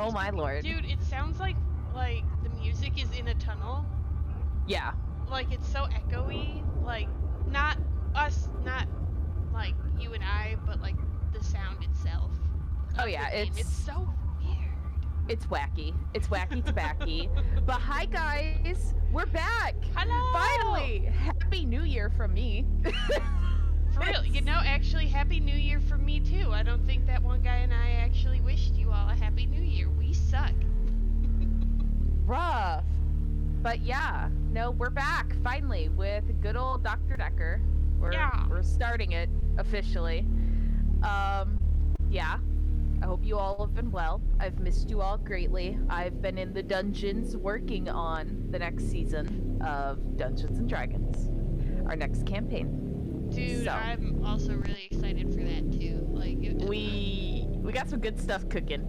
Oh my lord. Dude, it sounds like the music is in a tunnel. Yeah. Like it's so echoey. Like not us, not like you and I, but like the sound itself. Oh yeah, it's so weird. It's wacky. It's wacky tobacky. But hi guys, we're back. Hello. Finally, Happy New Year from me. For real, you know, actually, Happy New Year from me too. I don't think that one guy and I actually wished you all a Happy New Year. We suck. Rough. But yeah, no, we're back finally with good old Dr. Dekker. We're starting it officially. Yeah. I hope you all have been well. I've missed you all greatly. I've been in the dungeons working on the next season of Dungeons and Dragons, our next campaign. Dude, so, I'm also really excited for that too. Like we got some good stuff cooking.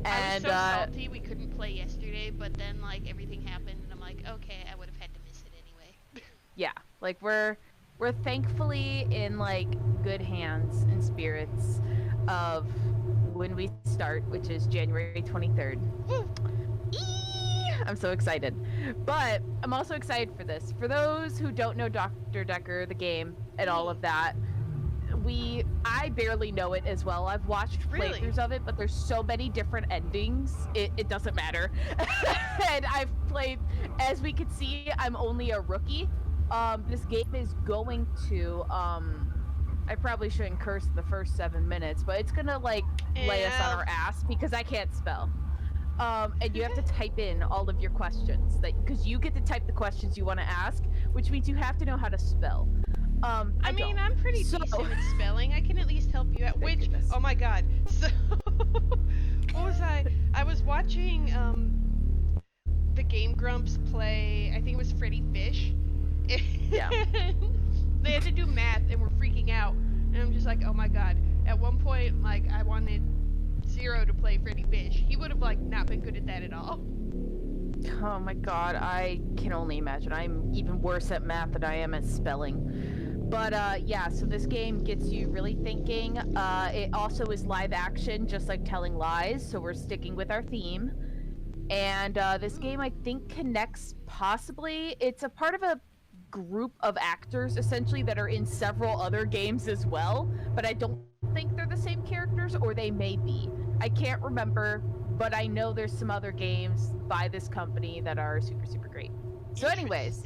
And I was so salty we couldn't play yesterday, but then like everything happened and I'm like, okay, I would have had to miss it anyway. Yeah, like we're thankfully in like good hands and spirits of when we start, which is January 23rd. Woo! I'm so excited. But I'm also excited for this. For those who don't know Dr. Dekker, the game, and all of that, I barely know it as well. I've watched playthroughs of it, but there's so many different endings, it doesn't matter. And I've played, as we can see, I'm only a rookie. This game is going to, I probably shouldn't curse the first 7 minutes, but it's gonna like lay us on our ass because I can't spell. And you have to type in all of your questions because you get to type the questions you want to ask, which means you have to know how to spell. I mean, I'm pretty decent at spelling. I can at least help you out. Which, oh my god. So, what was I? I was watching the Game Grumps play. I think it was Freddy Fish. Yeah. They had to do math and were freaking out, and I'm just like, oh my god. At one point, like, I wanted Zero to play Freddy Fish. He would have like not been good at that at all. Oh my god, I can only imagine. I'm even worse at math than I am at spelling. But yeah, so this game gets you really thinking. It also is live action, just like Telling Lies, so we're sticking with our theme. And this game, I think, connects possibly. It's a part of a group of actors, essentially, that are in several other games as well, but I don't think they're the same characters, or they may be. I can't remember, but I know there's some other games by this company that are super, super great. So anyways,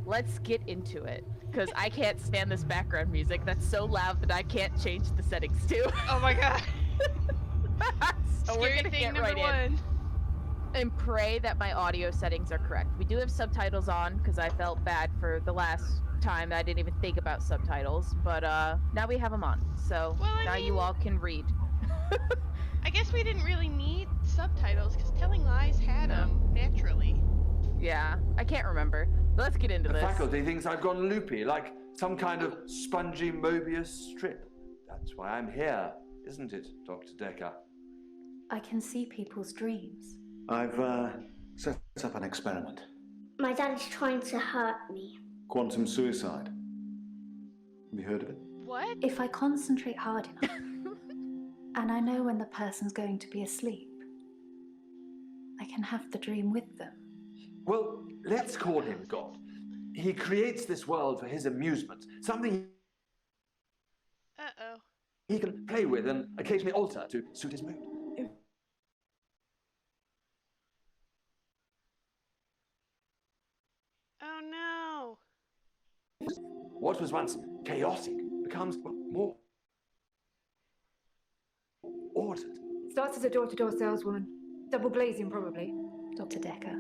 let's get into it, because I can't stand this background music. That's so loud that I can't change the settings to. Oh my god. So Scary we're gonna thing get number right one. in and pray that my audio settings are correct. We do have subtitles on, because I felt bad for the last time that I didn't even think about subtitles, but now we have them on, so now you all can read. I guess we didn't really need subtitles because Telling Lies had them naturally. Yeah, I can't remember. But let's get into this. The faculty thinks I've gone loopy, like some kind of spongy Mobius strip. That's why I'm here, isn't it, Dr. Dekker? I can see people's dreams. I've set up an experiment. My dad is trying to hurt me. Quantum suicide. Have you heard of it? What? If I concentrate hard enough, and I know when the person's going to be asleep, I can have the dream with them. Well, let's call him God. He creates this world for his amusement, something he can play with and occasionally alter to suit his mood. Oh no. What was once chaotic becomes more ordered. Starts as a door-to-door saleswoman. Double glazing, probably. Dr. Dekker,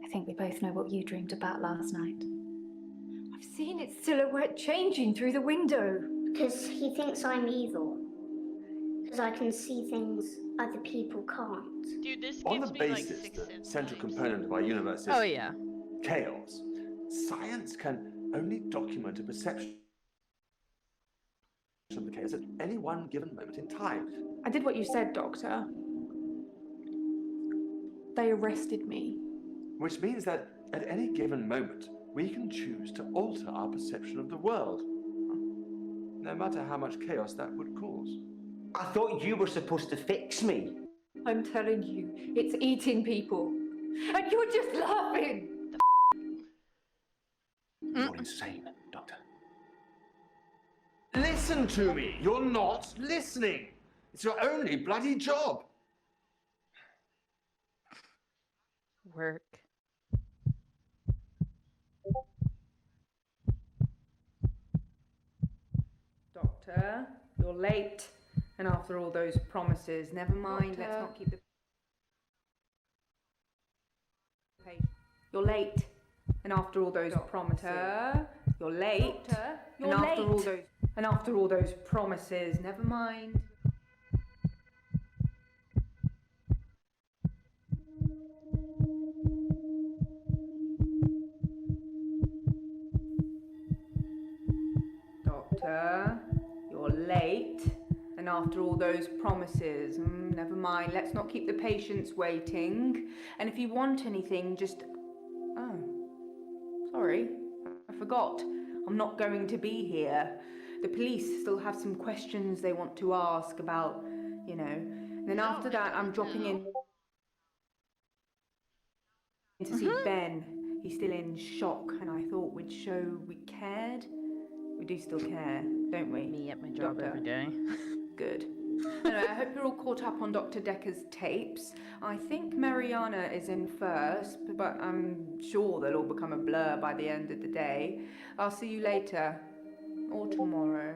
I think we both know what you dreamed about last night. I've seen its silhouette changing through the window. Because he thinks I'm evil. Because I can see things other people can't. Dude, this On gives the me basis, like 6 the cents central vibes. component of our universe is Oh yeah. chaos. Science can only document a perception of the chaos at any one given moment in time. I did what you said, Doctor. They arrested me. Which means that at any given moment, we can choose to alter our perception of the world, no matter how much chaos that would cause. I thought you were supposed to fix me. I'm telling you, it's eating people. And you're just laughing. You're insane, Doctor. Listen to me. You're not listening. It's your only bloody job. Work. Doctor, you're late. And after all those promises, never mind, let's not keep the patient. You're late. And after all those promises, you're late. And after all those promises, never mind. Doctor, you're late. And after all those promises, never mind, let's not keep the patients waiting. And if you want anything, just... Oh, sorry, I forgot. I'm not going to be here. The police still have some questions they want to ask about, you know. And then after that, I'm dropping in to see Ben. He's still in shock, and I thought we'd show we cared. We do still care, don't we? Me at my job every day. Good. Anyway, I hope you're all caught up on Dr. Dekker's tapes. I think Mariana is in first, but I'm sure they'll all become a blur by the end of the day. I'll see you later. Or tomorrow.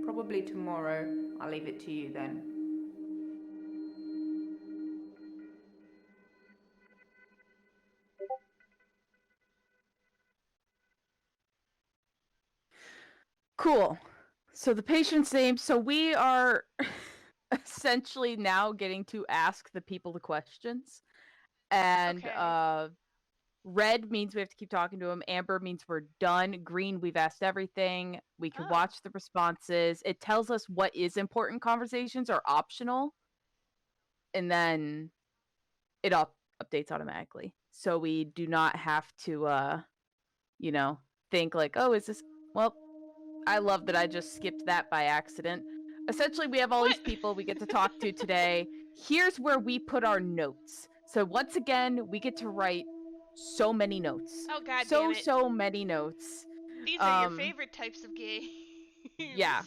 Probably tomorrow. I'll leave it to you then. Cool. So the patient's name. So we are essentially now getting to ask the people the questions. And Okay. red means we have to keep talking to them. Amber means we're done. Green, we've asked everything. We can watch the responses. It tells us what is important conversations are optional. And then it updates automatically. So we do not have to, you know, think like, oh, is this... Well, I love that I just skipped that by accident. Essentially, we have all these people we get to talk to today. Here's where we put our notes. So once again, we get to write so many notes. Oh god damn it. So many notes. These are your favorite types of games. Yeah,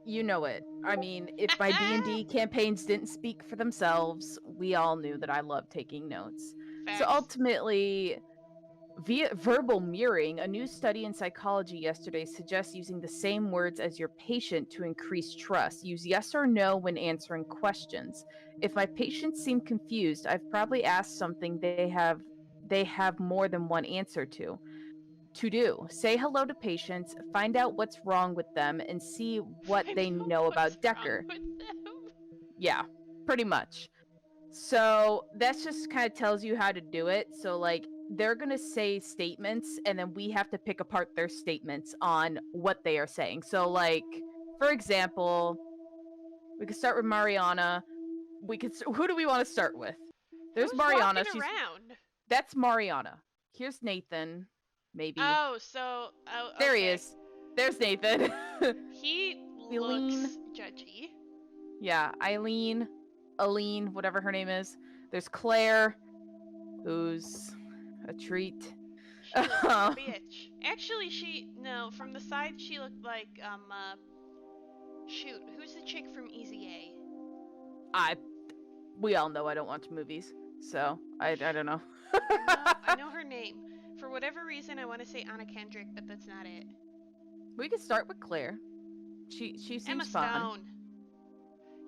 you know it. I mean, if my D&D campaigns didn't speak for themselves, we all knew that I love taking notes. Facts. So ultimately, via verbal mirroring, a new study in psychology yesterday suggests using the same words as your patient to increase trust. Use yes or no when answering questions. If my patients seem confused, I've probably asked something they have more than one answer to. To do. Say hello to patients, find out what's wrong with them, and see what they know about Dekker. Yeah, pretty much. So that just kind of tells you how to do it. So like they're gonna say statements, and then we have to pick apart their statements on what they are saying. So like, for example, we could start with Mariana. Who do we want to start with? There's Who's Mariana. Walking around? That's Mariana. Here's Nathan. Maybe. Oh, so there he is. There's Nathan. He Eileen. looks judgy. Yeah, Aline, whatever her name is. There's Claire, who's a treat. She looks like a bitch. Actually, from the side she looked like shoot, who's the chick from Easy A? We all know I don't watch movies, so I don't know. I know her name. For whatever reason, I want to say Anna Kendrick, but that's not it. We could start with Claire. She seems Emma fun. Stone.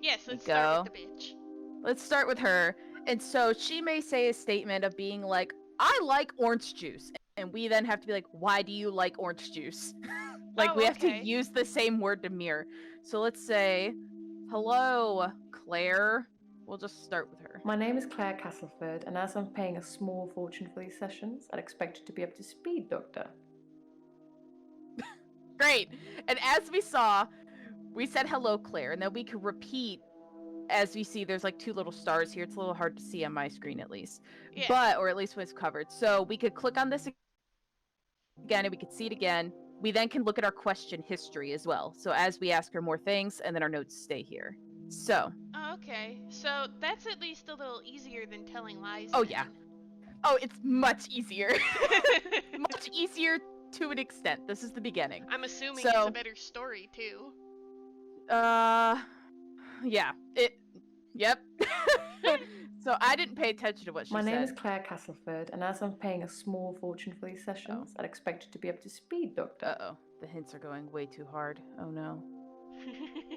Yes, let's start with the bitch. Let's start with her. And so she may say a statement of being like, I like orange juice. And we then have to be like, why do you like orange juice? We have to use the same word to mirror. So let's say, hello, Claire. We'll just start with her. My name is Claire Castleford, and as I'm paying a small fortune for these sessions, I'd expect you to be up to speed, Doctor. Great. And as we saw, we said hello, Claire, and then we could repeat. As we see, there's like 2 little stars here. It's a little hard to see on my screen, at least. Yeah. Or at least when it's covered. So we could click on this again, and we could see it again. We then can look at our question history as well. So as we ask her more things, and then our notes stay here. So. Oh, okay. So that's at least a little easier than telling lies. Oh then. yeah. Oh, it's much easier. Much easier to an extent. This is the beginning. I'm assuming So, it's a better story too. Yeah. Yep. So I didn't pay attention to what she My said. name is Claire Castleford, and as I'm paying a small fortune for these sessions, I'd expect you to be up to speed, Doctor. Uh-oh. The hints are going way too hard. Oh no.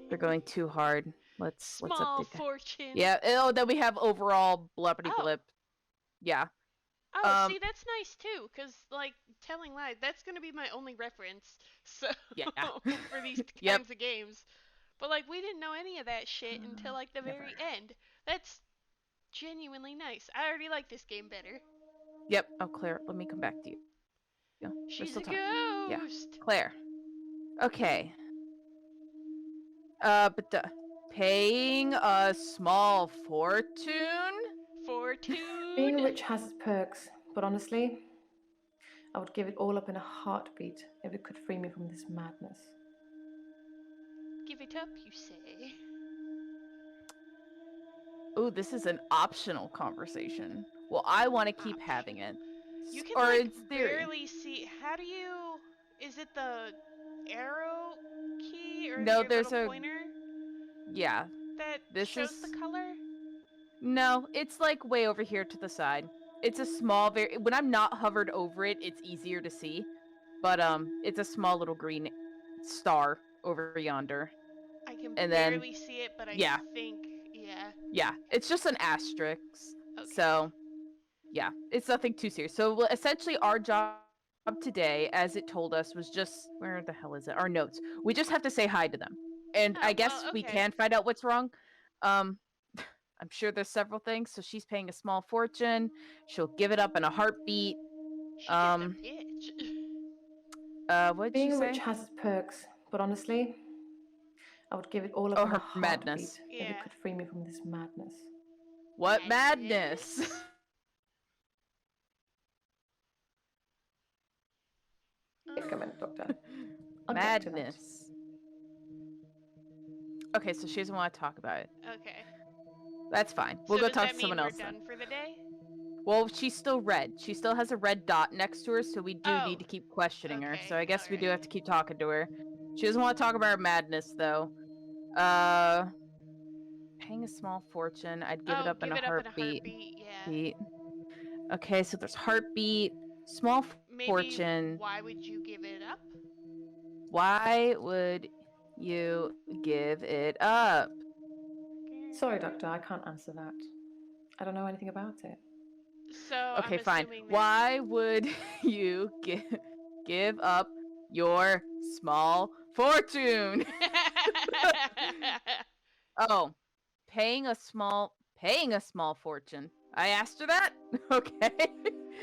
They're going too hard. Let's Small update that. fortune. Yeah. Oh, then we have overall blubbity Oh. blip. Yeah. Oh, see, that's nice too, cause like telling lies, that's gonna be my only reference. So Yeah. for these Yep. kinds of games. But like we didn't know any of that shit until like the very end. That's genuinely nice. I already like this game better. Yep. Oh, Claire, let me come back to you. Yeah. We're She's still a talking. Yeah. ghost. Claire. Okay. But paying a small fortune? Fortune. Being rich has its perks, but honestly, I would give it all up in a heartbeat if it could free me from this madness. Give it up, you say? Ooh, this is an optional conversation. Well, I want to keep having it. You can or like in theory. barely see. How do you? Is it the arrow key or No, your there's little a- pointer Yeah. that This shows is- the color? No, it's like way over here to the side. It's a small, when I'm not hovered over it, it's easier to see. But it's a small little green star over yonder. I can And then- barely see it, but I yeah. think, yeah. Yeah, it's just an asterisk. Okay. So, yeah, it's nothing too serious. So essentially our job today, as it told us, was just, where the hell is it? Our notes. We just have to say hi to them. And Oh, I guess well, we okay. can find out what's wrong. I'm sure there's several things. So she's paying a small fortune. She'll give it up in a heartbeat. She's just a bitch. What'd she Being say? rich has its perks, but honestly, I would give it all up Oh, in a her heartbeat madness. if Yeah. it could free me from this madness. What madness? Take a minute, Doctor. I'll get to that. Madness. Okay, so she doesn't want to talk about it. Okay. That's fine. We'll So go does talk that to someone mean else we're then. done for the day? Well, she's still red. She still has a red dot next to her, so we do Oh. need to keep questioning her. Okay, So I guess we do alright. have to keep talking to her. She doesn't want to talk about her madness, though. Paying a small fortune. I'd give it up in a heartbeat. Yeah. Beat. Okay, so there's heartbeat, small Maybe fortune. why would you give it up? Why would you give it up? Sorry, Doctor, I can't answer that. I don't know anything about it. So Okay, I'm fine. assuming that... Why would you give up your small fortune? Oh, paying a small fortune. I asked her that? Okay.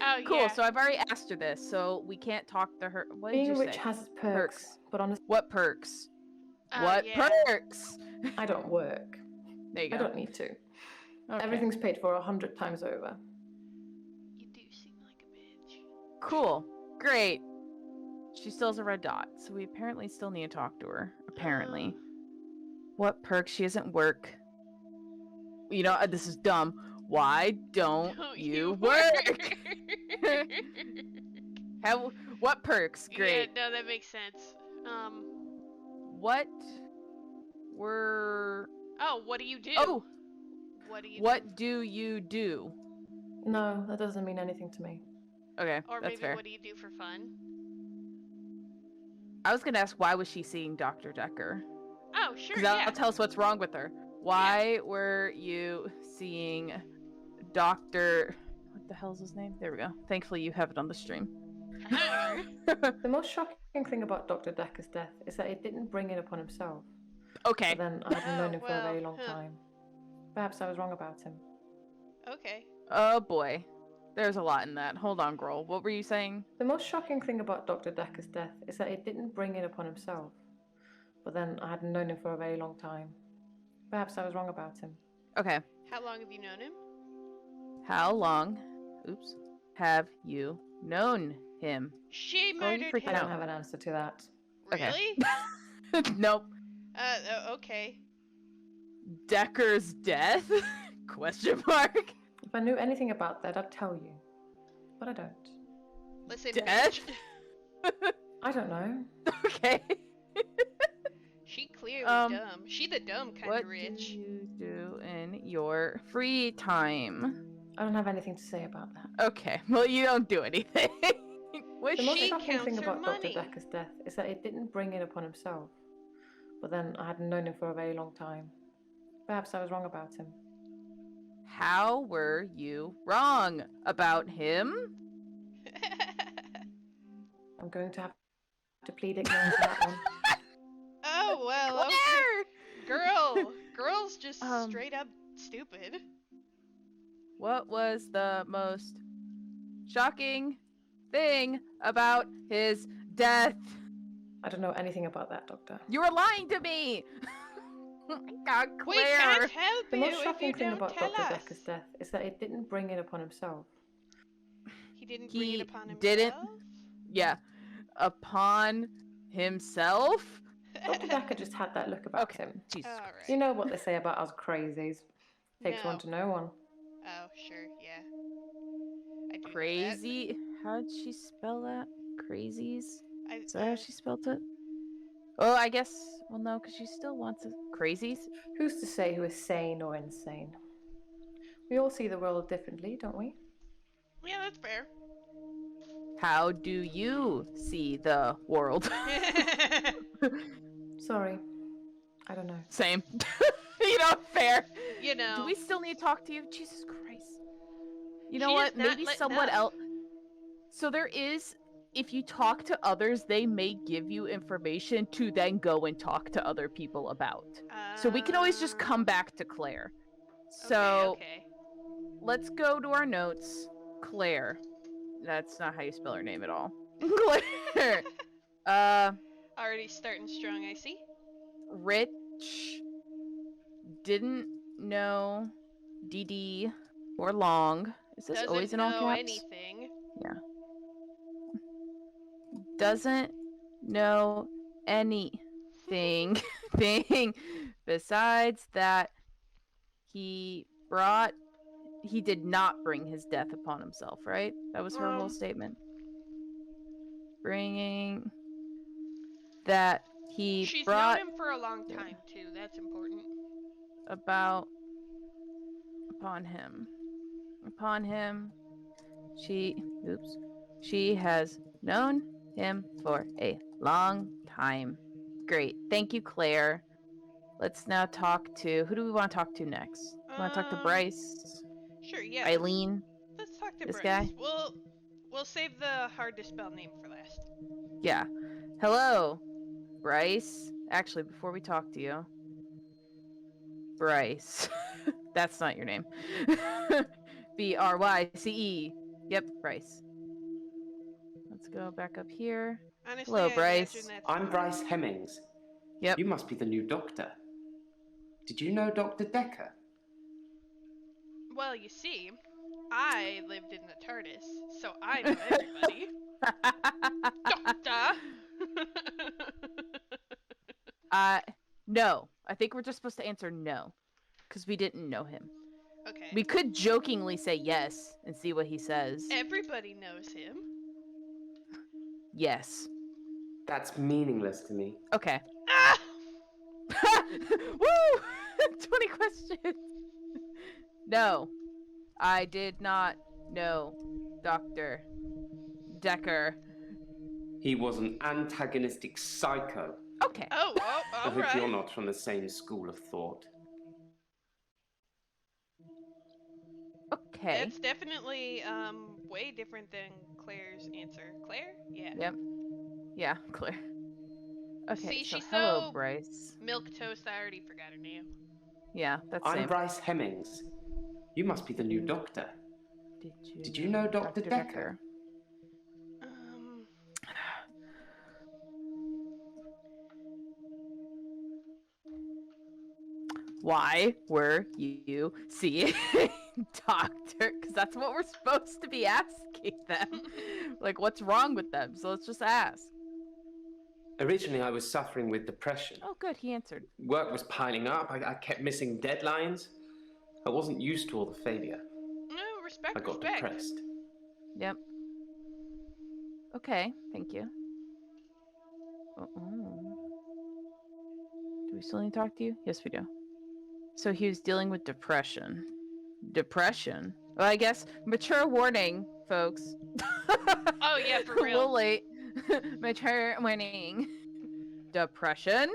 Oh, Cool, yeah. so I've already asked her this, so we can't talk to her. What did Being you rich say? has its perks, but honestly, What perks? Oh, What yeah. perks? I don't work. There you go. I don't need to. Okay. Everything's paid for 100 times over. You do seem like a bitch. Cool. Great. She still has a red dot, so we apparently still need to talk to her. Apparently. What perks? She doesn't work. You know, this is dumb. Why don't you work? What perks? Great. Yeah, no, that makes sense. What were... Oh, what do you do? Oh! What do you What do you do? No, that doesn't mean anything to me. Okay, Or that's maybe fair. what do you do for fun? I was gonna ask, why was she seeing Dr. Dekker? Oh, sure, Because yeah. that'll tell us what's wrong with her. Why were you seeing Dr... What the hell's his name? There we go. Thankfully you have it on the stream. The most shocking thing about Dr. Dekker's death is that it didn't bring it upon himself. Okay. But then I hadn't known him for a very long huh. time. Perhaps I was wrong about him. Okay. Oh boy. There's a lot in that. Hold on, girl. What were you saying? The most shocking thing about Dr. Dekker's death is that it didn't bring it upon himself. But then I hadn't known him for a very long time. Perhaps I was wrong about him. Okay. How long have you known him? How long, oops, have you known him? She Girl, you murdered freaked I him. don't have an answer to that. Okay. Really? Nope. Okay. Dekker's death? Question mark. If I knew anything about that, I'd tell you. But I don't. Listen, Death? bitch. I don't know. Okay. She clearly Um, dumb. She the dumb kind What of rich. do you do in your free time? I don't have anything to say about that. Okay, well, you don't do anything. Which The most She shocking counts thing her about money. Dr. Dekker's death is that it didn't bring it upon himself. But then I hadn't known him for a very long time. Perhaps I was wrong about him. How were you wrong about him? I'm going to have to plead ignorance on that one. Oh, well, okay. Girl's just straight up stupid. What was the most shocking thing about his death? I don't know anything about that, Doctor. You were lying to me! Oh my God, We Claire! can't help The you most if shocking you thing don't about tell Dr. us. Dekker's death is that it didn't bring it upon himself. He didn't bring it upon himself? didn't. Yeah. Upon himself? Dr. Dekker just had that look about Okay. him. Jesus All Christ. right. You know what they say about us crazies. Takes No. one to know one. Oh, sure, yeah. I do know that. Crazy? How'd she spell that? Crazies? I, Is that how she spelled it? Oh, I guess. Well, no, because she still wants it. Crazies? Who's to say who is sane or insane? We all see the world differently, don't we? yeah, that's fair. How do you see the world? Sorry. I don't know. Same. You know, fair. You know. Do we still need to talk to you? Jesus Christ. You know She what? is not Maybe letting someone up. else. So there is, if you talk to others, they may give you information to then go and talk to other people about. So we can always just come back to Claire. So Okay. let's go to our notes. Claire. That's not how you spell her name at all. Claire. Already starting strong, I see. Rich. Didn't know DD or long. Is this Doesn't always in all know caps? anything. Yeah. Doesn't know anything thing besides that he did not bring his death upon himself, right? That was her whole statement. Bringing that he She's brought known him for a long time, too. That's important. about upon him. She has known him for a long time. Great. Thank you, Claire. Let's now talk to, who do we want to talk to next? Want to talk to Bryce? Sure, yeah. Eileen? Let's talk to This Bryce. guy? We'll save the hard to spell name for last. Yeah. Hello, Bryce. Actually, before we talk to you, Bryce. That's not your name. B-R-Y-C-E. Yep, Bryce. Let's go back up here. Honestly, Hello, I Bryce. imagine that's I'm fine. Bryce Hemmings. Yep. You must be the new doctor. Did you know Dr. Dekker? Well, you see, I lived in the TARDIS, so I know everybody. Doctor! No. I think we're just supposed to answer no. Because we didn't know him. Okay. We could jokingly say yes and see what he says. Everybody knows him. Yes. That's meaningless to me. Okay. Ah! Woo! 20 questions. No. I did not know Dr. Dekker. He was an antagonistic psycho. Okay. Oh, well, I hope alright. you're not from the same school of thought. Okay. It's definitely way different than Claire's answer. Claire? Yeah. Yep. Yeah, Claire. Okay, See, so she's hello, so Bryce. milquetoast, I already forgot her name. Yeah, that's I'm same. Bryce Hemmings. You must be the new doctor. Did you know Dr. Dekker? Why were you seeing doctor? Because that's what we're supposed to be asking them. Like, what's wrong with them? So let's just ask. Originally, I was suffering with depression. Oh, good, he answered. Work was piling up. I kept missing deadlines. I wasn't used to all the failure. No, respect, I got respect. depressed. Yep. Okay, thank you. Uh-oh. Do we still need to talk to you? Yes, we do. So he was dealing with depression. Depression? Well, I guess mature warning, folks. Oh yeah, for A real. little late. Mature warning. Depression?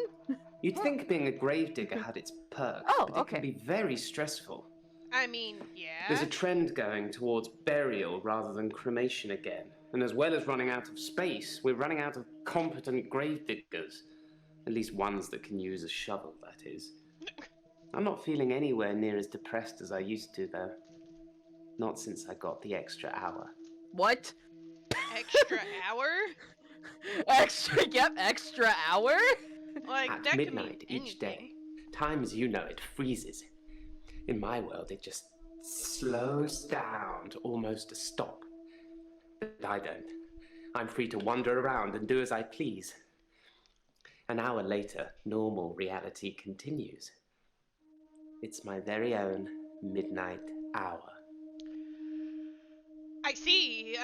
You'd think being a gravedigger had its perks, Oh, but it okay. can be very stressful. I mean, yeah. There's a trend going towards burial rather than cremation again. And as well as running out of space, we're running out of competent gravediggers. At least ones that can use a shovel, that is. I'm not feeling anywhere near as depressed as I used to, though. Not since I got the extra hour. What? Extra hour? Extra hour? Like, At that could mean midnight each anything. day, time as you know it freezes. In my world, it just slows down to almost a stop. But I don't. I'm free to wander around and do as I please. An hour later, normal reality continues. It's my very own midnight hour. I see.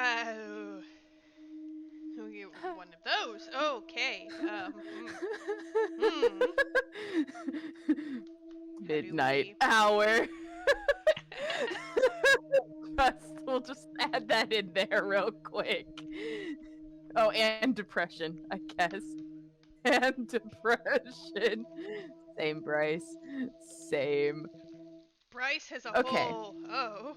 One of those. Okay. Midnight hour. We'll just add that in there real quick. Oh, and depression, I guess. And depression. Same, Bryce. Same. Bryce has a Okay. whole. Oh.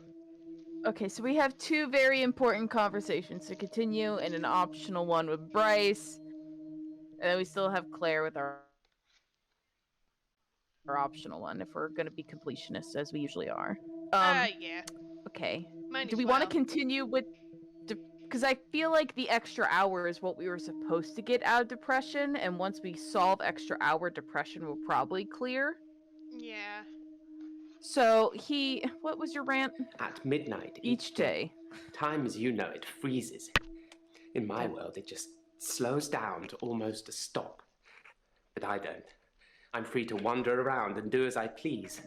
Okay, so we have two very important conversations to continue and an optional one with Bryce. And then we still have Claire with our optional one if we're going to be completionists as we usually are. Yeah. Okay. Might Do as we want to well. continue with... Because I feel like the extra hour is what we were supposed to get out of depression, and once we solve extra hour, depression will probably clear. Yeah. So what was your rant? At midnight Each day. time as you know it freezes. In my world, it just slows down to almost a stop. But I don't. I'm free to wander around and do as I please.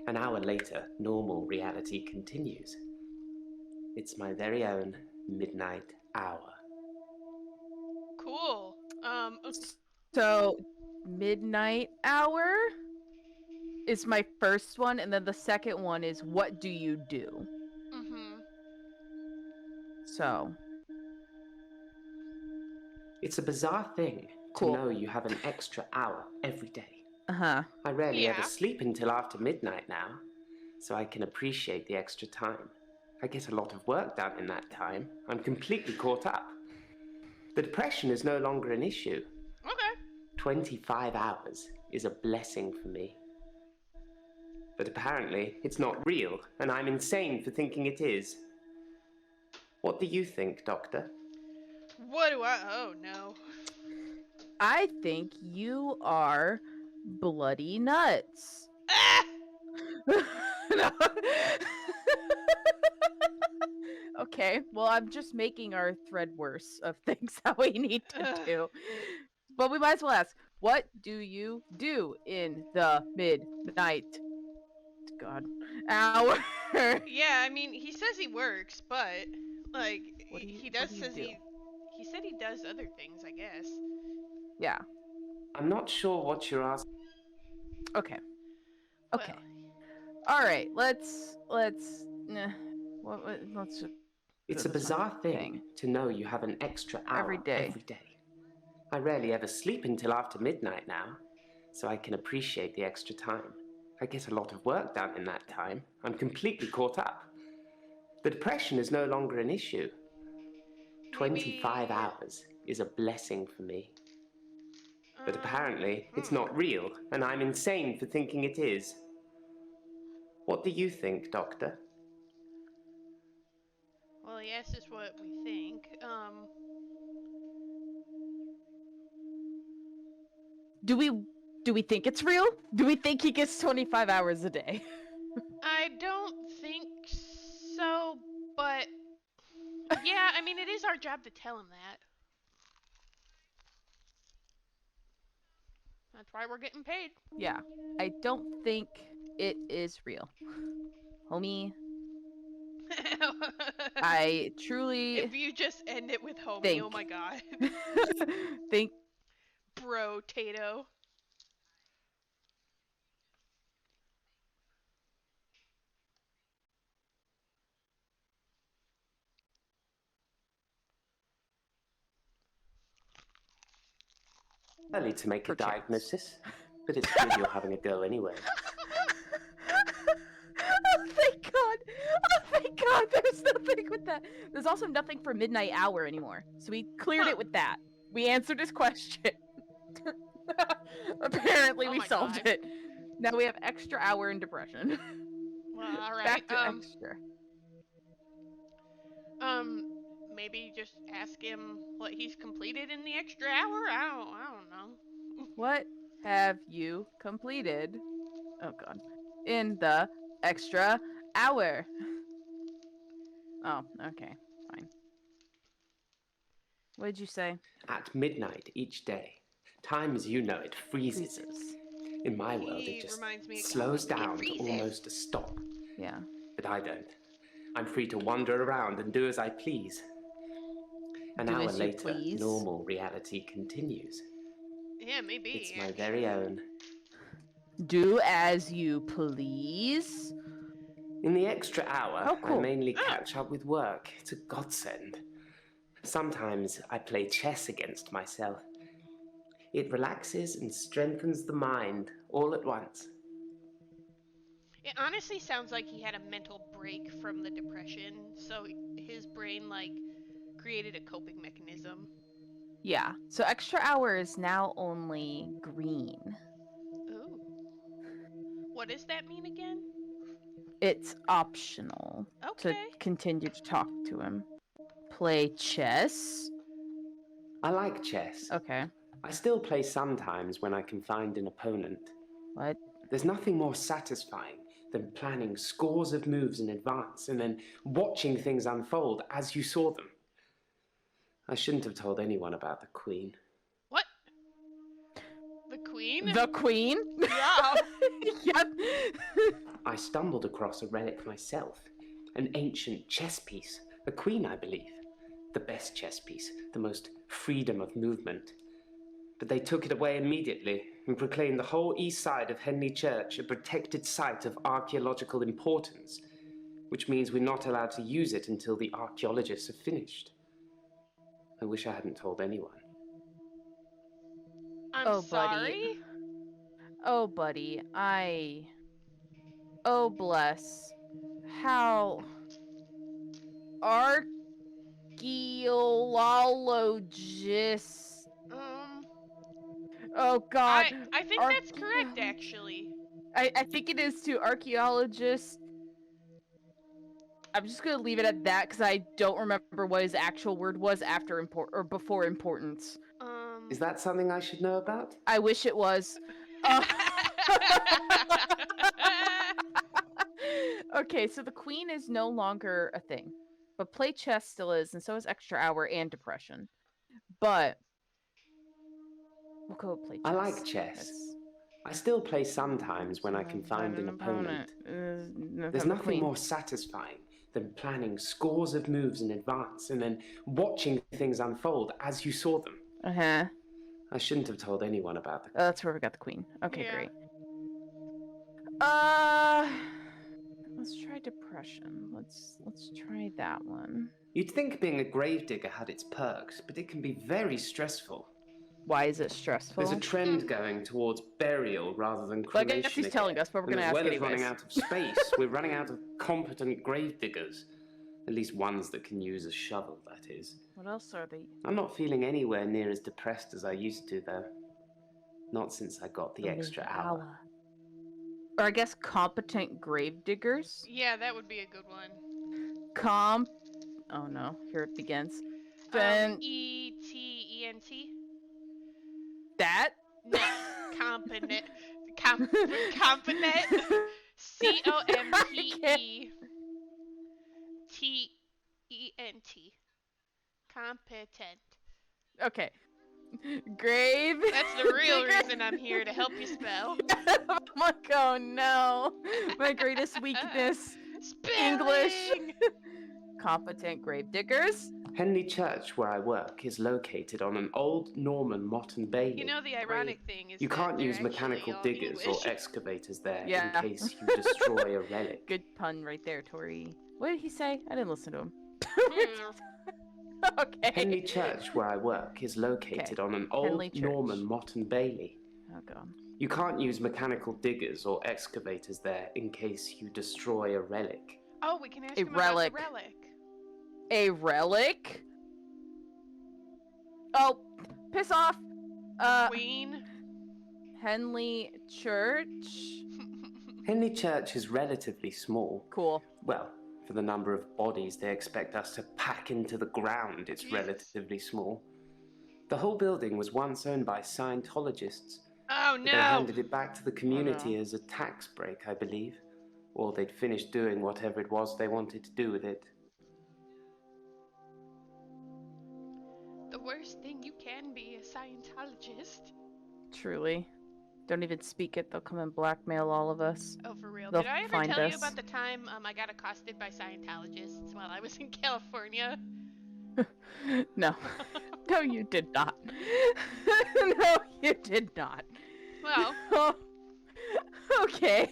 An hour later, normal reality continues. It's my very own midnight hour. Cool. So, midnight hour is my first one, and then the second one is what do you do? Mm-hmm. So. It's a bizarre thing to know you have an extra hour every day. Uh-huh. I rarely ever sleep until after midnight now, so I can appreciate the extra time. I get a lot of work done in that time. I'm completely caught up. The depression is no longer an issue. Okay. 25 hours is a blessing for me. But apparently, it's not real, and I'm insane for thinking it is. What do you think, Doctor? What do I... Oh, no. I think you are bloody nuts. Ah! No. Okay, well, I'm just making our thread worse of things that we need to do. But we might as well ask, what do you do in the midnight hour? Yeah, I mean, he says he works, but, like, he said he does other things, I guess. Yeah. I'm not sure what you're asking. Okay. Okay. All right. Let's just. It's a bizarre thing to know you have an extra hour every day. I rarely ever sleep until after midnight now, so I can appreciate the extra time. I get a lot of work done in that time. I'm completely caught up. The depression is no longer an issue. 25 hours is a blessing for me. But apparently, it's not real, and I'm insane for thinking it is. What do you think, Doctor? Well, he asked us what we think. Do we think it's real? Do we think he gets 25 hours a day? I don't think so, but yeah, I mean, it is our job to tell him that. That's why we're getting paid. Yeah, I don't think it is real. Homie, I truly If you just end it with homie, think. oh my god. think Bro, Tato. Early to make a Perchance. diagnosis, but it's good you're having a go anyway. Oh, thank God! Oh, thank God! There's nothing with that. There's also nothing for midnight hour anymore. So we cleared it with that. We answered his question. Apparently, we my solved God. it. Now we have extra hour in depression. Well, alright. Back to extra. Maybe just ask him what he's completed in the extra hour? I don't know. What have you completed? Oh God. In the extra hour. Oh, okay. Fine. What did you say? At midnight each day, time as you know it freezes. In my world, He it just reminds me of slows God. It down to freezes. almost a stop. Yeah. But I don't. I'm free to wander around and do as I please. An Do hour as you later, please. normal reality continues. Yeah, maybe. It's my very own. Do as you please. In the extra hour, Oh, cool. I mainly catch up with work. It's a godsend. Sometimes I play chess against myself. It relaxes and strengthens the mind all at once. It honestly sounds like he had a mental break from the depression, so his brain, like, created a coping mechanism. Yeah. So extra hour is now only green. Ooh. What does that mean again? It's optional to continue to talk to him. Play chess. I like chess. Okay. I still play sometimes when I can find an opponent. What? There's nothing more satisfying than planning scores of moves in advance and then watching things unfold as you saw them. I shouldn't have told anyone about the Queen. What? The Queen? The Queen? Yeah. Yep. I stumbled across a relic myself. An ancient chess piece. A queen, I believe. The best chess piece. The most freedom of movement. But they took it away immediately and proclaimed the whole east side of Henley Church a protected site of archaeological importance, which means we're not allowed to use it until the archaeologists have finished. I wish I hadn't told anyone. I'm sorry? Buddy. Oh, buddy. Oh, bless. How... Archaeologists... Oh, God. I think that's correct, actually. I think it is too. Archaeologists... I'm just gonna leave it at that because I don't remember what his actual word was after or before importance. Is that something I should know about? I wish it was. Okay, so the Queen is no longer a thing, but play chess still is, and so is extra hour and depression. But we'll go play chess. I like chess. I still play sometimes when I can find an opponent. There's nothing more satisfying than planning scores of moves in advance and then watching things unfold as you saw them. Uh-huh. I shouldn't have told anyone about the Oh, that's where we got the Queen. Okay, Yeah. great. Let's try depression. Let's try that one. You'd think being a gravedigger had its perks, but it can be very stressful. Why is it stressful? There's a trend going towards burial rather than cremation. Well, I guess he's telling us, but we're going to ask anyways. As well as anyways. running out of space, we're running out of competent gravediggers. At least ones that can use a shovel, that is. What else are they? I'm not feeling anywhere near as depressed as I used to, though. Not since I got the extra hour. Or I guess competent gravediggers? Yeah, that would be a good one. Oh no, here it begins. E-T-E-N-T? That? No, competent. Competent. C-O-M-P-E-T-E-N-T. Competent. Okay. Grave. That's the real reason I'm here, to help you spell. I'm like, oh no. My greatest weakness. English. Spelling! Competent grave diggers. Henley Church, where I work, is located on an old Norman motte and bailey. You know, the ironic thing is You that can't they're use actually mechanical all diggers English. or excavators there Yeah. in case you destroy a relic. Good pun right there, Tori. What did he say? I didn't listen to him. Okay. Henley Church, where I work, is located on an old Henley Church. Norman motte and bailey. Oh god. You can't use mechanical diggers or excavators there in case you destroy a relic. Oh, we can ask A him relic. about the relic. A relic? Oh, piss off. Queen. Henley Church. Henley Church is relatively small. Cool. Well, for the number of bodies they expect us to pack into the ground, it's Jesus. relatively small. The whole building was once owned by Scientologists. Oh But they no! handed it back to the community as a tax break, I believe. Or they'd finished doing whatever it was they wanted to do with it. The worst thing you can be, a Scientologist. Truly. Don't even speak it. They'll come and blackmail all of us. Oh, for real. They'll Did I ever find tell you us. about the time I got accosted by Scientologists while I was in California? No. No, you did not. No, you did not. Well, Oh, okay.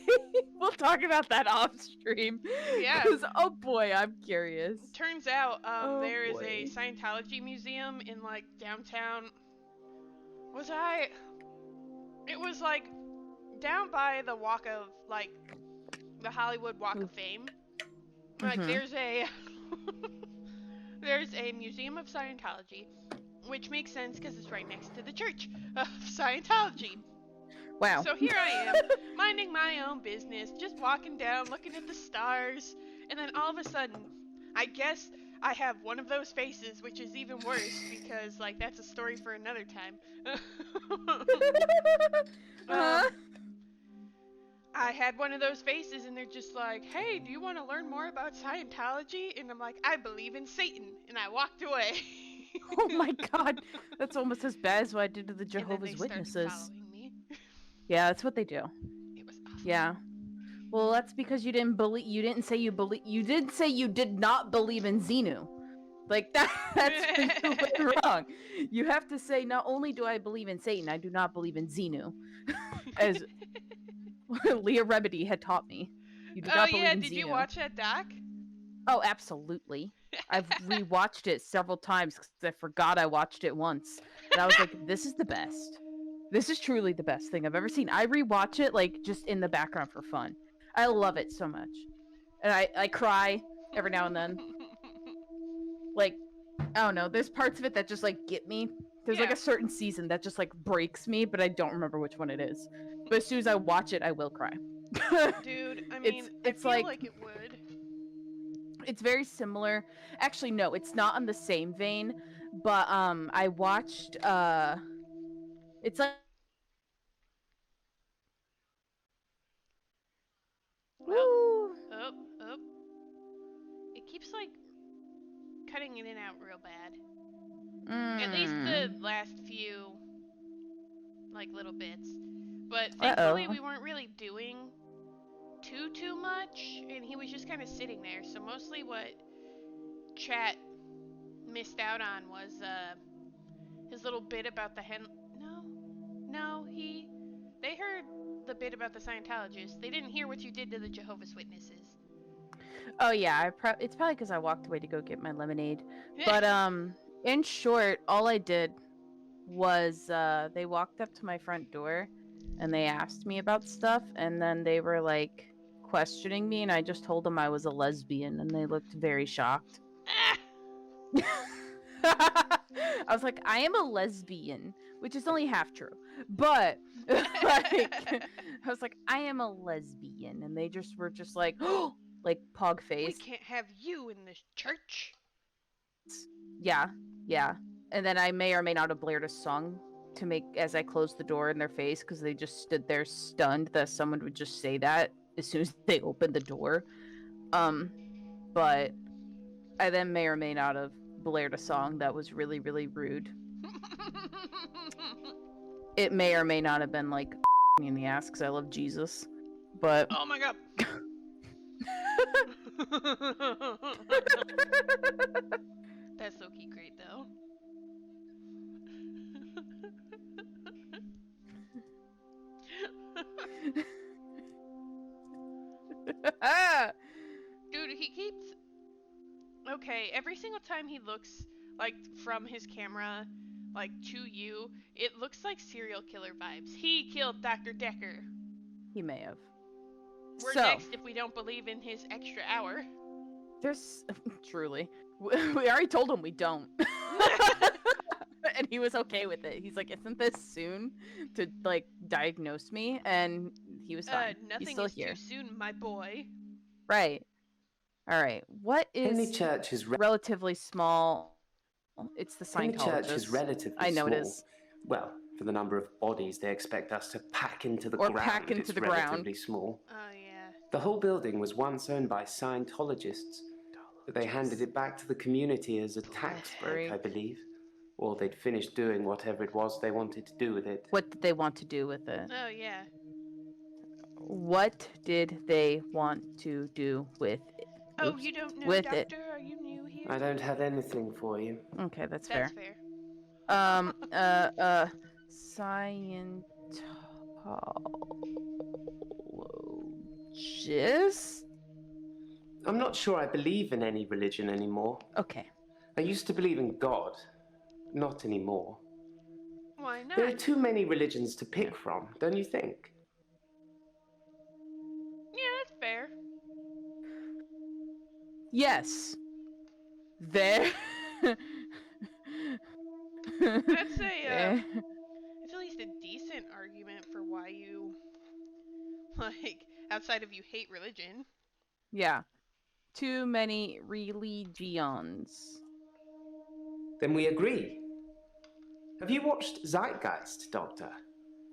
We'll talk about that off stream. Yeah. 'Cause, oh boy, I'm curious. turns out Oh, there is boy. a Scientology museum in like downtown. It was like down by the Walk of like the Hollywood Walk of Fame. Like Mhm. there's a there's a museum of Scientology, which makes sense because it's right next to the Church of Scientology. Wow. So here I am, minding my own business, just walking down, looking at the stars, and then all of a sudden, I guess I have one of those faces, which is even worse because, like, that's a story for another time. I had one of those faces, and they're just like, "Hey, do you want to learn more about Scientology?" And I'm like, "I believe in Satan," and I walked away. Oh my god. That's almost as bad as what I did to the And then Jehovah's they started Witnesses. following me. Yeah, that's what they do. It was awful. Yeah. Well, that's because you didn't believe. You didn't say you believe. You did say you did not believe in Xenu. Like that. That's where you went wrong. You have to say, not only do I believe in Satan, I do not believe in Xenu, as Leah Remedy had taught me. You do Oh not believe yeah, in did you Xenu. watch that doc? Oh, absolutely. I've rewatched it several times because I forgot I watched it once, and I was like, "This is the best. This is truly the best thing I've ever seen." I rewatch it like just in the background for fun. I love it so much, and I cry every now and then. Like, I don't know. There's parts of it that just like get me. There's like Yeah. a certain season that just like breaks me, but I don't remember which one it is. But as soon as I watch it, I will cry. Dude, I mean, it's I feel like- like it would. It's very similar. Actually, no, it's not on the same vein. But I watched it's like Well, Woo! oh. It keeps like cutting in and out real bad. At least the last few like little bits. But thankfully we weren't really doing too much, and he was just kind of sitting there. So mostly what chat missed out on was his little bit about the they heard the bit about the Scientologists. They didn't hear what you did to the Jehovah's Witnesses. Oh yeah, it's probably because I walked away to go get my lemonade. But in short, all I did was they walked up to my front door and they asked me about stuff, and then they were like questioning me, and I just told them I was a lesbian, and they looked very shocked. I was like, I am a lesbian, which is only half true, but like, I was like, I am a lesbian, and they just were just like, oh, like pog We face. can't have you in this church. Yeah, and then I may or may not have blared a song to make as I closed the door in their face, because they just stood there stunned that someone would just say that as soon as they opened the door. But I then may or may not have blared a song that was really, really rude. It may or may not have been like me in the ass because I love Jesus, but Oh my god. That's low-key great though. Dude, he keeps... Okay, every single time he looks, like, from his camera, like, to you, it looks like serial killer vibes. He killed Dr. Dekker. He may have. We're So, next if we don't believe in his extra hour. There's truly, we already told him we don't, and he was okay with it. He's like, "Isn't this soon to like diagnose me?" And he was fine. Nothing He's still is here. too soon, my boy. Right. All right. What is Any church is relatively small? It's the Any church Scientologists. is relatively I know small. it is. Well, for the number of bodies they expect us to pack into the Or ground, pack into it's the ground. relatively small. Oh, yeah. The whole building was once owned by Scientologists, but they handed it back to the community as a tax break, I believe. Or they'd finished doing whatever it was they wanted to do with it. What did they want to do with it? Oh, yeah. What did they want to do with it? Oh, you don't know, with Doctor? it. Are you new here? I don't have anything for you. Okay, that's fair. That's fair. Scientologist? I'm not sure I believe in any religion anymore. Okay. I used to believe in God. Not anymore. Why not? There are too many religions to pick from, don't you think? Yeah, that's fair. Yes. There. That's a, it's at least a decent argument for why you, like, outside of you hate religion. Yeah. Too many religions. Then we agree. Have you watched Zeitgeist, Doctor?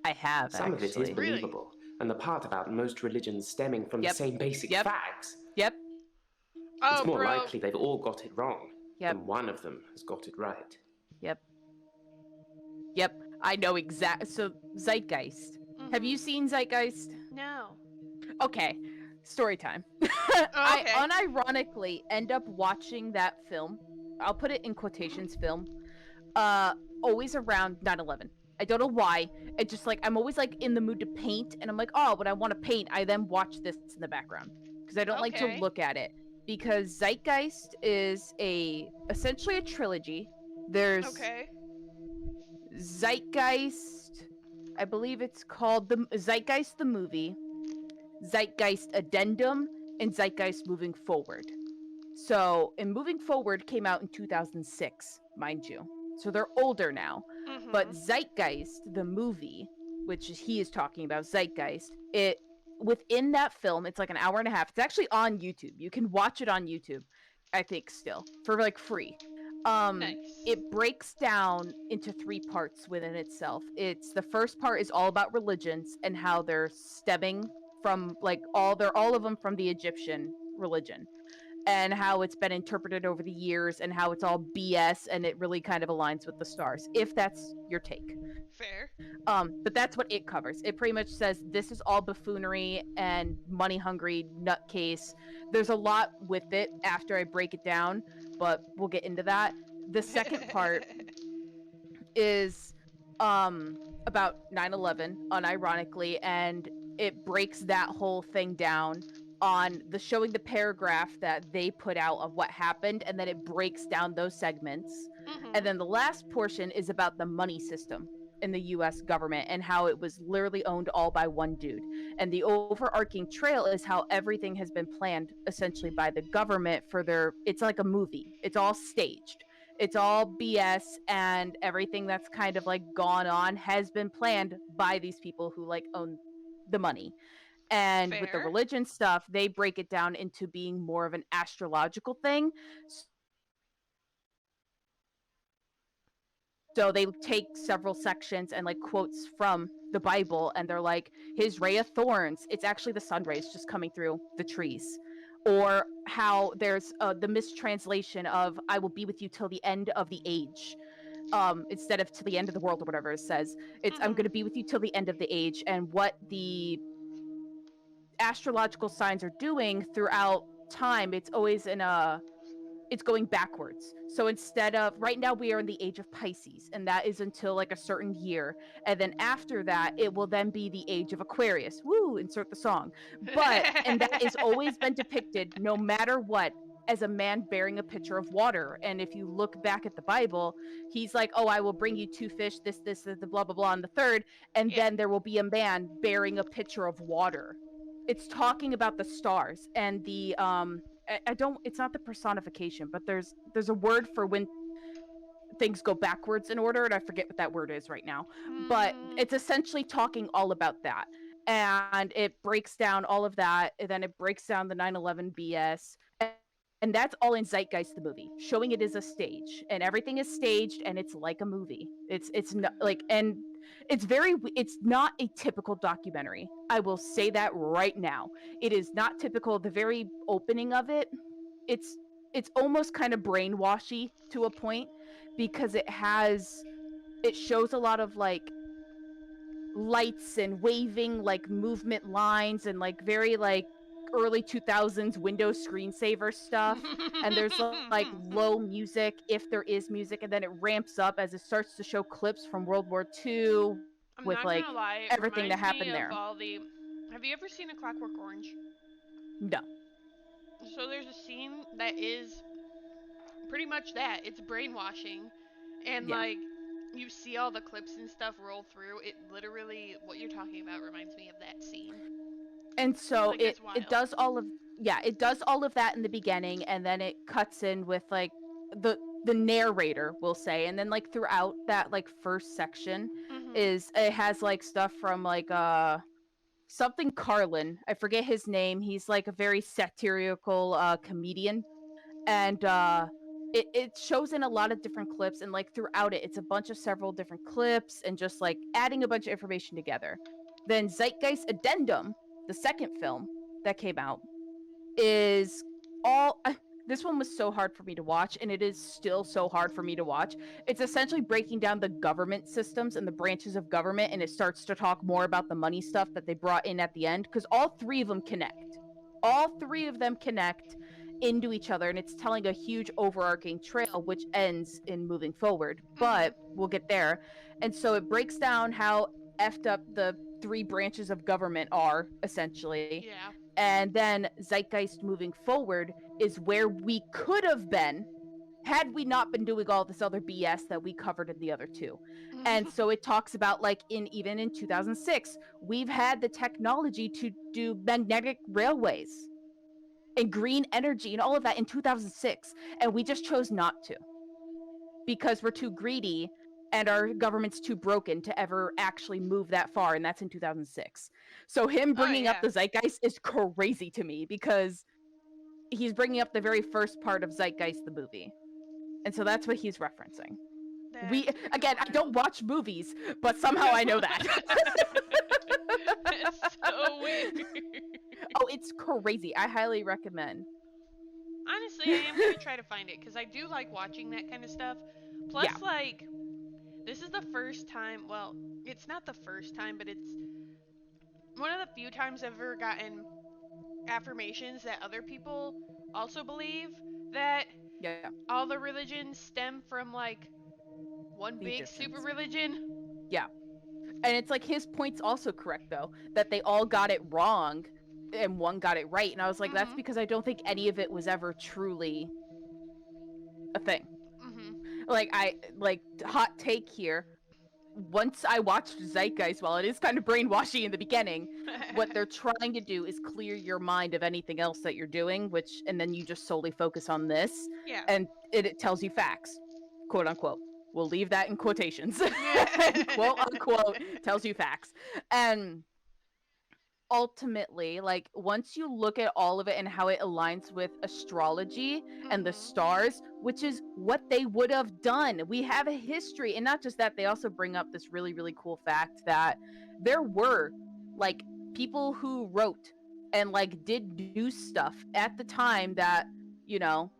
I have, Some of it is actually. believable, and the part about most religions stemming from the same basic facts. Yep. Oh, It's more bro. likely they've all got it wrong, Yep. and one of them has got it right. Yep. Yep. I know exact. So, Zeitgeist. Have you seen Zeitgeist? No. Okay. Story time. Okay. I unironically end up watching that film. I'll put it in quotations, film. Always around 9/11. I don't know why. It just like I'm always like in the mood to paint, and I'm like, oh, when I want to paint, I then watch this in the background because I don't like to look at it. Because Zeitgeist is essentially a trilogy. There's Zeitgeist, I believe it's called the Zeitgeist the movie, Zeitgeist Addendum, and Zeitgeist Moving Forward. So, and Moving Forward came out in 2006, mind you. So they're older now. But Zeitgeist, the movie, which he is talking about, Zeitgeist, within that film, it's like an hour and a half. It's actually on YouTube. You can watch it on YouTube, I think, still, for like free. Nice. It breaks down into 3 parts within itself. It's the first part is all about religions and how they're stemming from like all of them from the Egyptian religion, and how it's been interpreted over the years, and how it's all BS, and it really kind of aligns with the stars, if that's your take. Fair. But that's what it covers. It pretty much says this is all buffoonery and money-hungry nutcase. There's a lot with it after I break it down, but we'll get into that. The second part is about 9/11, unironically, and it breaks that whole thing down on showing the paragraph that they put out of what happened, and then it breaks down those segments. And then the last portion is about the money system in the US government and how it was literally owned all by one dude. And the overarching trail is how everything has been planned essentially by the government it's like a movie. It's all staged. It's all BS, and everything that's kind of like gone on has been planned by these people who like own the money. And with the religion stuff, they break it down into being more of an astrological thing. So they take several sections and like quotes from the Bible, and they're like, his ray of thorns, it's actually the sun rays just coming through the trees. Or how there's the mistranslation of I will be with you till the end of the age. instead of to the end of the world or whatever it says. It's I'm going to be with you till the end of the age. And what the astrological signs are doing throughout time, it's always it's going backwards. So instead of right now, we are in the age of Pisces, and that is until like a certain year. And then after that, it will then be the age of Aquarius. Woo, insert the song. And that has always been depicted, no matter what, as a man bearing a pitcher of water. And if you look back at the Bible, he's like, oh, I will bring you 2 fish, this, the blah, blah, blah, on the third. And then there will be a man bearing a pitcher of water. It's talking about the stars and the, I don't, it's not the personification, but there's a word for when things go backwards in order, and I forget what that word is right now. But it's essentially talking all about that. And it breaks down all of that, and then it breaks down the 9/11 BS. And that's all in Zeitgeist, the movie, showing it as a stage, and everything is staged, and it's like a movie. It's not like, and it's not a typical documentary. I will say that right now. It is not typical. The very opening of it, it's almost kind of brainwashy to a point, because it shows a lot of like lights and waving like movement lines and like very like early 2000s Windows screensaver stuff, and there's like low music if there is music, and then it ramps up as it starts to show clips from World War II with like everything that happened there. Have you ever seen A Clockwork Orange? No. So there's a scene that is pretty much that. It's brainwashing, and like you see all the clips and stuff roll through. It literally, what you're talking about reminds me of that scene. And so like, it does all of that in the beginning, and then it cuts in with like the narrator, we'll say, and then like throughout that like first section it has like stuff from like something Carlin, I forget his name. He's like a very satirical comedian, and it shows in a lot of different clips, and like throughout it, it's a bunch of several different clips and just like adding a bunch of information together. Then Zeitgeist Addendum, the second film that came out, is all this one was so hard for me to watch, and it is still so hard for me to watch. It's essentially breaking down the government systems and the branches of government, and it starts to talk more about the money stuff that they brought in at the end, because all 3 of them connect. All 3 of them connect into each other, and it's telling a huge overarching trail which ends in moving forward, but we'll get there. And so it breaks down how effed up the 3 branches of government are, essentially. Yeah. And then Zeitgeist moving forward is where we could have been had we not been doing all this other BS that we covered in the other 2. And so it talks about like even in 2006, we've had the technology to do magnetic railways and green energy and all of that in 2006, and we just chose not to because we're too greedy and our government's too broken to ever actually move that far, and that's in 2006. So him bringing up the Zeitgeist is crazy to me, because he's bringing up the very first part of Zeitgeist, the movie. And so that's what he's referencing. I don't watch movies, but somehow I know that. It's so weird. Oh, it's crazy. I highly recommend. Honestly, I am going to try to find it, because I do like watching that kind of stuff. Plus, like, this is the first time, well, it's not the first time, but it's one of the few times I've ever gotten affirmations that other people also believe that all the religions stem from, like, one big super religion. Yeah. And it's like his point's also correct, though, that they all got it wrong and one got it right. And I was like, that's because I don't think any of it was ever truly a thing. Like, hot take here. Once I watched Zeitgeist, while it is kind of brainwashy in the beginning, what they're trying to do is clear your mind of anything else that you're doing, and then you just solely focus on this. Yeah. And it tells you facts, quote unquote. We'll leave that in quotations. Quote unquote, tells you facts. And ultimately, like, once you look at all of it and how it aligns with astrology and the stars, which is what they would have done, we have a history. And not just that, they also bring up this really, really cool fact that there were like people who wrote and like did do stuff at the time that, you know,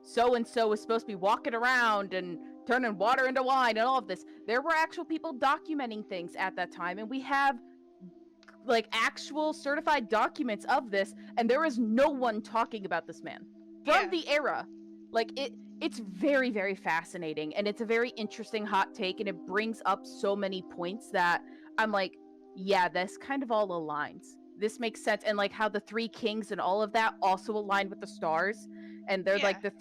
so and so was supposed to be walking around and turning water into wine and all of this. There were actual people documenting things at that time, and we have like actual certified documents of this, and there is no one talking about this man from the era. Like it's very, very fascinating, and it's a very interesting hot take, and it brings up so many points that I'm like, yeah, this kind of all aligns. This makes sense. And like how the three kings and all of that also align with the stars, and they're like the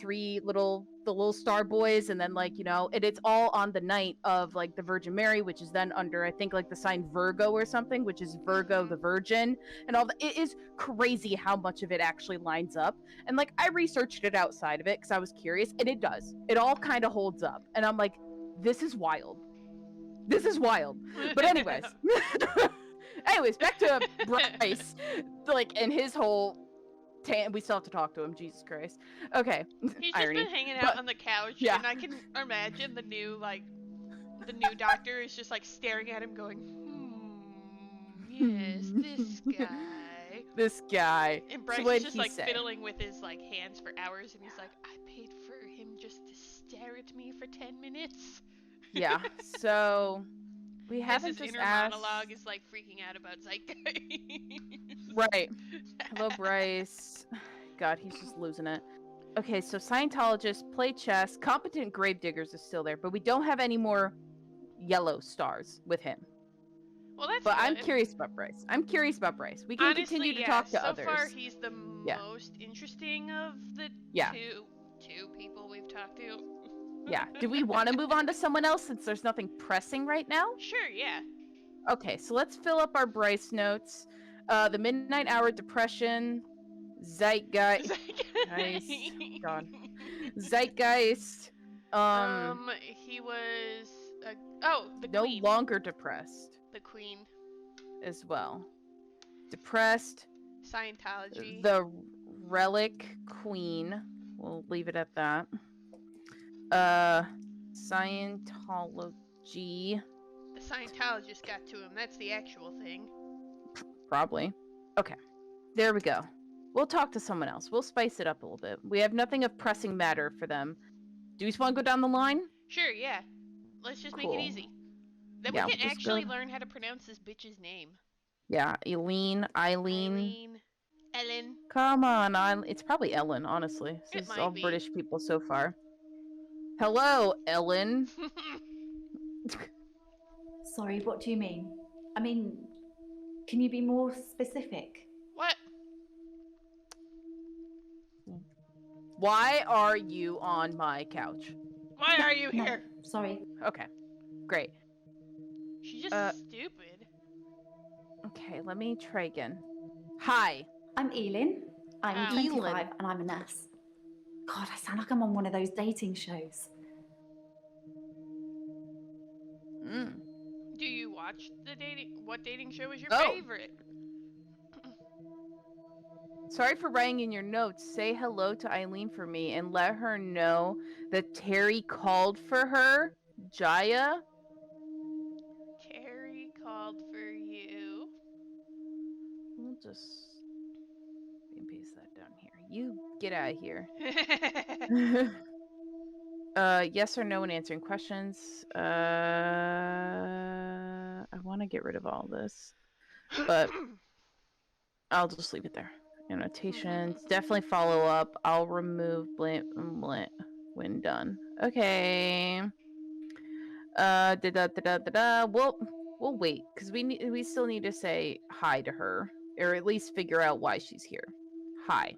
little star boys, and then like, you know, it's all on the night of like the Virgin Mary, which is then under, I think, like the sign Virgo or something, which is Virgo the Virgin, and all that. It is crazy how much of it actually lines up. And like I researched it outside of it because I was curious, and it does. It all kind of holds up, and I'm like, this is wild. This is wild. But anyways. Anyways, back to Bryce, like, and his whole we still have to talk to him, Jesus Christ. Okay. He's just been hanging out on the couch, and I can imagine the new doctor is just like staring at him going, yes, this guy. This guy. And Bryce is just like fiddling with his like hands for hours, and he's like, I paid for him just to stare at me for 10 minutes. Yeah, so we haven't just inner asked... monologue is like freaking out about Zeitgeist. Right. Hello, Bryce. God, he's just losing it. Okay, so Scientologists, play chess, competent gravediggers is still there, but we don't have any more yellow stars with him. Well, that's But good. I'm curious about Bryce. We can continue to talk to others. So far, he's the most interesting of the two people we've talked to. Yeah. Do we want to move on to someone else since there's nothing pressing right now? Sure, yeah. Okay, so let's fill up our Bryce notes. The Midnight Hour Depression, Zeitgeist. God. Zeitgeist. He was. The no Queen. longer depressed. The Queen. As well. Depressed. Scientology. The Relic Queen. We'll leave it at that. Scientology. The Scientologist got to him. That's the actual thing. Probably. Okay. There we go. We'll talk to someone else. We'll spice it up a little bit. We have nothing of pressing matter for them. Do you just want to go down the line? Sure, yeah. Let's just make it easy. Then we can actually learn how to pronounce this bitch's name. Yeah, Eileen. Ellen. Come on, it's probably Ellen, honestly. This is all British people so far. Hello, Ellen. Sorry, what do you mean? I mean, can you be more specific? What? Why are you on my couch? Why are you here? Sorry. Okay, great. She's just stupid. Okay, let me try again. Hi. I'm Elin. I'm 25 and I'm a nurse. God, I sound like I'm on one of those dating shows. Do you watch what dating show is your favorite? Sorry for writing in your notes. Say hello to Eileen for me and let her know that Terry called for her. Jaya? Terry called for you. We'll just paste that down here. You get out of here. Yes or no when answering questions. I want to get rid of all this, but I'll just leave it there. Annotations. Definitely follow up. I'll remove blank when done. Okay. We'll wait because we still need to say hi to her, or at least figure out why she's here. Hi.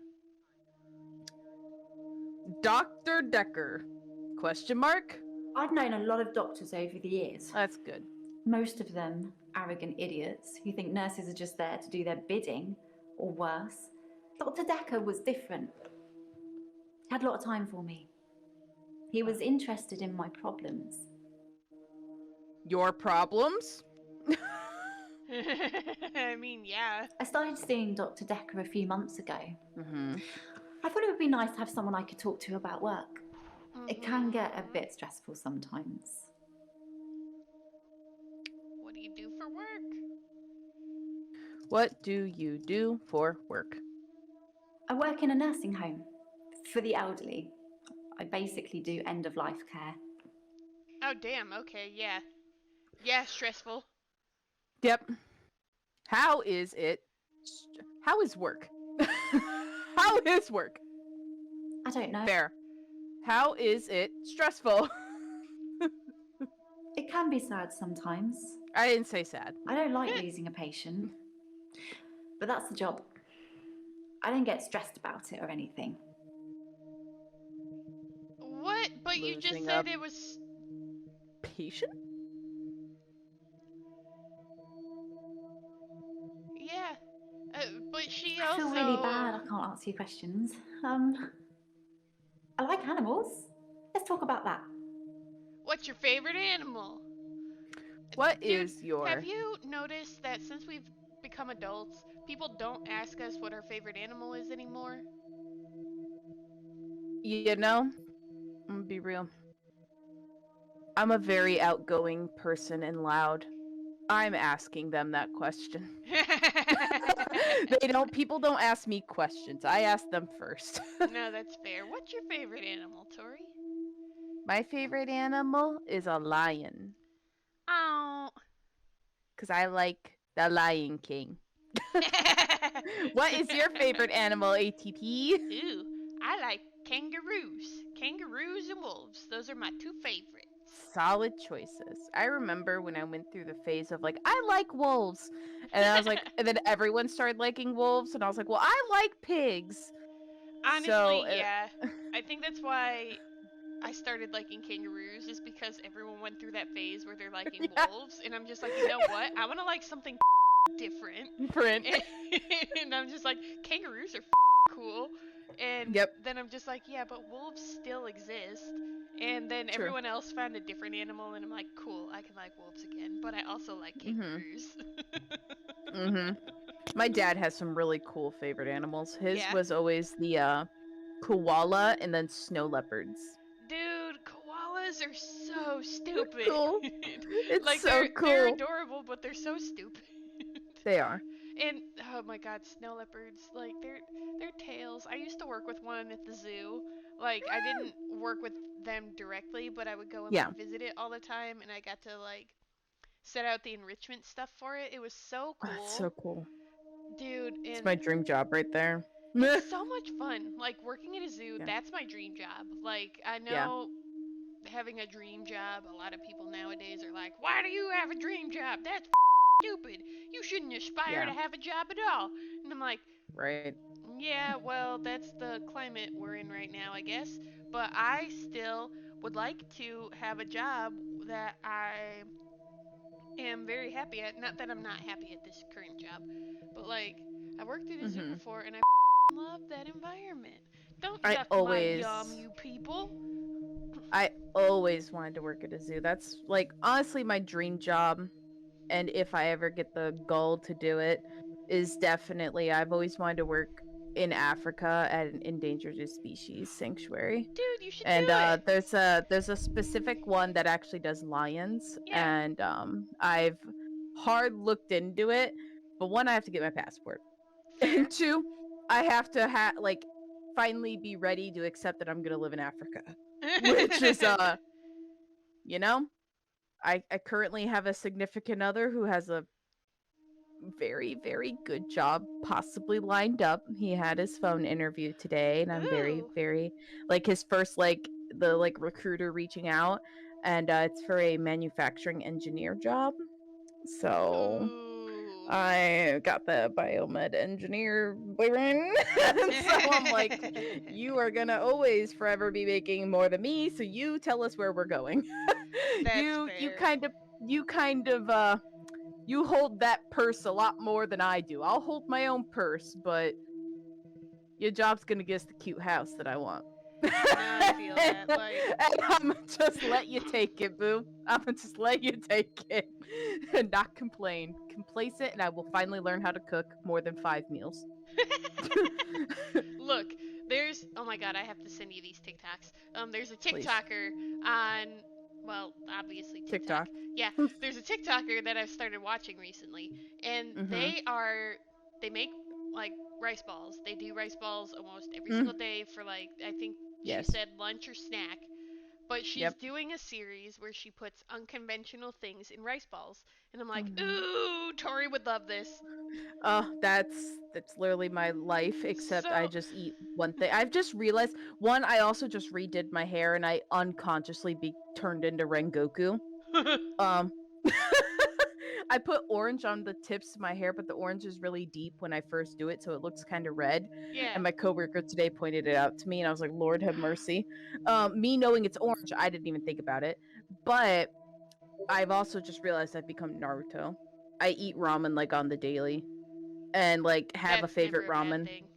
Dr. Dekker? Question mark? I've known a lot of doctors over the years. That's good. Most of them arrogant idiots who think nurses are just there to do their bidding, or worse. Dr. Dekker was different. He had a lot of time for me. He was interested in my problems. Your problems? I mean, yeah. I started seeing Dr. Dekker a few months ago. Mm-hmm. I thought it would be nice to have someone I could talk to about work. It can get a bit stressful sometimes. What do you do for work? What do you do for work? I work in a nursing home for the elderly. I basically do end-of-life care. Oh, damn. Okay, yeah. Yeah, stressful. Yep. How is it? How is work? How is work? I don't know. Fair. How is it stressful? It can be sad sometimes. I didn't say sad. I don't like losing a patient, but that's the job. I don't get stressed about it or anything. What? But you just Losing said a it was... patient? Yeah. But she I also... feel really bad. I can't answer your questions. I like animals. Let's talk about that. What's your favorite animal? What Dude, is your... have you noticed that since we've become adults, people don't ask us what our favorite animal is anymore? You know, I'm gonna be real. I'm a very outgoing person and loud. I'm asking them that question. People don't ask me questions. I ask them first. No, that's fair. What's your favorite animal, Tori? My favorite animal is a lion. Oh. Because I like the Lion King. What is your favorite animal, ATP? Ooh, I like kangaroos. Kangaroos and wolves. Those are my two favorites. Solid choices. I remember when I went through the phase of like, I like wolves. And I was like, and then everyone started liking wolves. And I was like, well, I like pigs. Honestly, yeah. I think that's why I started liking kangaroos, is because everyone went through that phase where they're liking wolves. And I'm just like, you know what? I want to like something different. And I'm just like, kangaroos are cool. And then I'm just like, yeah, but wolves still exist. And then everyone else found a different animal, and I'm like, cool, I can like wolves again. But I also like kangaroos. My dad has some really cool favorite animals. His was always the koala and then snow leopards. Dude, koalas are so stupid. Cool. It's like, so cool. They're adorable, but they're so stupid. They are. And oh my god, snow leopards, like their tails. I used to work with one at the zoo. Like, I didn't work with them directly, but I would go and like, visit it all the time, and I got to like set out the enrichment stuff for it. It was so cool. That's so cool. Dude, and it's my dream job right there. It's so much fun. Like, working at a zoo, that's my dream job. Like, I know having a dream job, a lot of people nowadays are like, why do you have a dream job? That's stupid. You shouldn't aspire to have a job at all. And I'm like, right. Yeah, well, that's the climate we're in right now, I guess. But I still would like to have a job that I am very happy at. Not that I'm not happy at this current job, but like, I worked at a zoo before, and I love that environment. Don't suck my yum, you people. I always wanted to work at a zoo. That's like honestly my dream job. And if I ever get the gall to do it, is definitely I've always wanted to work in Africa at an endangered species sanctuary. Dude, you should do it. There's a specific one that actually does lions, and I've hard looked into it. But one, I have to get my passport, and two, I have to finally be ready to accept that I'm gonna live in Africa, which is you know. I currently have a significant other who has a very, very good job possibly lined up. He had his phone interview today, and I'm very, very his first the recruiter reaching out, and it's for a manufacturing engineer job. So I got the biomed engineer boyfriend. So I'm like, you are gonna always forever be making more than me, so you tell us where we're going. You kind of you hold that purse a lot more than I do. I'll hold my own purse, but your job's gonna get us the cute house that I want. I feel that, and I'm gonna just let you take it, boo. I'm gonna just let you take it and not complain. Complacent, and I will finally learn how to cook more than 5 meals. Look, there's oh my god, I have to send you these TikToks. There's a TikToker on, well, obviously TikTok. Yeah, there's a TikToker that I've started watching recently, and they make like rice balls. They do rice balls almost every single day for like, I think she said lunch or snack. but she's doing a series where she puts unconventional things in rice balls. And I'm like, Mhm. ooh, Tori would love this. That's literally my life, except I So- just eat one thing. I've just realized, one, I also just redid my hair and I unconsciously turned into Rengoku. I put orange on the tips of my hair, but the orange is really deep when I first do it, so it looks kind of red. Yeah. And my coworker today pointed it out to me, and I was like, Lord have mercy. Me knowing it's orange, I didn't even think about it. But I've also just realized I've become Naruto. I eat ramen like on the daily, and like have That's a favorite never a bad ramen. thing.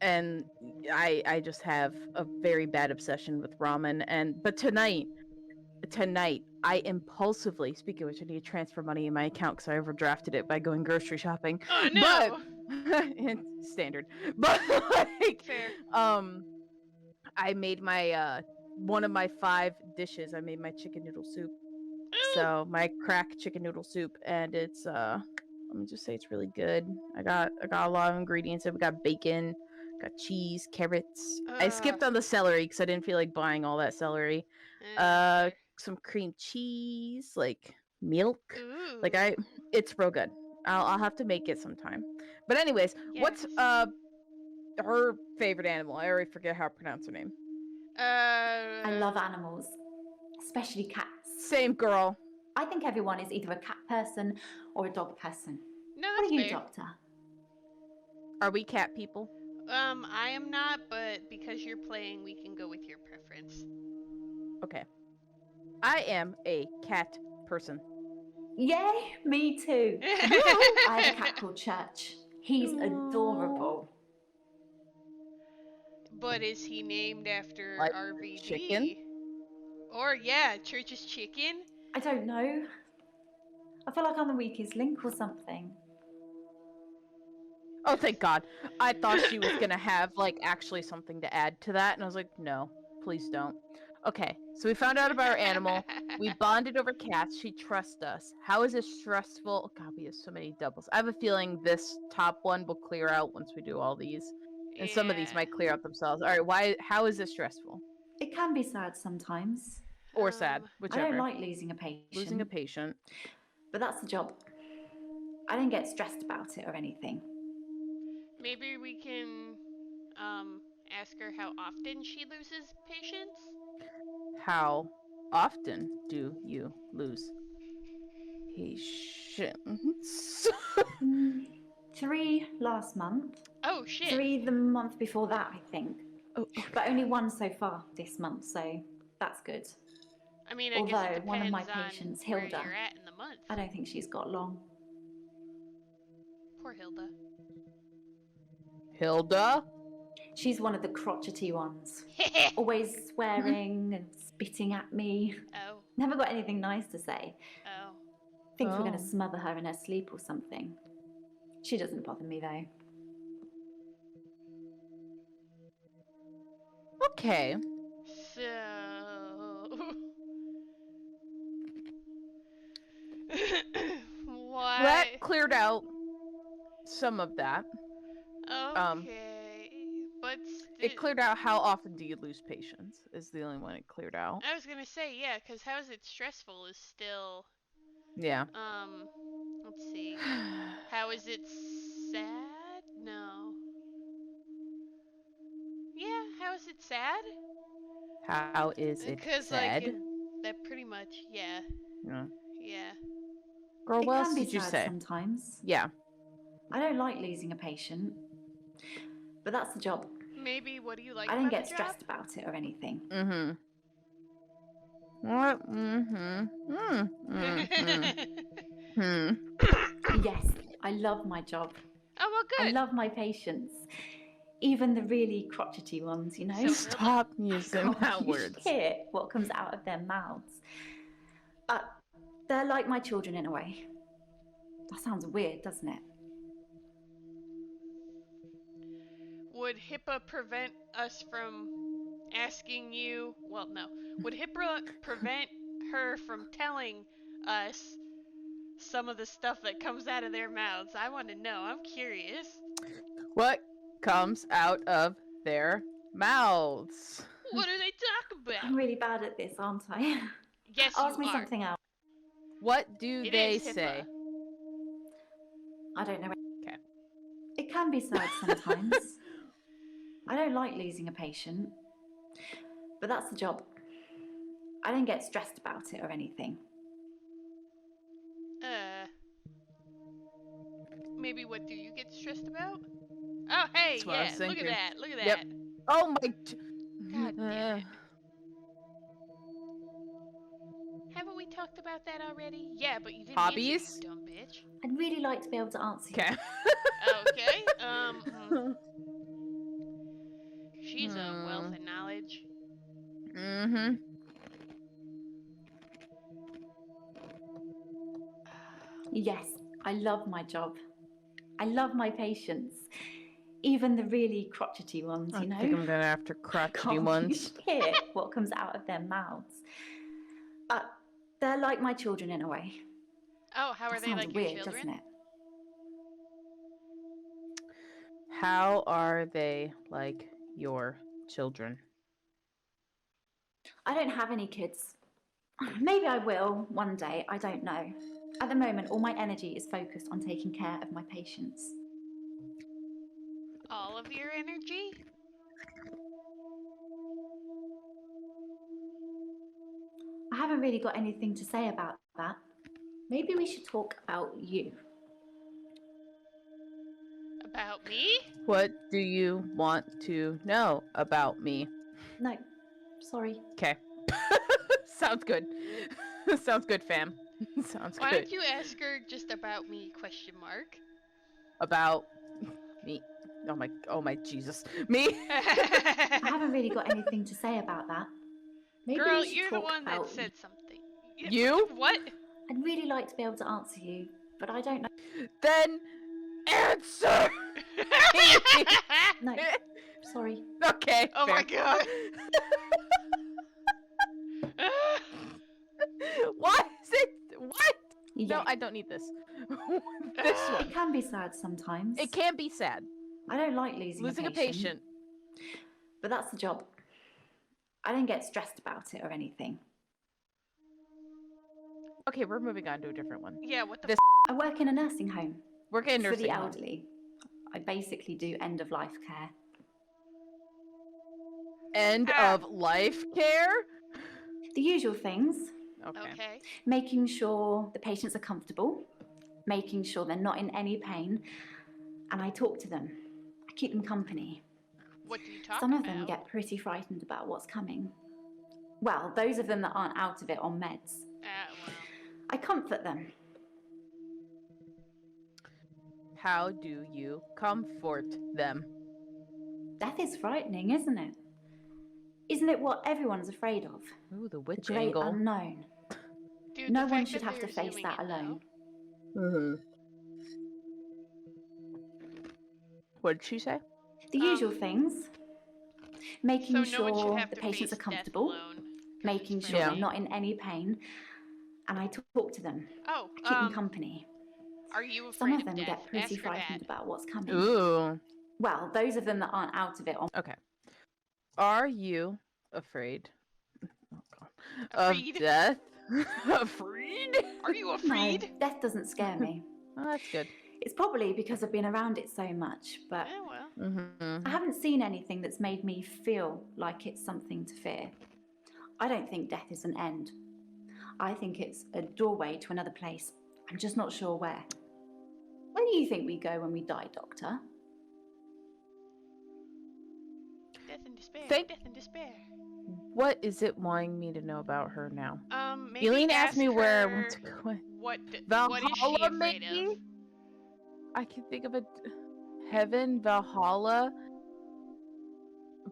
And I just have a very bad obsession with ramen. But tonight I impulsively, speaking of which, I need to transfer money in my account because I overdrafted it by going grocery shopping. Oh no. But standard. But like, Fair. I made my one of my 5 dishes. I made my chicken noodle soup. Ooh. So my crack chicken noodle soup, and it's let me just say it's really good. I got a lot of ingredients. We got bacon, got cheese, carrots. I skipped on the celery because I didn't feel like buying all that celery. Fair. Some cream cheese, like milk. Ooh. Like it's real good. I'll have to make it sometime. But anyways, what's Yes. her favorite animal? I already forget how to pronounce her name. I love animals, especially cats. Same girl. I think everyone is either a cat person or a dog person. No, What that's are you, fair. Doctor? Are we cat people? I am not, but because you're playing, we can go with your preference. Okay. I am a cat person. Yay, me too. I have a cat called Church. He's adorable. But is he named after Like RVD? chicken? Or yeah, Church's chicken? I don't know. I feel like I'm the weakest link or something. Oh, thank God. I thought she was gonna have, like, actually something to add to that, and I was like, no, please don't. Okay, so we found out about our animal. We bonded over cats. She trusts us. How is this stressful? Oh, God, we have so many doubles. I have a feeling this top one will clear out once we do all these. And some of these might clear out themselves. All right, how is this stressful? It can be sad sometimes. Or sad, I whichever. don't like losing a patient. Losing a patient. But that's the job. I don't get stressed about it or anything. Maybe we can ask her how often she loses patients? How often do you lose patients? 3 last month. Oh shit. 3 the month before that, I think. Oh, okay. But only 1 so far this month, so that's good. I mean, I guess it depends one of my on patients, where Hilda, you're at in the month. I don't think she's got long. Poor Hilda. Hilda? She's one of the crotchety ones. Always swearing and spitting at me. Oh. Never got anything nice to say. Oh. Thinks we're going to smother her in her sleep or something. She doesn't bother me though. Okay. So... What? That cleared out some of that. Okay. But it cleared out how often do you lose patients is the only one it cleared out. I was gonna say, yeah, because how is it stressful is still... Yeah. Let's see. How is it sad? No. Yeah, how is it sad? How is it sad? Like, that pretty much, yeah. Yeah. Yeah. Girl, what else did you say? Sometimes. Yeah. I don't like losing a patient, but that's the job. Maybe, what do you like I don't about get the stressed job? about it or anything. Mm-hmm. What? Mm-hmm. Yes, I love my job. Oh, well, good. I love my patients. Even the really crotchety ones, you know? So stop using that word. Hear what comes out of their mouths. They're like my children in a way. That sounds weird, doesn't it? Would HIPAA prevent us from asking you... Well, no. Would HIPAA prevent her from telling us some of the stuff that comes out of their mouths? I want to know. I'm curious. What comes out of their mouths? What do they talk I'm really bad at this, aren't I? Yes, Ask you me are. something else. What do It they is HIPAA. say? I don't know. Okay. It can be sad sometimes. I don't like losing a patient, but that's the job. I don't get stressed about it or anything. Maybe what do you get stressed about? Oh, hey, That's what I was yeah, look at thinking. that, look at Yep. that. Oh my. God damn it. Haven't we talked about that already? Yeah, but you didn't Hobbies? answer, you dumb bitch. I'd really like to be able to answer you. Okay. Okay, she's a wealth of knowledge. Mm-hmm. Yes, I love my job. I love my patients. Even the really crotchety ones, I you know? think I'm gonna have to crotchety ones. You hear what comes out of their mouths. But they're like my children in a way. Oh, how are That they sounds like your weird, children? doesn't it? How are they like your children? I don't have any kids. Maybe I will one day, I don't know. At the moment, all my energy is focused on taking care of my patients. All of your energy? I haven't really got anything to say about that. Maybe we should talk about you. About me? What do you want to know about me? No, sorry. Okay. Sounds good. Sounds good, fam. Sounds Why good. don't you ask her just about me, question mark? About me. Oh my Jesus. Me? I haven't really got anything to say about that. Maybe Girl, we should you're the talk one that about said something. You? What? I'd really like to be able to answer you, but I don't know. Then answer! No, sorry. Okay. Oh fair. my god. What is it? What? Yeah. No, I don't need this. This one. It can be sad sometimes. It can be sad. I don't like losing a patient. But that's the job. I don't get stressed about it or anything. Okay, we're moving on to a different one. Yeah, what the This I work in a nursing home We're getting for nursing the home. elderly. I basically do end-of-life care. End of life care? The usual things. Okay. Making sure the patients are comfortable, making sure they're not in any pain, and I talk to them. I keep them company. What do you talk Some about? of them get pretty frightened about what's coming. Well, those of them that aren't out of it on meds. Well. I comfort them. How do you comfort them? Death is frightening, isn't it? Isn't it what everyone's afraid of? Ooh, the The witch great angle. unknown. Dude, No the one fact should that have to they're face zooming that in, alone. Mm-hmm. What did she say? The usual things. Making so no one should sure have the to patients are face comfortable. death alone, 'cause Making it's sure they're frightening. not in any pain. And I talk to them. Oh, I keep them company. Are you Some afraid of them death? get pretty Ask her frightened that. about what's coming. Ooh. Well, those of them that aren't out of it on. Okay. Are you afraid Afraid? of death? Afraid? Are you No, afraid? death doesn't scare me. Oh, that's good. It's probably because I've been around it so much, but Yeah, well. Mm-hmm. I haven't seen anything that's made me feel like it's something to fear. I don't think death is an end. I think it's a doorway to another place. I'm just not sure where. Where do you think we go when we die, Doctor? Death and despair. Thank- Death and despair. What is it wanting me to know about her now? Maybe Eileen ask asked me where I her want to go. what is she Valhalla, afraid maybe? of? I can think of a heaven, Valhalla.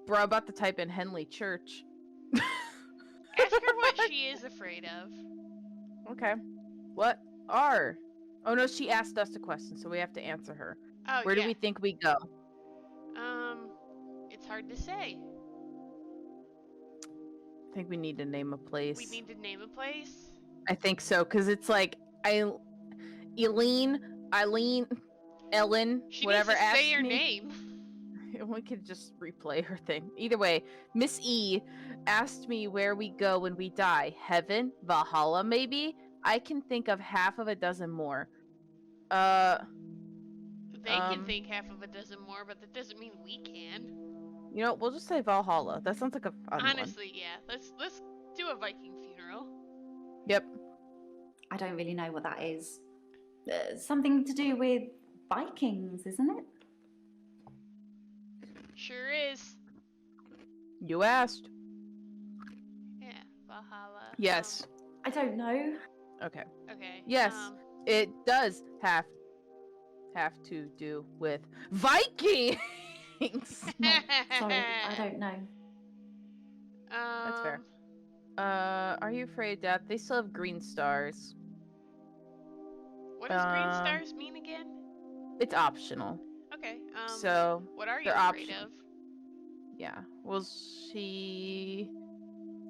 Bro, I'm about to type in Henley Church. Ask her what she is afraid of. Okay. What are? Oh no, she asked us a question, so we have to answer her. Oh, Where yeah. do we think we go? It's hard to say. I think we need to name a place. We need to name a place. I think so, because it's like Eileen, Ellen, She whatever. needs to say asked her me. name. we could just replay her thing. Either way, Miss E asked me where we go when we die. Heaven? Valhalla, maybe? I can think of half of a dozen more. They can think half of a dozen more, but that doesn't mean we can. You know, we'll just say Valhalla. That sounds like a fun one. Honestly, yeah. Let's do a Viking funeral. Yep. I don't really know what that is. Something to do with Vikings, isn't it? Sure is. You asked. Yeah, Valhalla. Yes. I don't know. Okay. Okay. Yes, it does have to do with Vikings. No, sorry, I don't know. That's fair. Are you afraid of death? They still have green stars. What does green stars mean again? It's optional. Okay. So what are you they're afraid optional. of? Yeah. We'll see.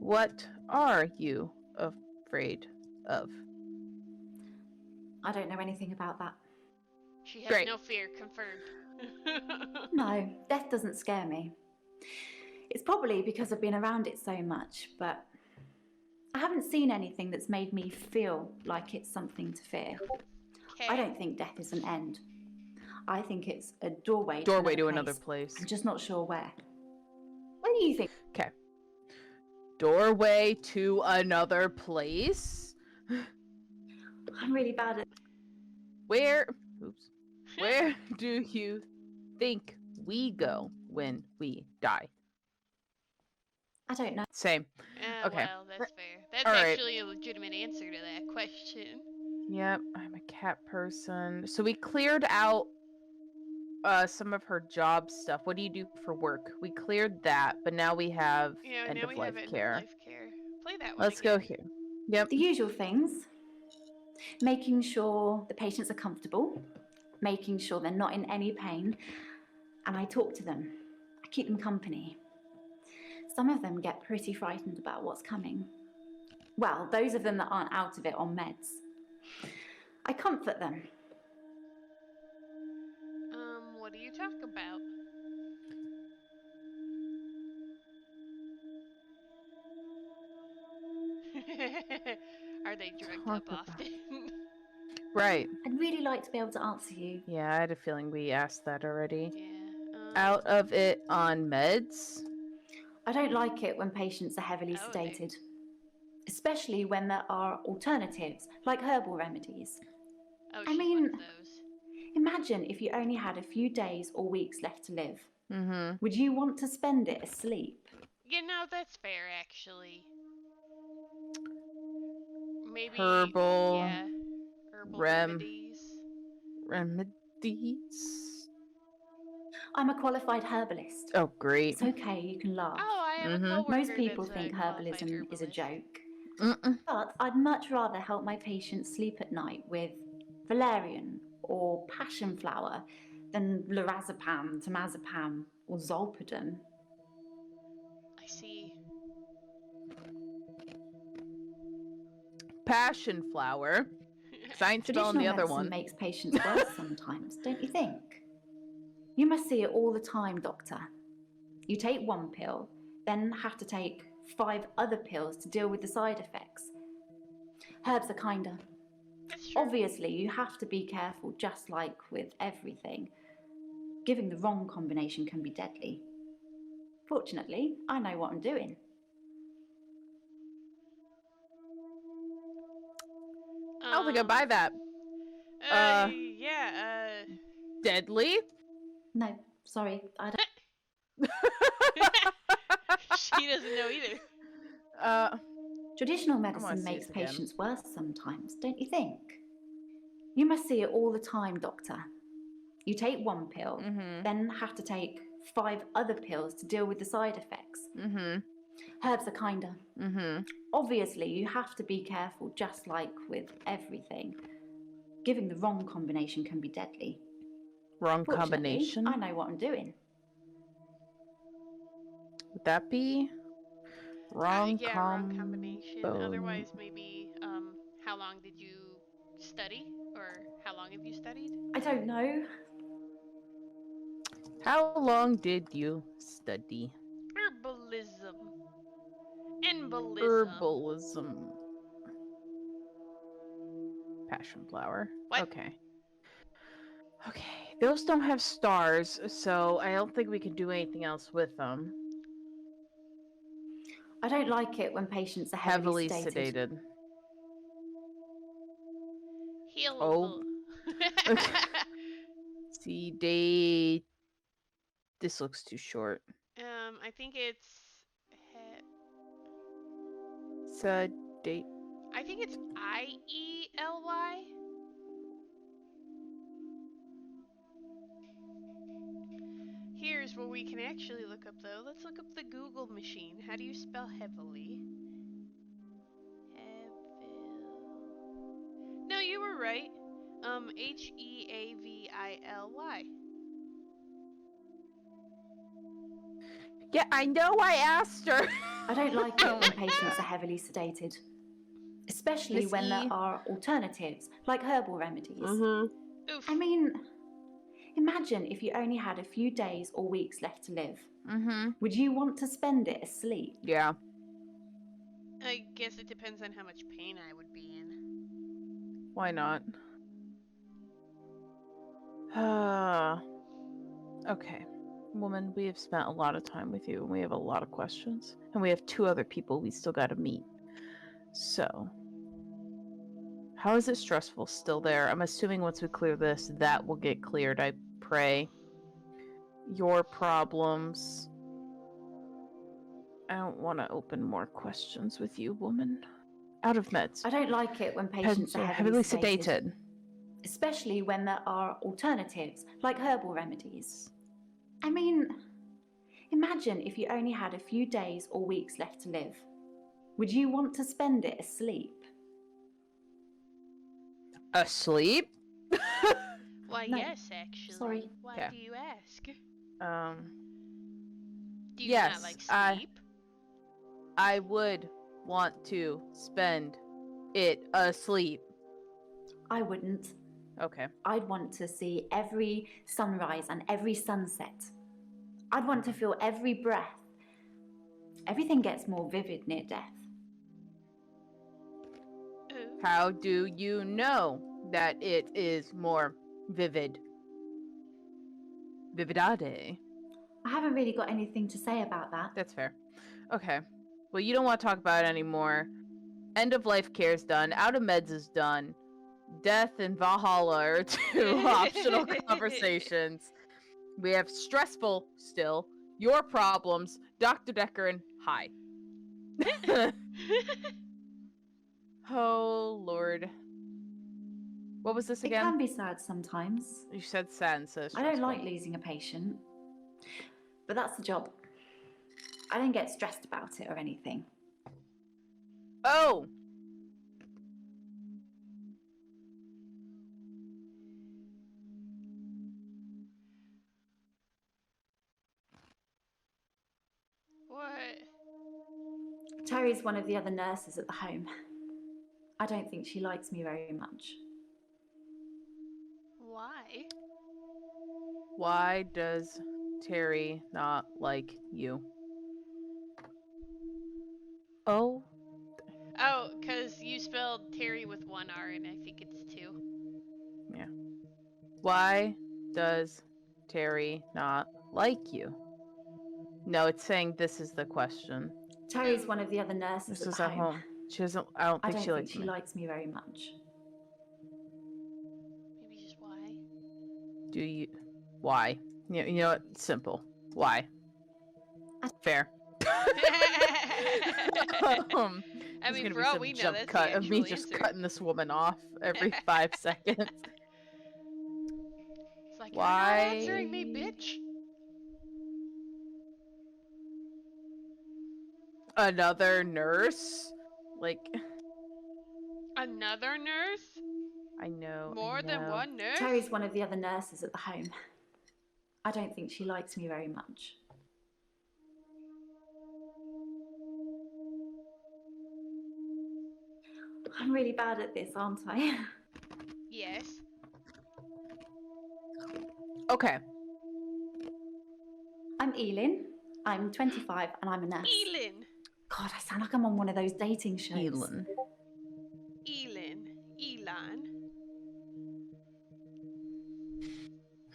What are you afraid of? I don't know anything about that. She has Great. no fear, confirmed. No, death doesn't scare me. It's probably because I've been around it so much, but I haven't seen anything that's made me feel like it's something to fear. Okay. I don't think death is an end. I think it's a doorway to another place. I'm just not sure where. What do you think? Okay. Doorway to another place? I'm really bad at... Where do you think we go when we die? I don't know. Same. Okay. Well, that's fair. That's All right. actually a legitimate answer to that question. Yep, I'm a cat person. So we cleared out some of her job stuff. What do you do for work? We cleared that, but now we have end of life care. Play that one. Let's go here. Yep. The usual things. Making sure the patients are comfortable, making sure they're not in any pain, and I talk to them. I keep them company. Some of them get pretty frightened about what's coming. Well, those of them that aren't out of it on meds. I comfort them. What do you talk about? Are they drugged up often? Right. I'd really like to be able to answer you. Yeah, I had a feeling we asked that already. Yeah. Out of it on meds? I don't like it when patients are heavily sedated. Especially when there are alternatives, like herbal remedies. Oh, I mean, imagine if you only had a few days or weeks left to live. Mm-hmm. Would you want to spend it asleep? You know, that's fair, actually. Maybe Herbal. Yeah. Herbal remedies. Remedies? I'm a qualified herbalist. Oh, great. It's okay, you can laugh. Oh, I have a coworker Most people that's think a qualified herbalism is a herbalist. joke. Mm-mm. But I'd much rather help my patients sleep at night with valerian or passion flower than lorazepam, temazepam, or zolpidem. I see. Passion flower. Science spelling Traditional the other medicine one. makes patients worse sometimes, don't you think? You must see it all the time, doctor. You take one pill, then have to take 5 other pills to deal with the side effects. Herbs are kinder. Obviously, you have to be careful, just like with everything. Giving the wrong combination can be deadly. Fortunately, I know what I'm doing. I don't think I buy that. Yeah, Deadly? No, sorry, I don't. She doesn't know either. Traditional medicine makes patients worse sometimes, don't you think? You must see it all the time, doctor. You take one pill, then have to take 5 other pills to deal with the side effects. Herbs are kinder. Obviously, you have to be careful, just like with everything. Giving the wrong combination can be deadly. Wrong combination? I know what I'm doing. Would that be wrong wrong combination. Otherwise, maybe, how long did you study? Or how long have you studied? I don't know. How long did you study Herbalism. Embolism. herbalism? Passion flower. What? Okay. Okay. Those don't have stars, so I don't think we can do anything else with them. I don't like it when patients are Heavily heavily sedated. sedated. Heal. Oh. Sedate. This looks too short. I think it's. Sedate. I think it's IELY. Here's what we can actually look up though. Let's look up the Google machine. How do you spell heavily? No, you were right. HEAVILY. Yeah, I know I asked her. I don't like it when patients are heavily sedated. Especially Miss when E. there are alternatives, like herbal remedies. Mm-hmm. Oof. I mean, imagine if you only had a few days or weeks left to live. Mm-hmm. Would you want to spend it asleep? Yeah. I guess it depends on how much pain I would be in. Why not? Okay. Woman, we have spent a lot of time with you, and we have a lot of questions. And we have 2 other people we still gotta meet. So, how is it stressful still there? I'm assuming once we clear this, that will get cleared, I pray. Your problems. I don't want to open more questions with you, woman. Out of meds. I don't like it when patients are heavily sedated. Especially when there are alternatives, like herbal remedies. I mean, imagine if you only had a few days or weeks left to live. Would you want to spend it asleep? Asleep? Why, No. yes, actually. Sorry. Why Okay. do you ask? Do you yes, not like sleep? I would want to spend it asleep. I wouldn't. Okay. I'd want to see every sunrise and every sunset. I'd want to feel every breath. Everything gets more vivid near death. Ooh. How do you know that it is more vivid? Vividade. I haven't really got anything to say about that. That's fair. Okay. Well, you don't want to talk about it anymore. End of life care is done. Out of meds is done. Death and Valhalla are 2 optional conversations. We have stressful still. Your problems. Dr. Dekker and hi. Oh, Lord. What was this It again? can be sad sometimes. You said sad instead of I stressful. don't like losing a patient. But that's the job. I don't get stressed about it or anything. Oh! What? Terry's one of the other nurses at the home. I don't think she likes me very much. Why? Why does Terry not like you? Oh? Oh, because you spelled Terry with 1 R and I think it's 2. Yeah. Why does Terry not like you? No, it's saying this is the question. Terry's one of the other nurses This at is the at home. home. She doesn't. I don't I think don't she think likes she me. likes me very much. Maybe just why? Do you? Why? You know what? Simple. Why? Fair. I There's mean, gonna for be all some we know, jump that's cut the of me actual just answer. cutting this woman off every 5 seconds. It's like, Why? you're not answering me, bitch. Another nurse? Like, Another nurse? I know. More than one nurse? Terry's one of the other nurses at the home. I don't think she likes me very much. I'm really bad at this, aren't I? Yes. Okay. Elin. I'm 25 and I'm a nurse. Elin. God, I sound like I'm on one of those dating shows. Elin. Elon.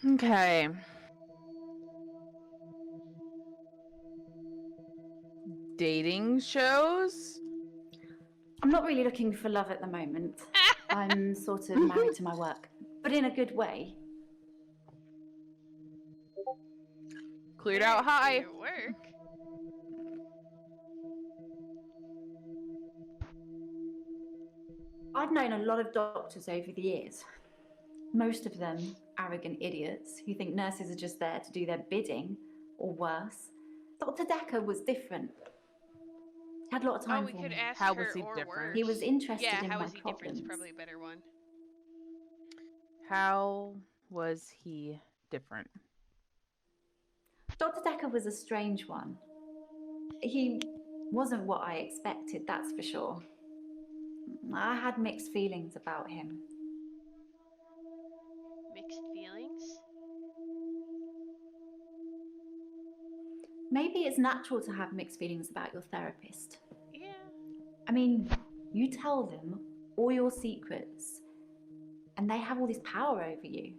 Okay. Dating shows? I'm not really looking for love at the moment. I'm sort of married to my work, but in a good way. Cleared out high. Your work. I've known a lot of doctors over the years. Most of them arrogant idiots who think nurses are just there to do their bidding, or worse. Dr. Dekker was different. He had a lot of time we for could me. ask How her was he or different? worse. He was interested Yeah, in how my was he problems. different is probably a better one. How was he different? Dr. Dekker was a strange one. He wasn't what I expected, that's for sure. I had mixed feelings about him. Mixed feelings? Maybe it's natural to have mixed feelings about your therapist. Yeah. I mean, you tell them all your secrets, and they have all this power over you.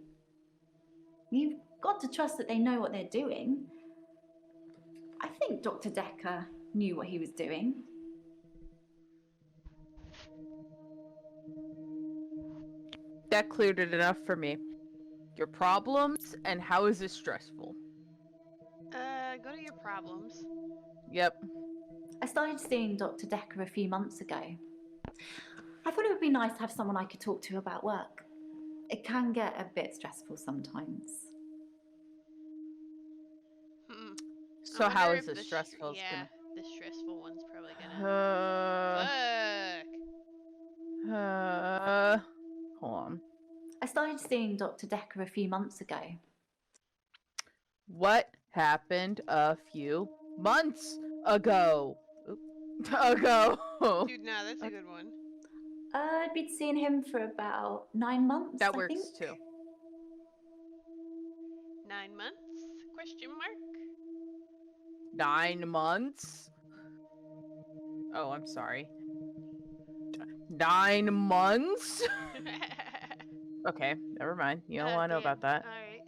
You've got to trust that they know what they're doing. I think Dr. Dekker knew what he was doing. That cleared it enough for me. Your problems and how is this stressful? Go to your problems. Yep. I started seeing Dr. Dekker a few months ago. I thought it would be nice to have someone I could talk to about work. It can get a bit stressful sometimes. So how is this stressful? Yeah, the stressful one's probably gonna... Fuck! Hold on. I started seeing Dr. Dekker a few months ago. What happened a few months ago? Ago. Dude, no, that's a good one. I'd been seeing him for about 9 months. That I works think. too. 9 months? Question mark? 9 months? Oh, I'm sorry. 9 months? Okay, never mind. You don't want to know about that. Alright.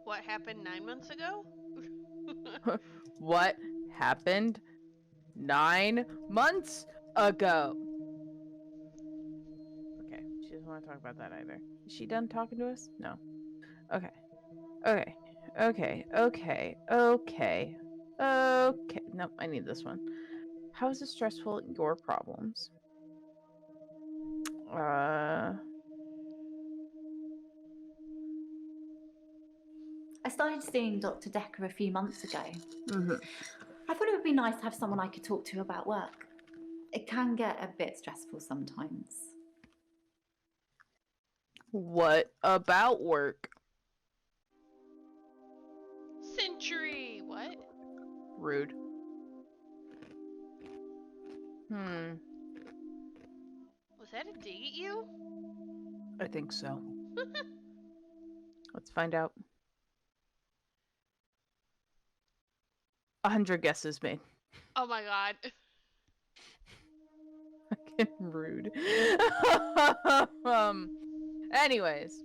What happened 9 months ago? What happened 9 months ago? Okay, she doesn't want to talk about that either. Is she done talking to us? No. Okay. Okay. Okay. Okay. Okay. Okay. Nope, I need this one. How is it stressful? Your problems. I started seeing Dr. Dekker a few months ago. Mm-hmm. I thought it would be nice to have someone I could talk to about work. It can get a bit stressful sometimes. What about work? Century! What? Rude. Was that a dig at you? I think so. Let's find out. 100 guesses made. Oh my god. Fucking rude. Anyways.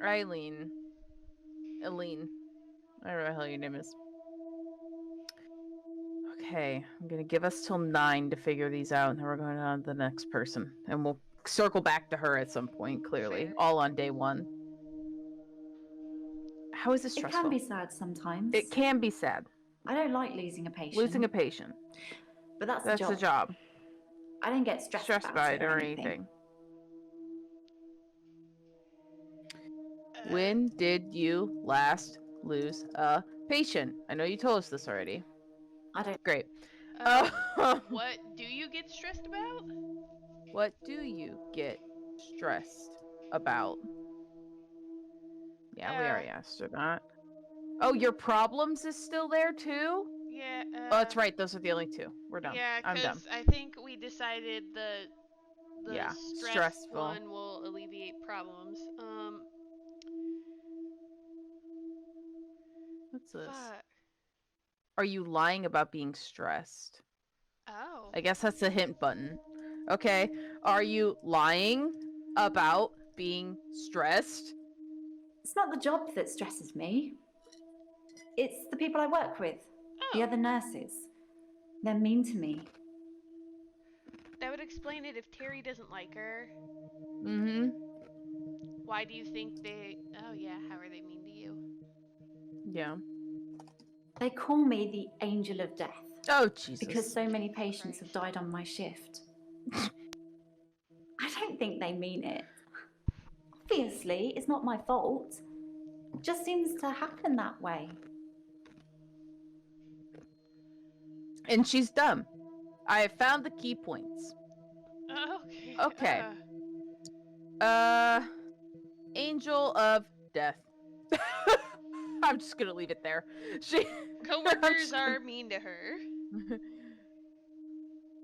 Eileen. I don't know what the hell your name is. Okay, I'm gonna give us till 9 to figure these out, and then we're going on to the next person. And we'll circle back to her at some point, clearly. Fair. All on day 1. How is this stressful? It can be sad sometimes. It can be sad. I don't like losing a patient. Losing a patient. But that's the job. I don't get stressed by it or anything. When did you last lose a patient? I know you told us this already. I don't. Great. What do you get stressed about? What do you get stressed about? Yeah, we already asked her that. Oh, your problems is still there too? Yeah. Oh, that's right. Those are the only 2. We're done. Yeah, I'm done. because I think we decided the Yeah, stressful one will alleviate problems. What's this? Fuck. Are you lying about being stressed? Oh. I guess that's the hint button. Okay. Are you lying about being stressed? It's not the job that stresses me. It's the people I work with, the Oh. other nurses. They're mean to me. That would explain it if Terry doesn't like her. Mm-hmm. Why do you think they... Oh, yeah. How are they mean to you? Yeah. They call me the angel of death. Oh, Jesus. Because so many patients have Christ. died on my shift. I don't think they mean it. Obviously, it's not my fault. It just seems to happen that way. And she's dumb. I have found the key points. Okay. Okay. Angel of Death. I'm just gonna leave it there. Coworkers are mean to her.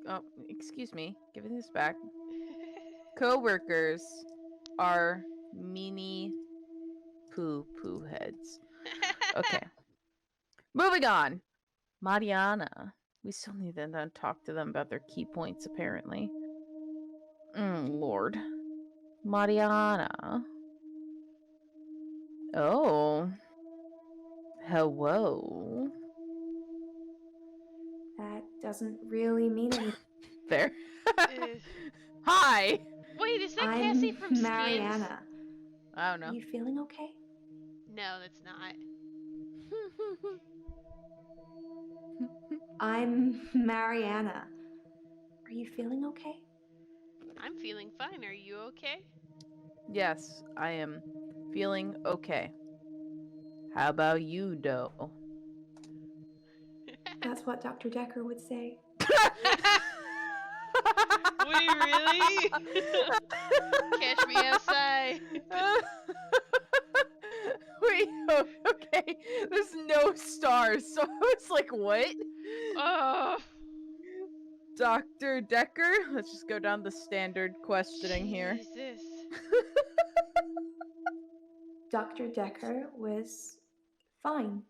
Oh, excuse me. Giving this back. Coworkers are meanie poo heads. Okay. Moving on. Mariana. We still need to talk to them about their key points, apparently. Lord. Mariana. Oh. Hello. That doesn't really mean anything. There. Hi. Wait, is that I'm Cassie from Skins? Mariana. I don't know. Are you feeling okay? No, that's not. I'm Mariana. Are you feeling okay? I'm feeling fine. Are you okay? Yes, I am feeling okay. How about you, Doe? That's what Dr. Dekker would say. Wait, really? Catch me outside. Wait, oh, okay. There's no stars, so I was like, what? Oh. Dr. Dekker? Let's just go down the standard questioning here. Jesus. Dr. Dekker was fine.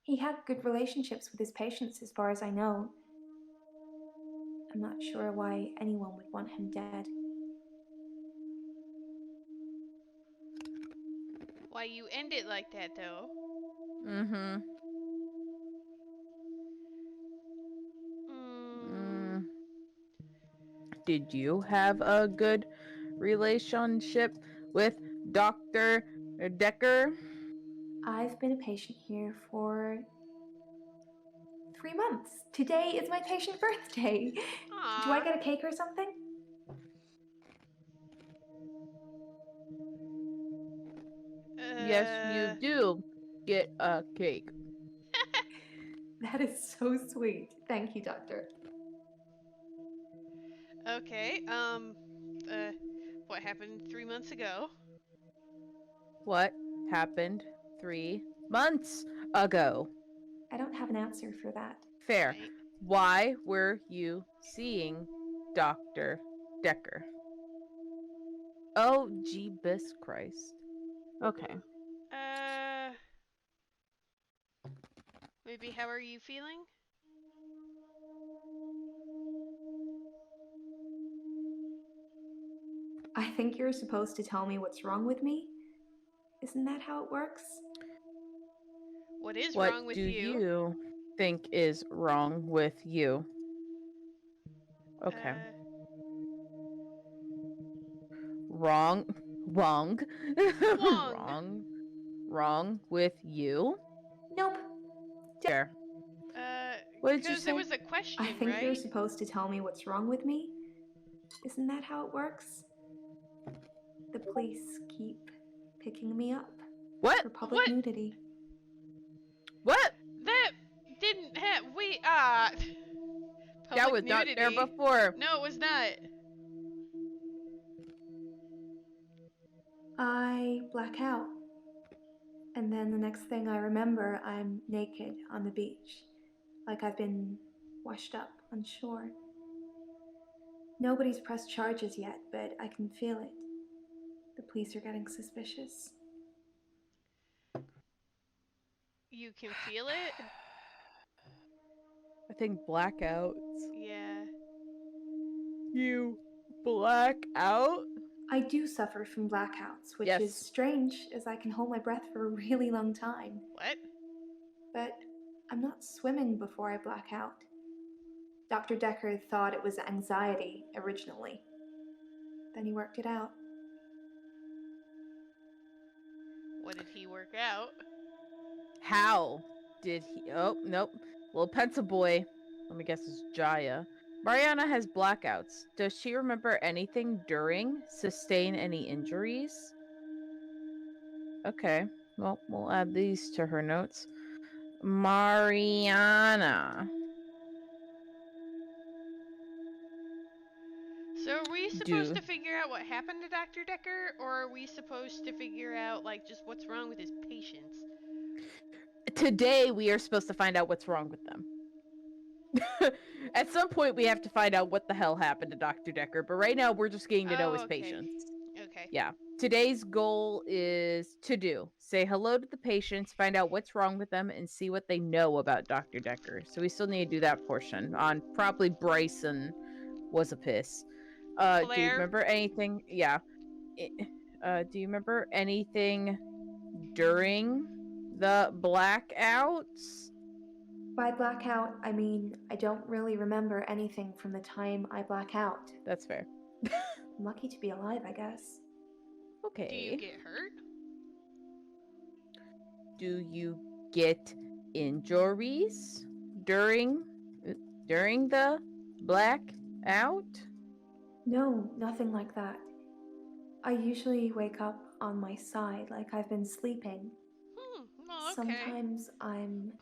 He had good relationships with his patients, as far as I know. I'm not sure why anyone would want him dead. Why you end it like that, though? Mm-hmm. Did you have a good relationship with Dr. Dekker? I've been a patient here for 3 months. Today is my patient birthday. Aww. Do I get a cake or something? Yes, you do get a cake. That is so sweet. Thank you, doctor. Okay, what happened 3 months ago? What happened 3 months ago? I don't have an answer for that. Fair. Right. Why were you seeing Dr. Dekker? Oh, Jeebus Christ. Okay. Maybe how are you feeling? I think you're supposed to tell me what's wrong with me. Isn't that how it works? What is What wrong with do you? you think is wrong with you? Okay. Wrong with you? Nope. There. What did you Because say? it was a question, I think right? you're supposed to tell me what's wrong with me. Isn't that how it works? The police keep picking me up What? for public nudity. What? That didn't have. That was not there before. No, it was not. I black out. And then the next thing I remember, I'm naked on the beach. Like I've been washed up on shore. Nobody's pressed charges yet, but I can feel it. The police are getting suspicious. You can feel it? I think blackouts. Yeah. You black out? I do suffer from blackouts, which Yes. is strange as I can hold my breath for a really long time. What? But I'm not swimming before I black out. Dr. Dekker thought it was anxiety originally. Then he worked it out. What did he work out? How did he? Oh, nope. Little pencil boy. Let me guess, it's Jaya. Mariana has blackouts. Does she remember anything during? Sustain any injuries? Okay. Well, we'll add these to her notes. Mariana. So are we supposed to figure out what happened to Dr. Dekker, or are we supposed to figure out, like, just what's wrong with his patients? Today, we are supposed to find out what's wrong with them. At some point, we have to find out what the hell happened to Dr. Dekker, but right now, we're just getting to know his patients. Okay. Yeah. Today's goal is to say hello to the patients, find out what's wrong with them, and see what they know about Dr. Dekker. So we still need to do that portion on probably Bryson was a piss. Do you remember anything? Yeah. Do you remember anything during the blackouts? By blackout, I mean I don't really remember anything from the time I black out. That's fair. I'm lucky to be alive, I guess. Okay. Do you get hurt? Do you get injuries during the blackout? No, nothing like that. I usually wake up on my side like I've been sleeping. Oh, okay. Sometimes I'm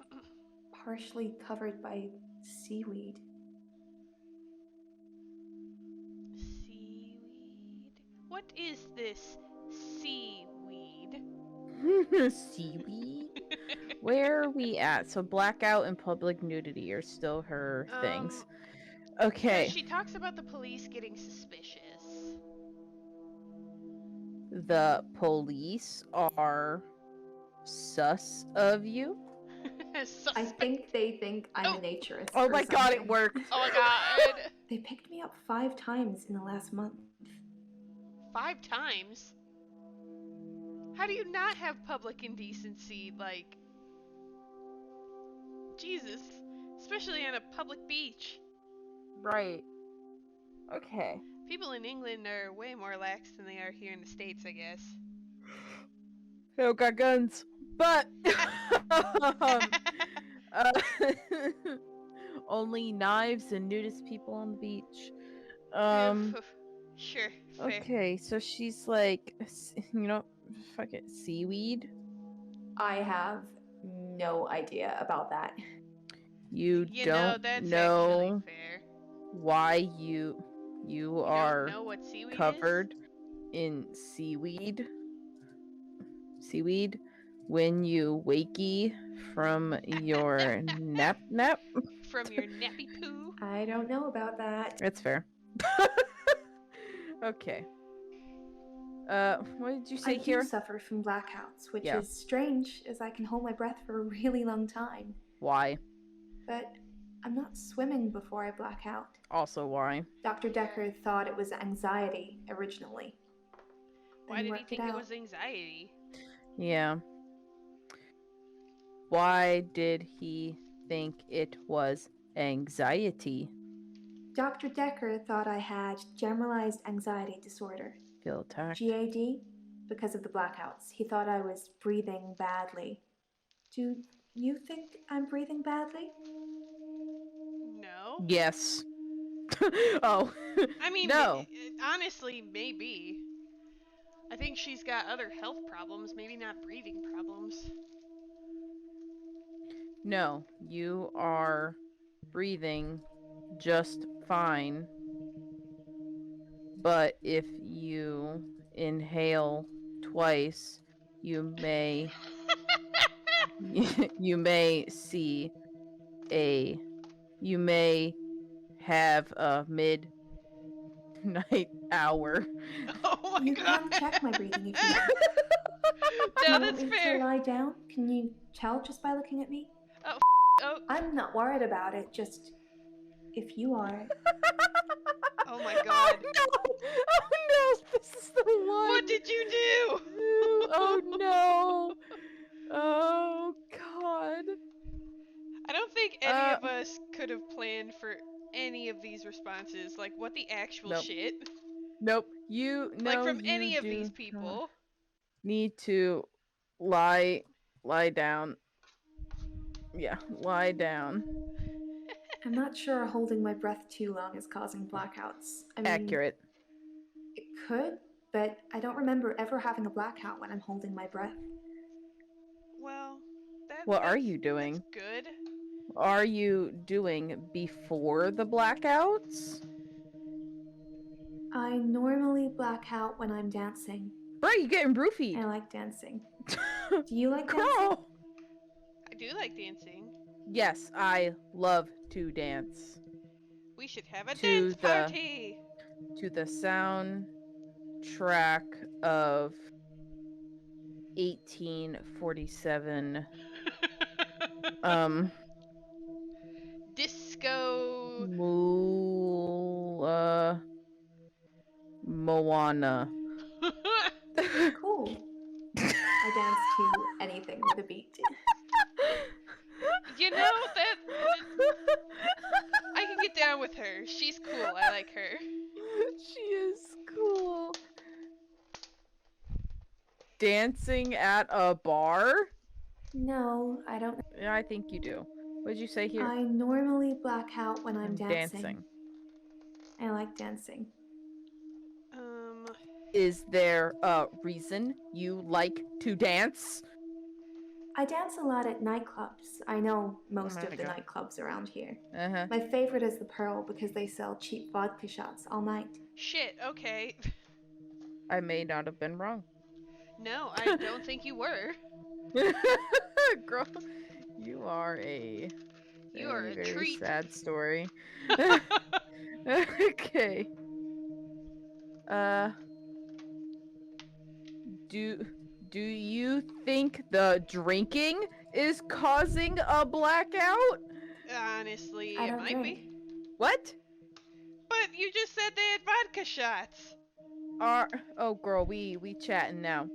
partially covered by seaweed. Seaweed? What is this seaweed? Seaweed? Where are we at? So blackout and public nudity are still her things. Okay. She talks about the police getting suspicious. The police are sus of you? I think they think I'm a naturist. Oh my god, it worked! Oh my god! They picked me up 5 times in the last month. 5 times? How do you not have public indecency, like... Jesus. Especially on a public beach. Right. Okay. People in England are way more lax than they are here in the States, I guess. They don't got guns. But... only knives and nudist people on the beach. Sure, fair. Okay, so she's like, you know, fuck it, seaweed? I have no idea about that. You don't know why you are don't know what seaweed covered in seaweed? Seaweed? When you wakey from your nap? From your nappy poo? I don't know about that. That's fair. Okay. What did you say here? I do suffer from blackouts, which is strange as I can hold my breath for a really long time. Why? But I'm not swimming before I black out. Also why? Dr. Dekker thought it was anxiety originally. Why did he think it was anxiety? Yeah. Why did he think it was anxiety? Dr. Dekker thought I had generalized anxiety disorder. Feel attacked. GAD? Because of the blackouts. He thought I was breathing badly. Do you think I'm breathing badly? No. Yes. Oh. I mean, no. Honestly, maybe. I think she's got other health problems, maybe not breathing problems. No, you are breathing just fine. But if you inhale twice, you may you may have a midnight hour. Oh my god. You can check my breathing if you want. No, You that's want me fair. to lie down? Can you tell just by looking at me? Oh, I'm not worried about it, just if you are. oh my god. Oh no! This is the one! What did you do? Oh no! Oh god. I don't think any of us could have planned for any of these responses. Like, what the actual Nope. shit? Nope. You Like, from you any of do these not people. need to lie down. Yeah, lie down. I'm not sure holding my breath too long is causing blackouts. I mean, Accurate. it could, but I don't remember ever having a blackout when I'm holding my breath. Well, What are you doing? That's good. Are you doing before the blackouts? I normally black out when I'm dancing. Bro, you getting roofied. I like dancing. Do you like dancing? Girl! I do like dancing. Yes, I love to dance. We should have a To dance party! To the sound track of 1847 Disco Moana. Cool. I dance to anything with a beat. You know, that I can get down with her. She's cool. I like her. She is cool. Dancing at a bar? No, I don't. Yeah, I think you do. What did you say here? I normally black out when I'm dancing. Dancing. I like dancing. Is there a reason you like to dance? I dance a lot at nightclubs. I know most of the nightclubs around here. Uh-huh. My favorite is the Pearl because they sell cheap vodka shots all night. Shit, okay. I may not have been wrong. No, I don't think you were. Girl, you are a very treat. sad story. Okay. Do you think the drinking is causing a blackout? Honestly, I it don't might drink. be. What? But you just said they had vodka shots. Oh girl, we chatting now.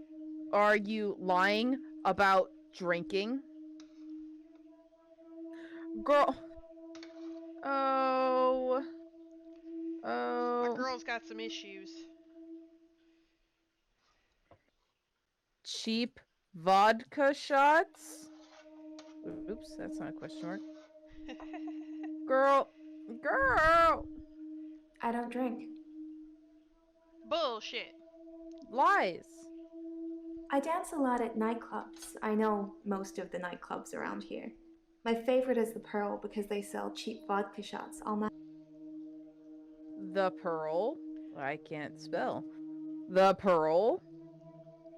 Are you lying about drinking? Girl. Oh. My girl's got some issues. Cheap vodka shots? Oops, that's not a question mark. Girl. I don't drink. Bullshit. Lies. I dance a lot at nightclubs. I know most of the nightclubs around here. My favorite is the Pearl because they sell cheap vodka shots all night. The Pearl? I can't spell. The Pearl?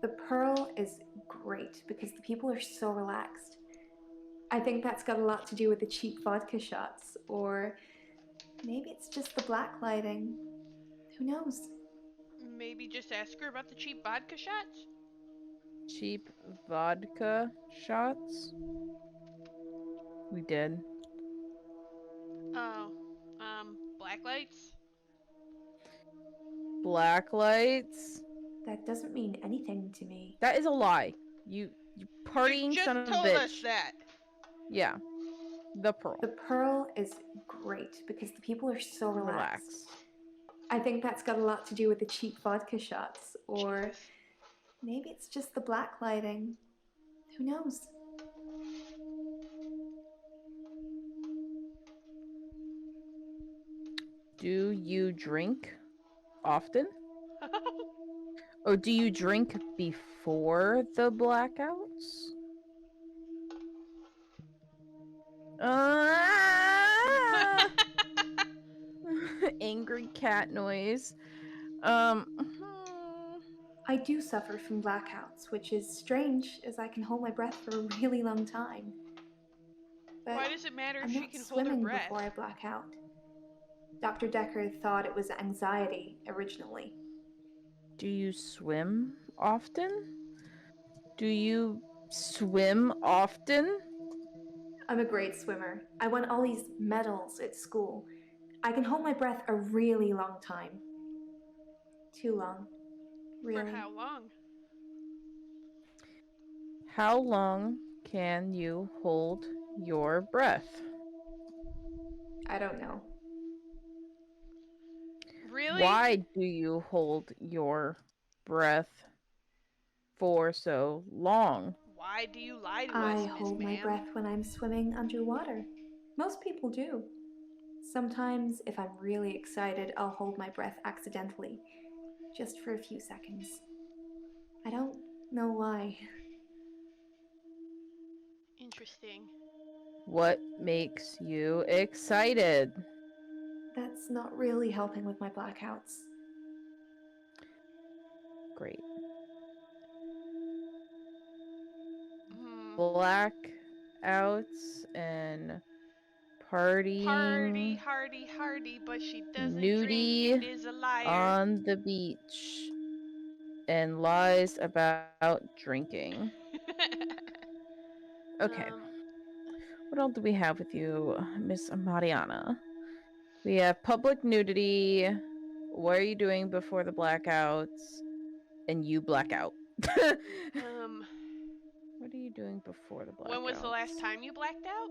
The Pearl is great because the people are so relaxed. I think that's got a lot to do with the cheap vodka shots, or maybe it's just the black lighting. Who knows? Maybe just ask her about the cheap vodka shots? Cheap vodka shots? We did. Oh, black lights? Black lights? That doesn't mean anything to me. That is a lie. You partying you son of a just bitch. told us that. Yeah. The Pearl. The Pearl is great because the people are so relaxed. Relax. I think that's got a lot to do with the cheap vodka shots, or Jesus. maybe it's just the black lighting. Who knows? Do you drink often? Or do you drink before the blackouts? Angry cat noise. I do suffer from blackouts, which is strange as I can hold my breath for a really long time. But Why does it matter if I'm she not can hold her swimming breath? before I black out. Dr. Dekker thought it was anxiety originally. Do you swim often? Do you swim often? I'm a great swimmer. I won all these medals at school. I can hold my breath a really long time. Too long. Really. For how long? How long can you hold your breath? I don't know. Really? Why do you hold your breath for so long? Why do you lie to I us, Miss hold my Ma'am? breath when I'm swimming underwater. Most people do. Sometimes, if I'm really excited, I'll hold my breath accidentally, just for a few seconds. I don't know why. Interesting. What makes you excited? That's not really helping with my blackouts. Great. Hmm. Blackouts and partying. Hardy, but she doesn't Nudie drink and is a liar. on the beach and lies about drinking. Okay. What else do we have with you, Miss Mariana? We have public nudity. What are you doing before the blackouts? And you black out. What are you doing before the blackouts? When was the last time you blacked out?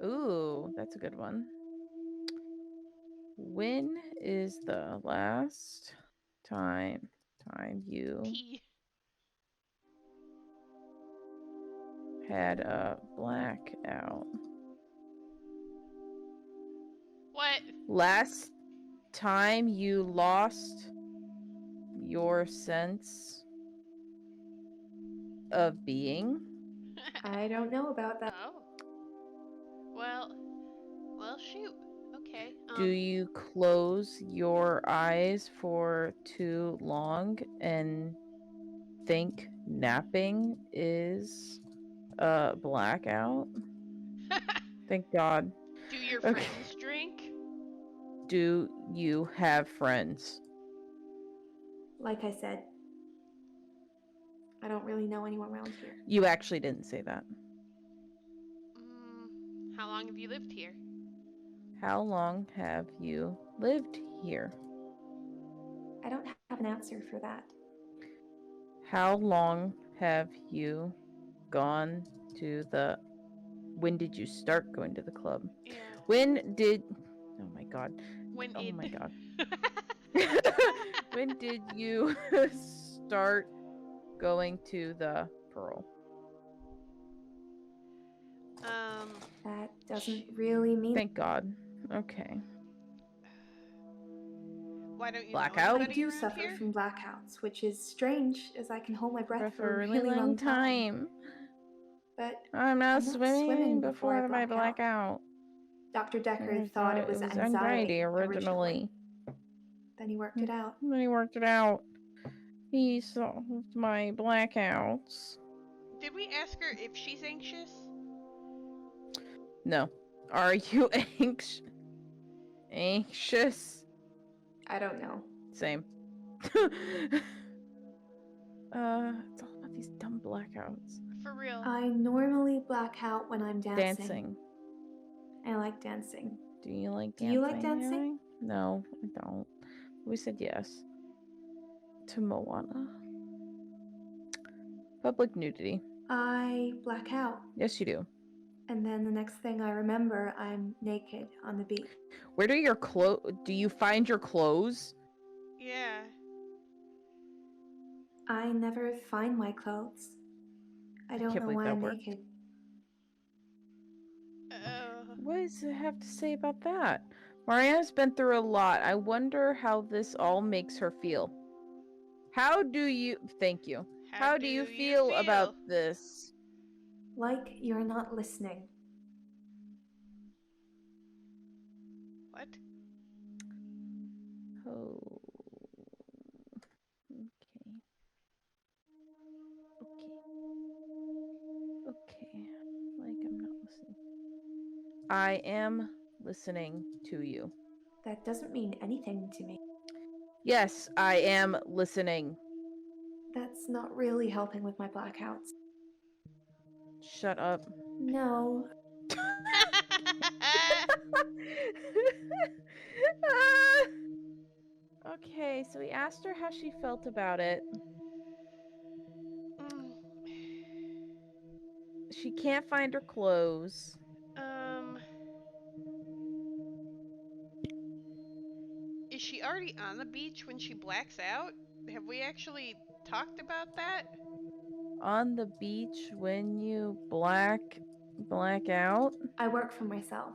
Ooh, that's a good one. When is the last time you had a blackout? What? Last time you lost your sense of being? I don't know about that. Oh. Well, shoot. Okay. Do you close your eyes for too long and think napping is a blackout? Thank God. Do your friends drink? Do you have friends? Like I said, I don't really know anyone around here. You actually didn't say that. How long have you lived here? How long have you lived here? I don't have an answer for that. How long have you gone to the... When did you start going to the club? Yeah. When did... Oh my God. When oh my God. When did you start going to the Pearl? That doesn't really mean... Thank God. Okay. Why don't you Blackout? know I do suffer here? from blackouts, which is strange, as I can hold my breath For a really long time. But I'm not swimming swimming before I before my black out. blackout. Dr. Dekker I thought it was anxiety originally. Then he worked it out. Then he worked it out. He solved my blackouts. Did we ask her if she's anxious? No. Are you anxious? I don't know. Same. It's all about these dumb blackouts. For real. I normally black out when I'm dancing. Dancing. I like dancing. Do you like dancing? Do you like dancing? Mary? No, I don't. We said yes. To Moana. Public nudity. I black out. Yes, you do. And then the next thing I remember, I'm naked on the beach. Where do your do you find your clothes? Yeah. I never find my clothes. I don't know why I'm naked. What does it have to say about that? Mariana's been through a lot. I wonder how this all makes her feel. How do you... Thank you. How do you feel about this? Like you're not listening. What? Oh. Okay. Like I'm not listening. I am listening to you. That doesn't mean anything to me. Yes, I am listening. That's not really helping with my blackouts. Shut up. No. Okay, so we asked her how she felt about it. She can't find her clothes. Is she already on the beach when she blacks out? Have we actually talked about that? On the beach when you black out? I work for myself.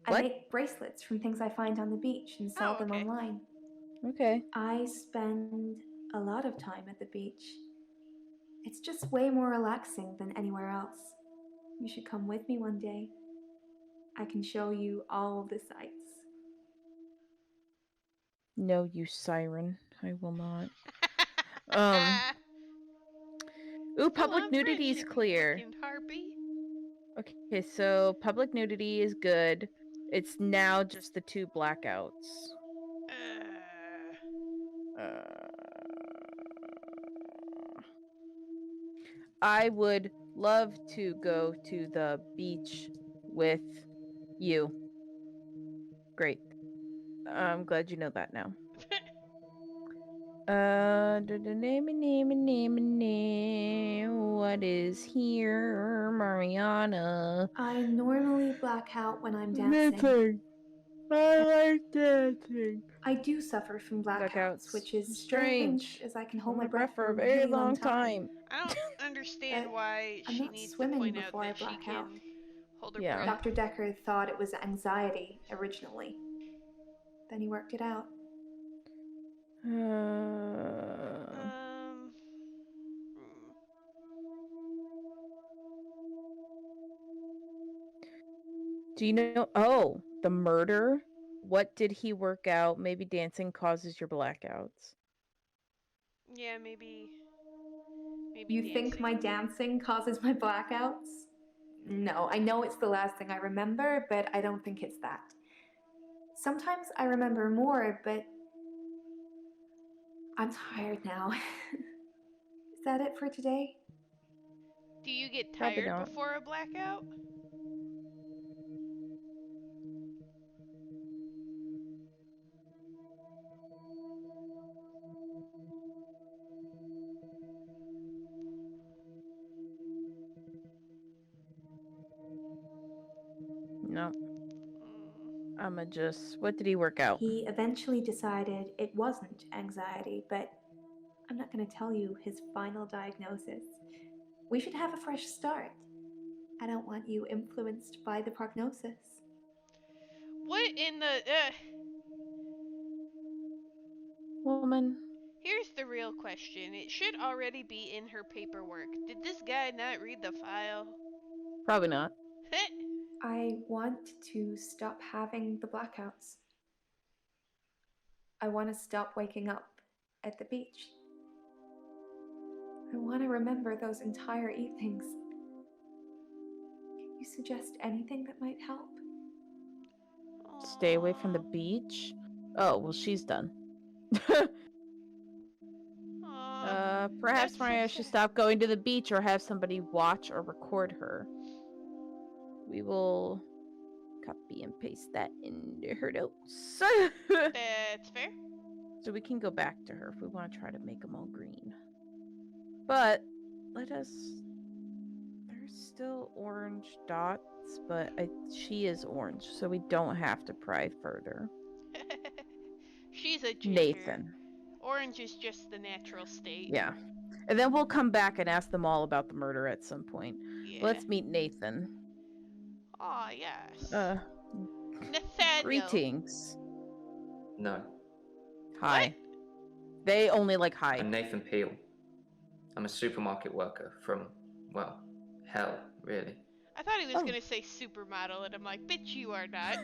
What? I make bracelets from things I find on the beach and sell them online. Okay. I spend a lot of time at the beach. It's just way more relaxing than anywhere else. You should come with me one day. I can show you all the sights. No, you siren. I will not. Ooh, public nudity is clear. Okay, so public nudity is good. It's now just the 2 blackouts. I would love to go to the beach with you. Great. I'm glad you know that now. What is here, Mariana? I normally black out when I'm dancing. Dancing. I like dancing. I do suffer from blackouts, which is strange, as I can hold my breath breath for a very long time. I don't understand why I'm she not needs to swimming point out before I that she black can out. hold her Yeah. breath. Dr. Dekker thought it was anxiety originally. Then he worked it out. Do you know? Oh, the murder? What did he work out? Maybe dancing causes your blackouts. Yeah, maybe You dancing. think my dancing causes my blackouts? No, I know it's the last thing I remember, but I don't think it's that. Sometimes I remember more, but I'm tired now. Is that it for today? Do you get Probably tired not. before a blackout? No. I'ma just... What did he work out? He eventually decided it wasn't anxiety, but I'm not going to tell you his final diagnosis. We should have a fresh start. I don't want you influenced by the prognosis. What in the... Woman. Here's the real question. It should already be in her paperwork. Did this guy not read the file? Probably not. I want to stop having the blackouts. I want to stop waking up at the beach. I want to remember those entire evenings. Can you suggest anything that might help? Stay away from the beach? Oh, well, she's done. Perhaps Maria should stop going to the beach or have somebody watch or record her. We will copy and paste that into her notes. That's fair. So we can go back to her if we want to try to make them all green. But there's still orange dots, but she is orange, so we don't have to pry further. She's a ginger. Nathan. Orange is just the natural state. Yeah. And then we'll come back and ask them all about the murder at some point. Yeah. Let's meet Nathan. Aw, yes. Nathaniel. Greetings. No. Hi. What? They only like hi. I'm Nathan Peel. I'm a supermarket worker from, well, hell, really. I thought he was gonna say supermodel, and I'm like, bitch, you are not.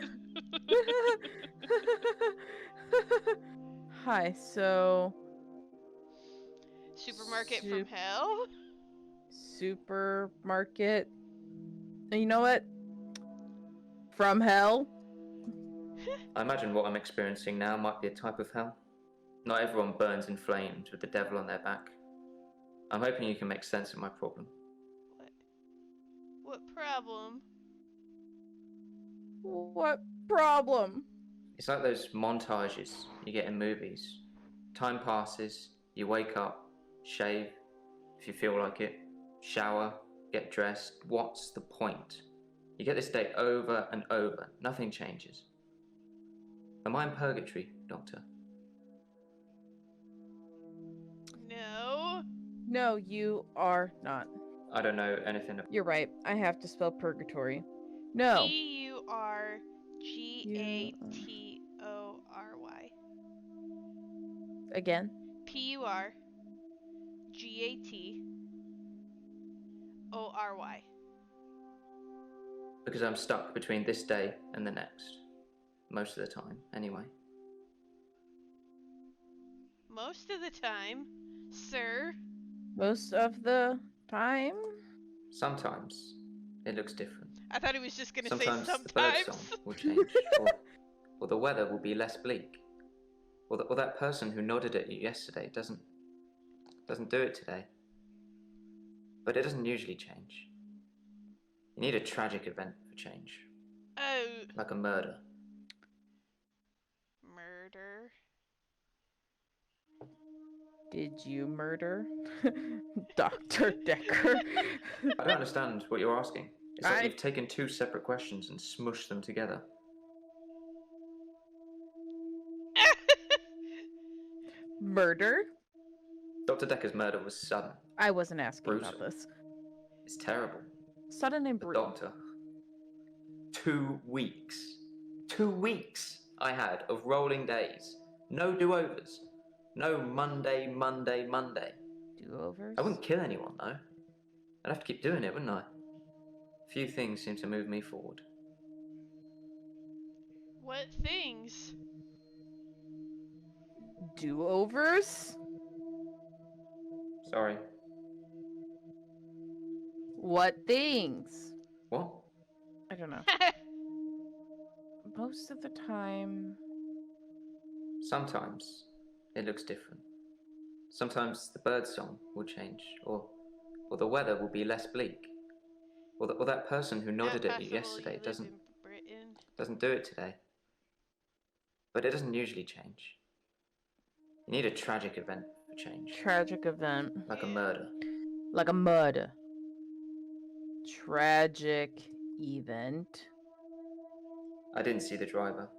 Hi, so... Supermarket from hell? Supermarket... You know what? From hell? I imagine what I'm experiencing now might be a type of hell. Not everyone burns in flames with the devil on their back. I'm hoping you can make sense of my problem. What problem? What problem? It's like those montages you get in movies. Time passes, you wake up, shave, if you feel like it, shower, get dressed. What's the point? You get this day over and over. Nothing changes. Am I in purgatory, Doctor? No. No, you are not. I don't know anything about... You're right. I have to spell purgatory. No. P-U-R-G-A-T-O-R-Y. Again? P-U-R-G-A-T-O-R-Y. Because I'm stuck between this day and the next. Most of the time, anyway. Most of the time, sir. Most of the time? Sometimes it looks different. I thought he was just gonna Sometimes say the bird sometimes. song will change, or the weather will be less bleak, or that person who nodded at you yesterday doesn't do it today. But it doesn't usually change. You need a tragic event for change. Oh. Like a murder. Murder. Did you murder Dr. Dekker? I don't understand what you're asking. It's like you've taken two separate questions and smushed them together. Murder? Dr. Dekker's murder was sudden. I wasn't asking brutal. about this. It's terrible. Sudden and The brutal. doctor. 2 weeks. 2 weeks I had of rolling days. No do-overs. No Monday. Do-overs? I wouldn't kill anyone, though. I'd have to keep doing it, wouldn't I? Few things seem to move me forward. What things? Do-overs? Sorry. What things? What? I don't know. Most of the time... Sometimes it looks different. Sometimes the bird song will change, or the weather will be less bleak. Or that person who nodded at you yesterday doesn't do it today. But it doesn't usually change. You need a tragic event for change. Tragic event. Like a murder. Like a murder. Tragic event. I didn't see the driver.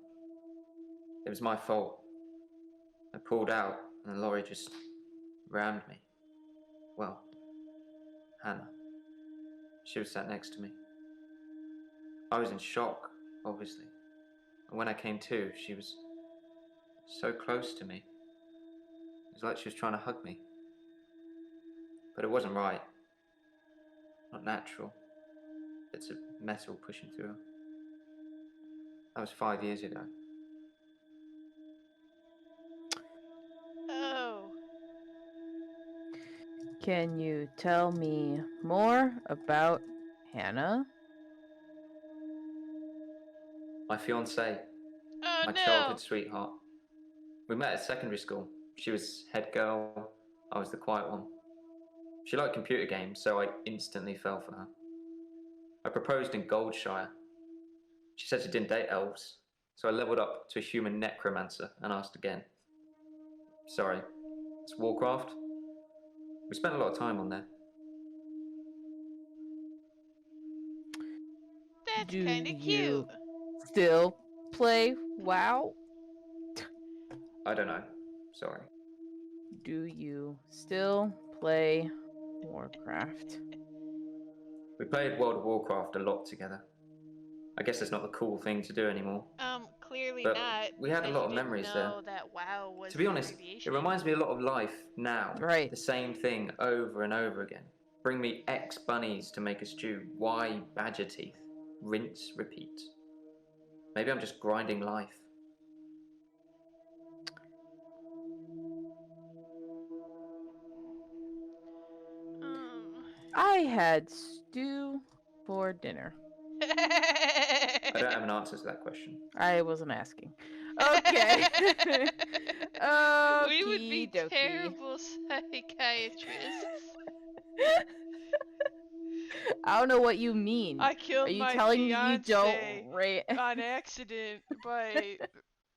It was my fault. I pulled out and the lorry just rammed me. Well, Hannah. She was sat next to me. I was in shock, obviously. And when I came to, she was so close to me. It was like she was trying to hug me. But it wasn't right. Not natural. It's a metal pushing through her. That was 5 years ago. Oh. Can you tell me more about Hannah? My fiancée. Oh, My childhood sweetheart. We met at secondary school. She was head girl, I was the quiet one. She liked computer games, so I instantly fell for her. I proposed in Goldshire. She said she didn't date elves, so I leveled up to a human necromancer and asked again. Sorry, it's Warcraft. We spent a lot of time on there. That's kind of cute. Still play WoW? I don't know. Sorry. Do you still play Warcraft? We played World of Warcraft a lot together. I guess it's not the cool thing to do anymore. Clearly but not. We had a lot of memories there. That WoW was to be honest, it reminds me a lot of life now. Right. The same thing over and over again. Bring me X bunnies to make a stew. Y badger teeth. Rinse, repeat. Maybe I'm just grinding life. I had stew for dinner. I don't have an answer to that question. I wasn't asking. Okay. We would be terrible psychiatrists. I don't know what you mean. I killed Are you my telling me you fiance don't rate? on accident by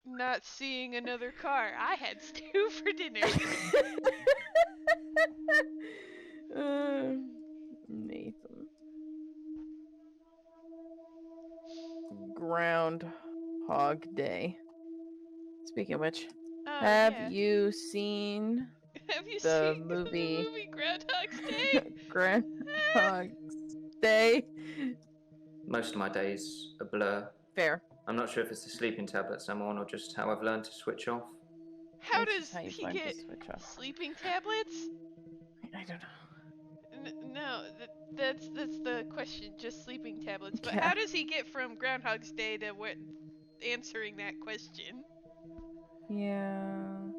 not seeing another car. I had stew for dinner. Nathan. Groundhog Day. Speaking of which, have Yeah. you seen Have you the seen movie the movie Groundhog's Day? Groundhog's Day? Most of my days a blur. Fair. I'm not sure if it's the sleeping tablets I'm on or just how I've learned to switch off. How It's does just how you've he learned to get switch off. sleeping tablets? I don't know. No, that's the question. Just sleeping tablets. But Yeah. how does he get from Groundhog's Day to answering that question? Yeah.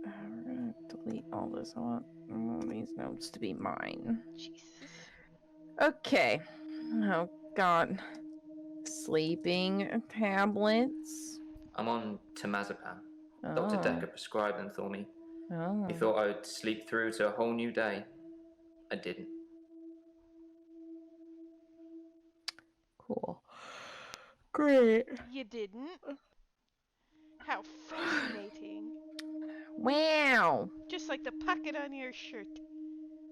We're gonna delete all this. I want these notes to be mine. Jesus. Okay. Oh God. Sleeping tablets. I'm on temazepam. Oh. Dr. Dekker prescribed them for me. Oh. He thought I would sleep through to a whole new day. I didn't. Cool. Great. You didn't? How fascinating. Wow. Just like the pocket on your shirt.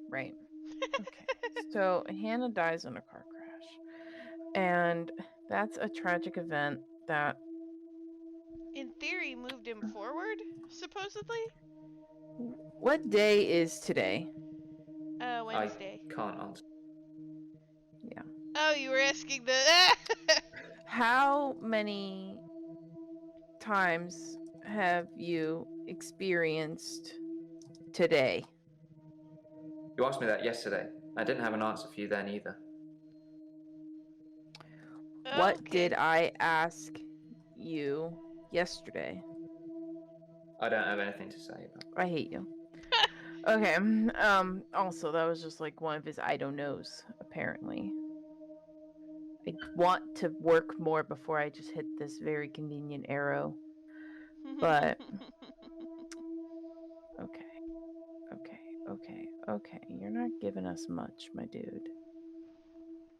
Right. Okay. So Hannah dies in a car crash. And that's a tragic event that In theory, moved him forward, supposedly? What day is today? Wednesday. I can't answer. Yeah. Oh, you were asking the... How many times have you experienced today? You asked me that yesterday. I didn't have an answer for you then either. What did I ask you yesterday? I don't have anything to say about it. I hate you. Okay. Also, that was just like one of his I don't knows, apparently. I want to work more before I just hit this very convenient arrow. But okay. You're not giving us much, my dude.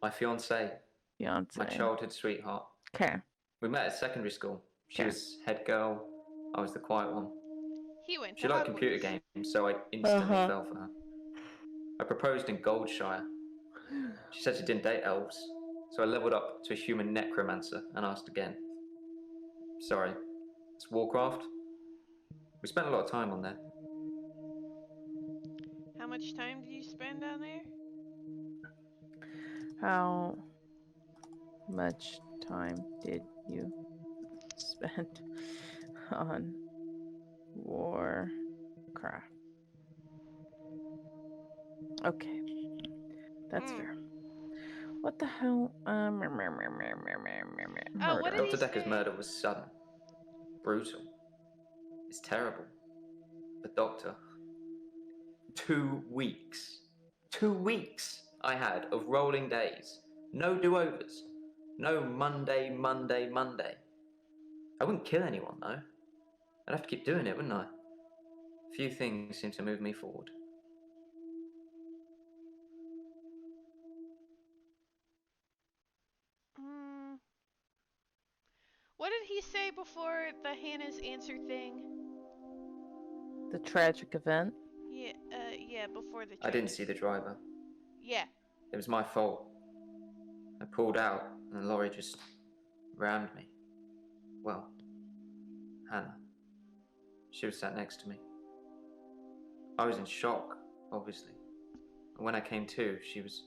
My fiance. My childhood sweetheart. Okay. We met at secondary school. She was head girl. I was the quiet one. He went She to liked Hogwarts. computer games, so I instantly fell for her. I proposed in Goldshire. She said she didn't date elves, so I leveled up to a human necromancer and asked again. Sorry, it's Warcraft. We spent a lot of time on there. How much time did you spend on there? How much time did you spend on Warcraft? Okay. That's fair. What the hell? What did Dr. he Dekker's say? murder was sudden. Brutal. It's terrible. The doctor. 2 weeks. 2 weeks I had of rolling days. No do-overs. No Monday. I wouldn't kill anyone, though. I'd have to keep doing it, wouldn't I? Few things seem to move me forward. What did he say before the Hannah's answer thing? The tragic event? Yeah, before the I didn't see the driver. Yeah. It was my fault. I pulled out and the lorry just rammed me. Well, Hannah. She was sat next to me. I was in shock, obviously. And when I came to, she was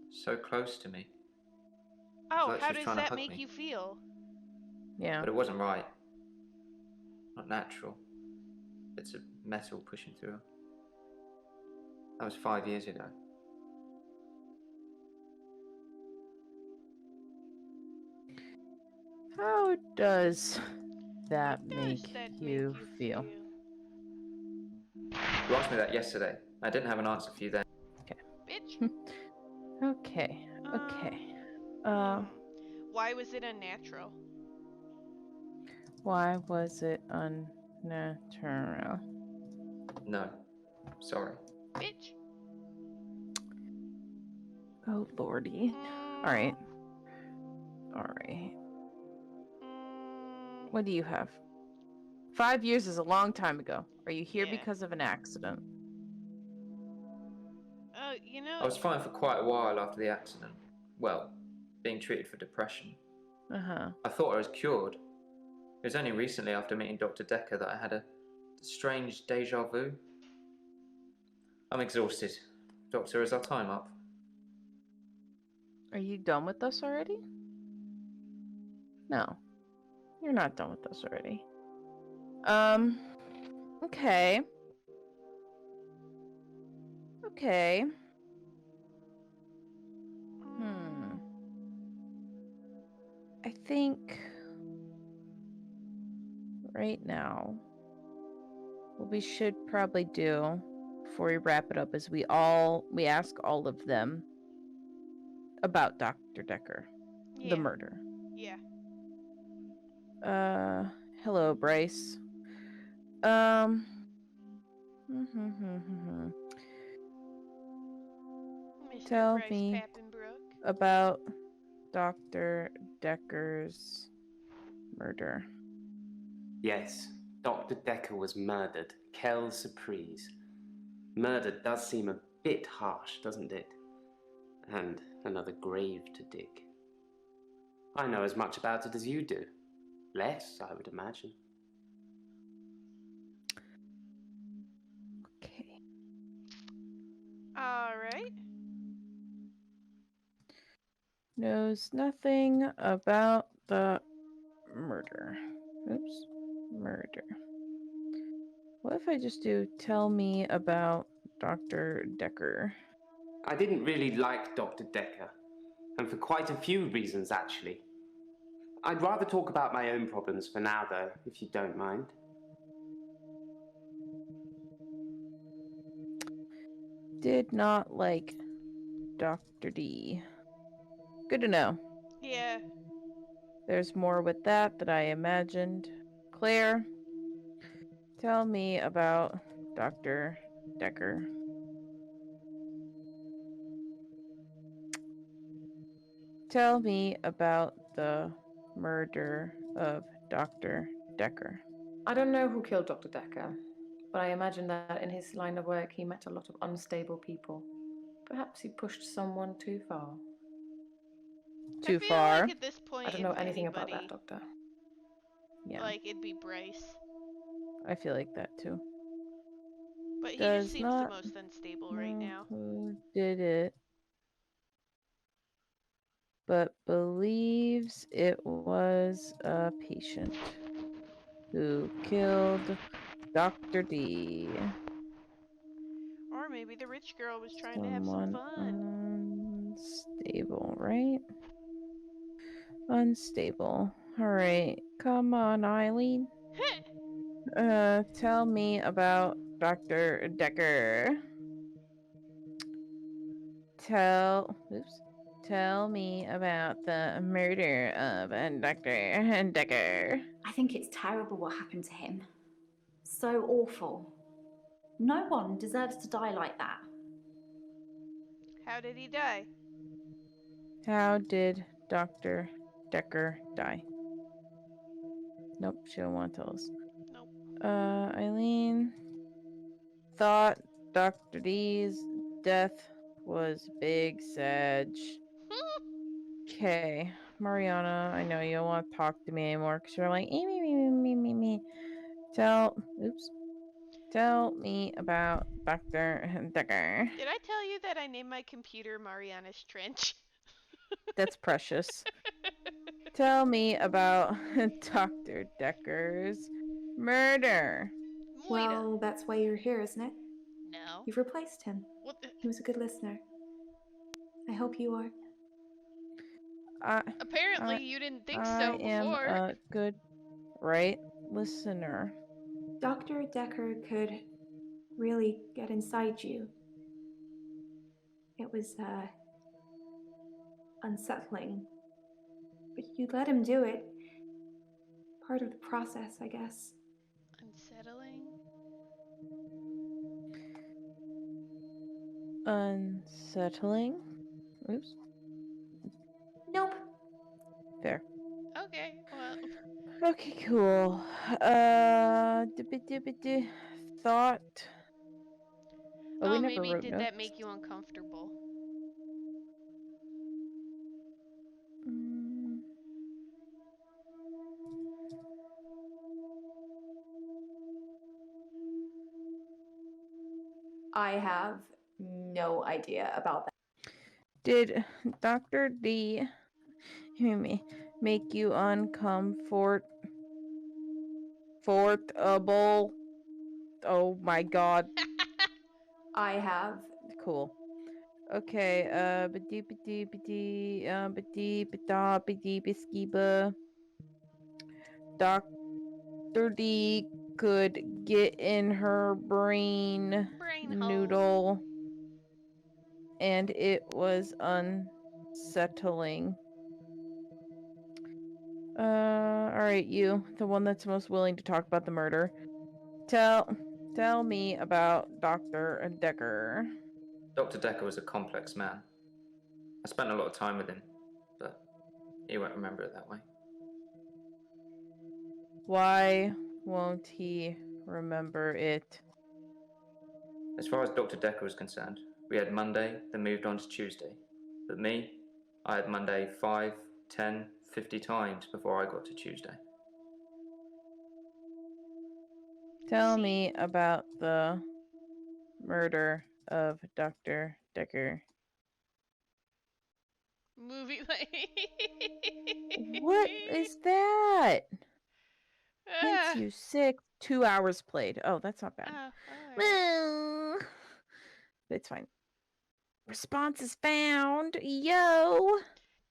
so close to me. Oh, Like she how was does trying to that hug make me. you feel? Yeah. But it wasn't right. Not natural. It's a metal pushing through her. That was 5 years ago. How does that make you feel? You asked me that yesterday. I didn't have an answer for you then. Okay. Bitch. Okay. Why was it unnatural? Why was it unnatural? No. Sorry. Bitch. Oh, lordy. Alright. Alright. What do you have? 5 years is a long time ago. Are you here because of an accident? You know... I was fine for quite a while after the accident. Well, being treated for depression. Uh-huh. I thought I was cured. It was only recently after meeting Dr. Dekker that I had a strange deja vu. I'm exhausted. Doctor, is our time up? Are you done with us already? No. You're not done with us already. Okay. Okay. I think right now what we should probably do before we wrap it up is we ask all of them about Dr. Dekker, the murder. Yeah. Hello, Bryce. Tell Bryce me Pappenbrook. about Dr. Dekker's murder. Yes, Dr. Dekker was murdered. Quelle surprise. Murder does seem a bit harsh, doesn't it? And another grave to dig. I know as much about it as you do. Less, I would imagine. Okay. Alright. Knows nothing about the murder. Oops. Murder. What if I just do tell me about Dr. Dekker? I didn't really like Dr. Dekker, and for quite a few reasons, actually. I'd rather talk about my own problems for now, though, if you don't mind. Did not like Dr. D. Good to know. Yeah. There's more with that I imagined. Claire, tell me about Dr. Dekker. Tell me about the murder of Dr. Dekker. I don't know who killed Dr. Dekker, but I imagine that in his line of work he met a lot of unstable people. Perhaps he pushed someone too far. Too I feel far? like at this point, I don't know anything about that, Doctor. Yeah. Like, it'd be Bryce. I feel like that too. But he just seems the most unstable right now. Who did it? But believes it was a patient who killed Dr. D. Or maybe the rich girl was trying to have some fun. Unstable, right? Unstable. Alright. Come on, Eileen. Tell me about Dr. Dekker. Tell me about the murder of Dr. Dekker. I think it's terrible what happened to him. So awful. No one deserves to die like that. How did he die? How did Dr. Dekker die? Nope, she don't want to tell us. Nope. Eileen thought Dr. D's death was big Sag. Okay, Mariana, I know you don't want to talk to me anymore because you're like, me. Tell me about Dr. Dekker. Did I tell you that I named my computer Mariana's Trench? That's precious. Tell me about Dr. Dekker's murder. Well, that's why you're here, isn't it? No. You've replaced him. What the? He was a good listener. I hope you are. Apparently you didn't think so before. I am a good listener. Dr. Dekker could really get inside you. It was, unsettling. But you let him do it. Part of the process, I guess. Unsettling? Unsettling? Oops. Nope. Fair. Okay, well. Okay, cool. Thought. Oh, we never Maybe wrote did notes. that make you uncomfortable? I have no idea about that. Did Dr. D make you uncomfortable? Oh my god. I have. Cool. Okay, Dr. D could get in her brain noodle, and it was unsettling. Alright, you, the one that's most willing to talk about the murder. Tell me about Dr. Dekker. Dr. Dekker was a complex man. I spent a lot of time with him, but he won't remember it that way. Why won't he remember it? As far as Dr. Dekker was concerned, we had Monday, then moved on to Tuesday. But me, I had Monday 5, 10, 50 times before I got to Tuesday. Tell me about the murder of Dr. Dekker. Movie like. What is that? Hence you sick. 2 hours played. Oh, that's not bad. Well, it's fine. Responses found. Yo.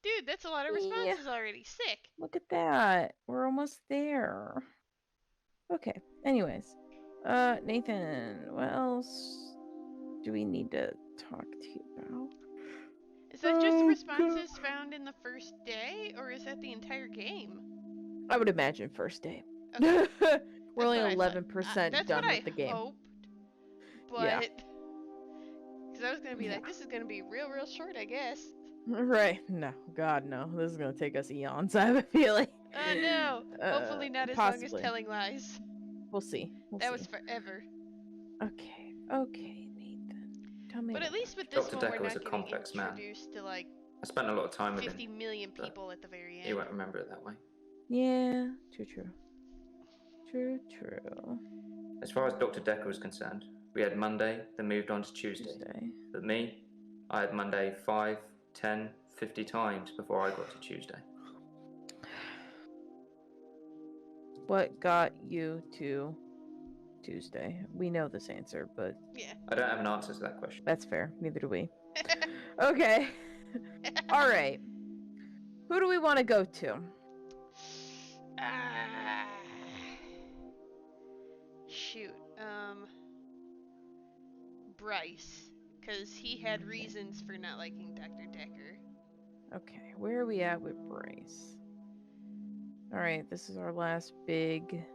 Dude, that's a lot of responses already. Sick. Look at that. We're almost there. Okay. Anyways. Nathan, what else do we need to talk to you about? Is that just the responses found in the first day, or is that the entire game? I would imagine first day. Okay. We're only 11% done with the game. Hoped, but Yeah. because I was gonna be like, this is gonna be real short, I guess. Right. No. God, no. This is gonna take us eons, I have a feeling. Oh no. Hopefully not as long as telling lies. We'll see. That was forever. Okay. Okay, Nathan. Tell me. But at least with this Dr. one, Dekker we're was not a getting complex man. introduced to like I spent a lot of time with 50 him. million people at the very end. He won't remember it that way. Yeah. True. As far as Dr. Dekker was concerned, we had Monday, then moved on to Tuesday. But me, I had Monday 5, 10, 50 times before I got to Tuesday. What got you to Tuesday? We know this answer, but yeah, I don't have an answer to that question. That's fair. Neither do we. Okay. All right. Who do we want to go to? Shoot. Bryce, because he had reasons for not liking Dr. Dekker. Okay, where are we at with Bryce? All right, this is our last big.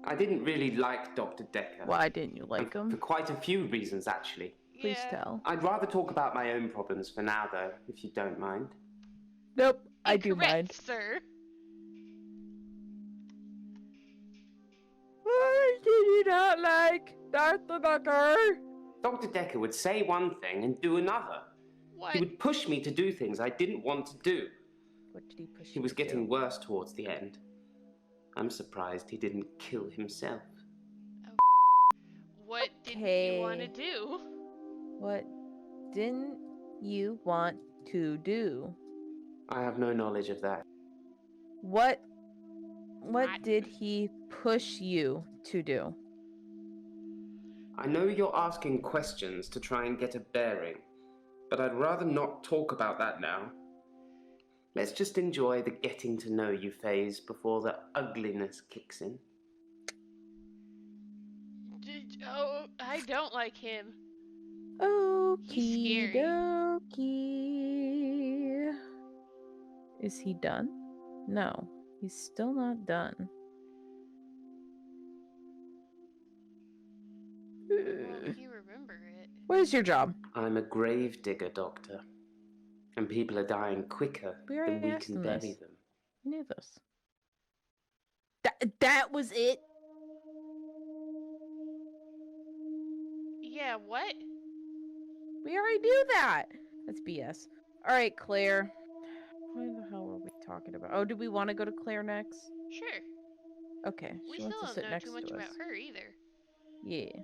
I didn't really like Dr. Dekker. Why didn't you like him? For quite a few reasons, actually. Please tell. I'd rather talk about my own problems for now, though, if you don't mind. Nope, I do mind. Sir. Why did you not like Dr. Dekker? Dr. Dekker would say one thing and do another. What? He would push me to do things I didn't want to do. What did he push you He was to do? getting worse towards the end. I'm surprised he didn't kill himself. What didn't you want to do? What didn't you want to do? I have no knowledge of that. What did he push you to do? I know you're asking questions to try and get a bearing, but I'd rather not talk about that now. Let's just enjoy the getting to know you phase before the ugliness kicks in. Oh, I don't like him. Okie dokie. Is he done? No, he's still not done. Won't he remember it? What is your job? I'm a grave digger, Doctor. And people are dying quicker We already than we asked can them bury this. them. I knew this. That was it? Yeah, what? We already knew that. That's BS. All right, Claire. What the hell were we talking about? Oh, do we want to go to Claire next? Sure. Okay, We she still wants to don't sit know next too much to us. about her either. Yeah.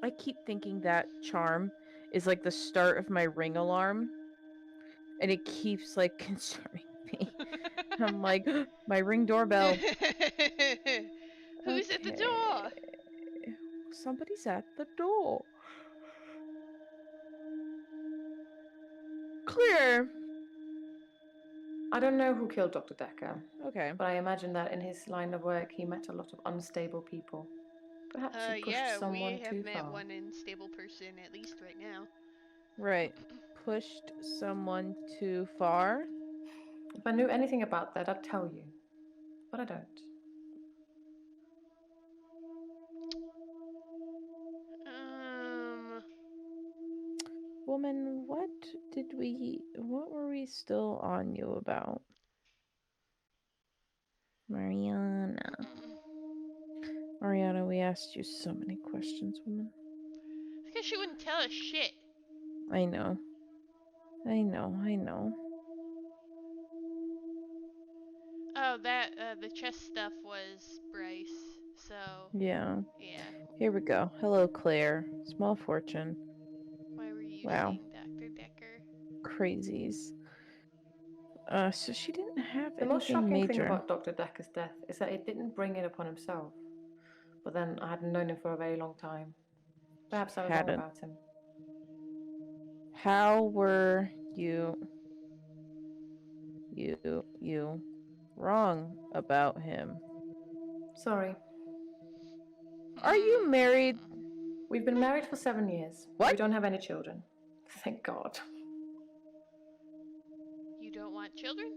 I keep thinking that charm is like the start of my ring alarm. And it keeps like concerning me. I'm like, my ring doorbell. Who's at the door? Somebody's at the door. Claire. I don't know who killed Dr. Dekker. Okay. But I imagine that in his line of work, he met a lot of unstable people. Perhaps he pushed Yeah, someone we have too met far. one unstable person at least right now. Right. Pushed someone too far. If I knew anything about that, I'd tell you. But I don't. Woman, what were we still on you about? Mariana, we asked you so many questions, woman. Because she wouldn't tell us shit. I know. Oh, the chest stuff was Bryce, so... Yeah. Yeah. Here we go. Hello, Claire. Small fortune. Why were you Wow. seeing Dr. Dekker? Crazies. So she didn't have The most anything shocking major. thing about Dr. Dekker's death is that it didn't bring it upon himself. But then I hadn't known him for a very long time. Perhaps I was wrong about him. How were you wrong about him? Sorry. Are you married? We've been married for 7 years. What? We don't have any children. Thank God. You don't want children?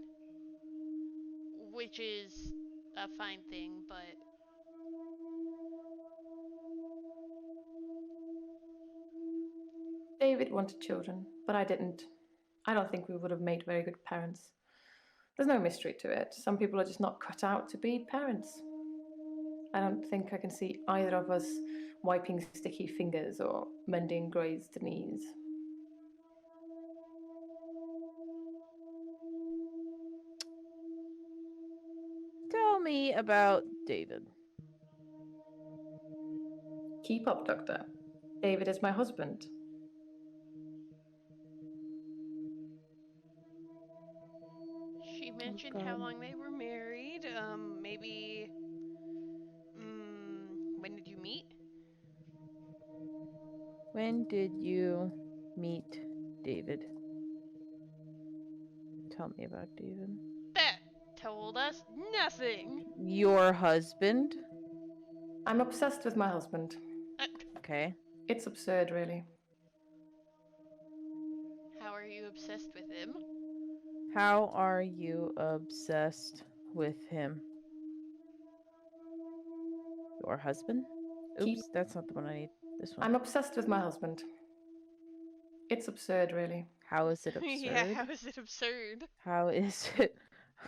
Which is a fine thing, but... David wanted children, but I didn't. I don't think we would have made very good parents. There's no mystery to it. Some people are just not cut out to be parents. I don't think I can see either of us wiping sticky fingers or mending grazed knees. Tell me about David. Keep up, Doctor. David is my husband. She mentioned how long they were married. Maybe... when did you meet? When did you meet David? Tell me about David. That told us nothing. Your husband? I'm obsessed with my husband. Okay. It's absurd, really. How are you obsessed with him? How are you obsessed with him? Your husband? Oops, that's not the one I need. This one. I'm obsessed with my husband. It's absurd, really. How is it absurd? Yeah, how is it absurd? How is it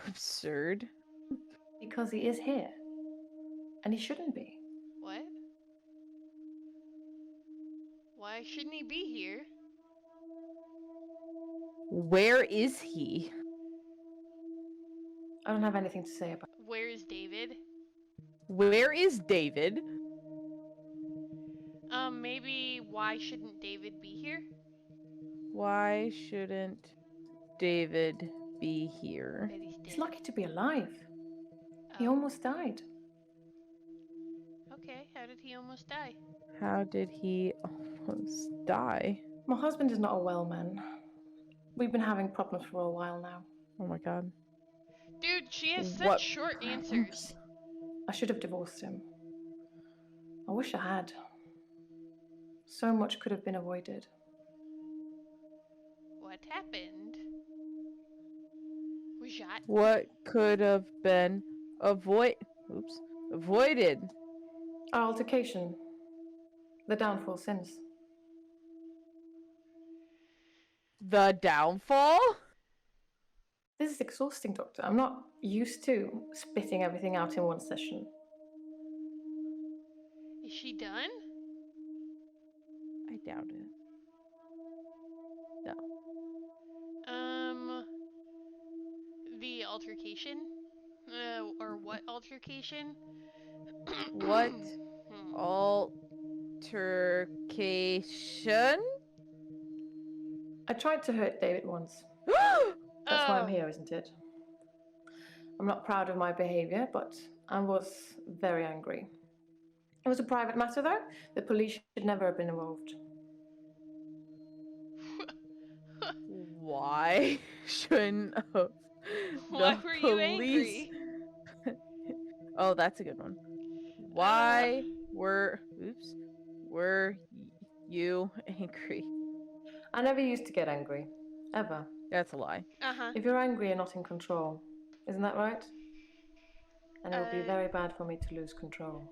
absurd? Because he is here. And he shouldn't be. What? Why shouldn't he be here? Where is he? I don't have anything to say about it. Where is David? Where is David? Maybe why shouldn't David be here? Why shouldn't David be here? He's lucky to be alive. He almost died. Okay, how did he almost die? How did he almost die? My husband is not a well man. We've been having problems for a while now. Oh my god. Dude, she has such short answers. I should have divorced him. I wish I had. So much could have been avoided. What happened? Was shot? What could have been avoided? Our altercation. The downfall since. The downfall? This is exhausting, Doctor. I'm not used to spitting everything out in one session. Is she done? I doubt it. No. The altercation? Or what altercation? What altercation? I tried to hurt David once. That's why I'm here, isn't it? I'm not proud of my behavior, but I was very angry. It was a private matter, though. The police should never have been involved. Why shouldn't have Why the were police? you angry? Oh, that's a good one. Why were you angry? I never used to get angry. Ever. That's a lie. If you're angry, you're not in control. Isn't that right? And it would be very bad for me to lose control.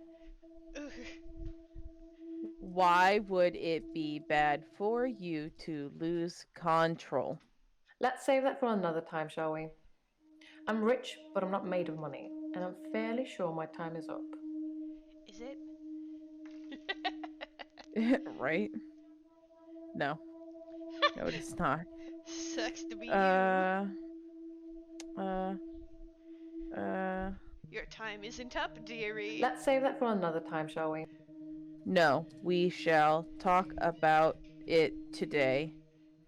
Why would it be bad for you to lose control? Let's save that for another time, shall we? I'm rich, but I'm not made of money, and I'm fairly sure my time is up. Is it? Right? No. No, it is not. Sucks to be you. Your time isn't up, dearie. Let's save that for another time, shall we? No, we shall talk about it today.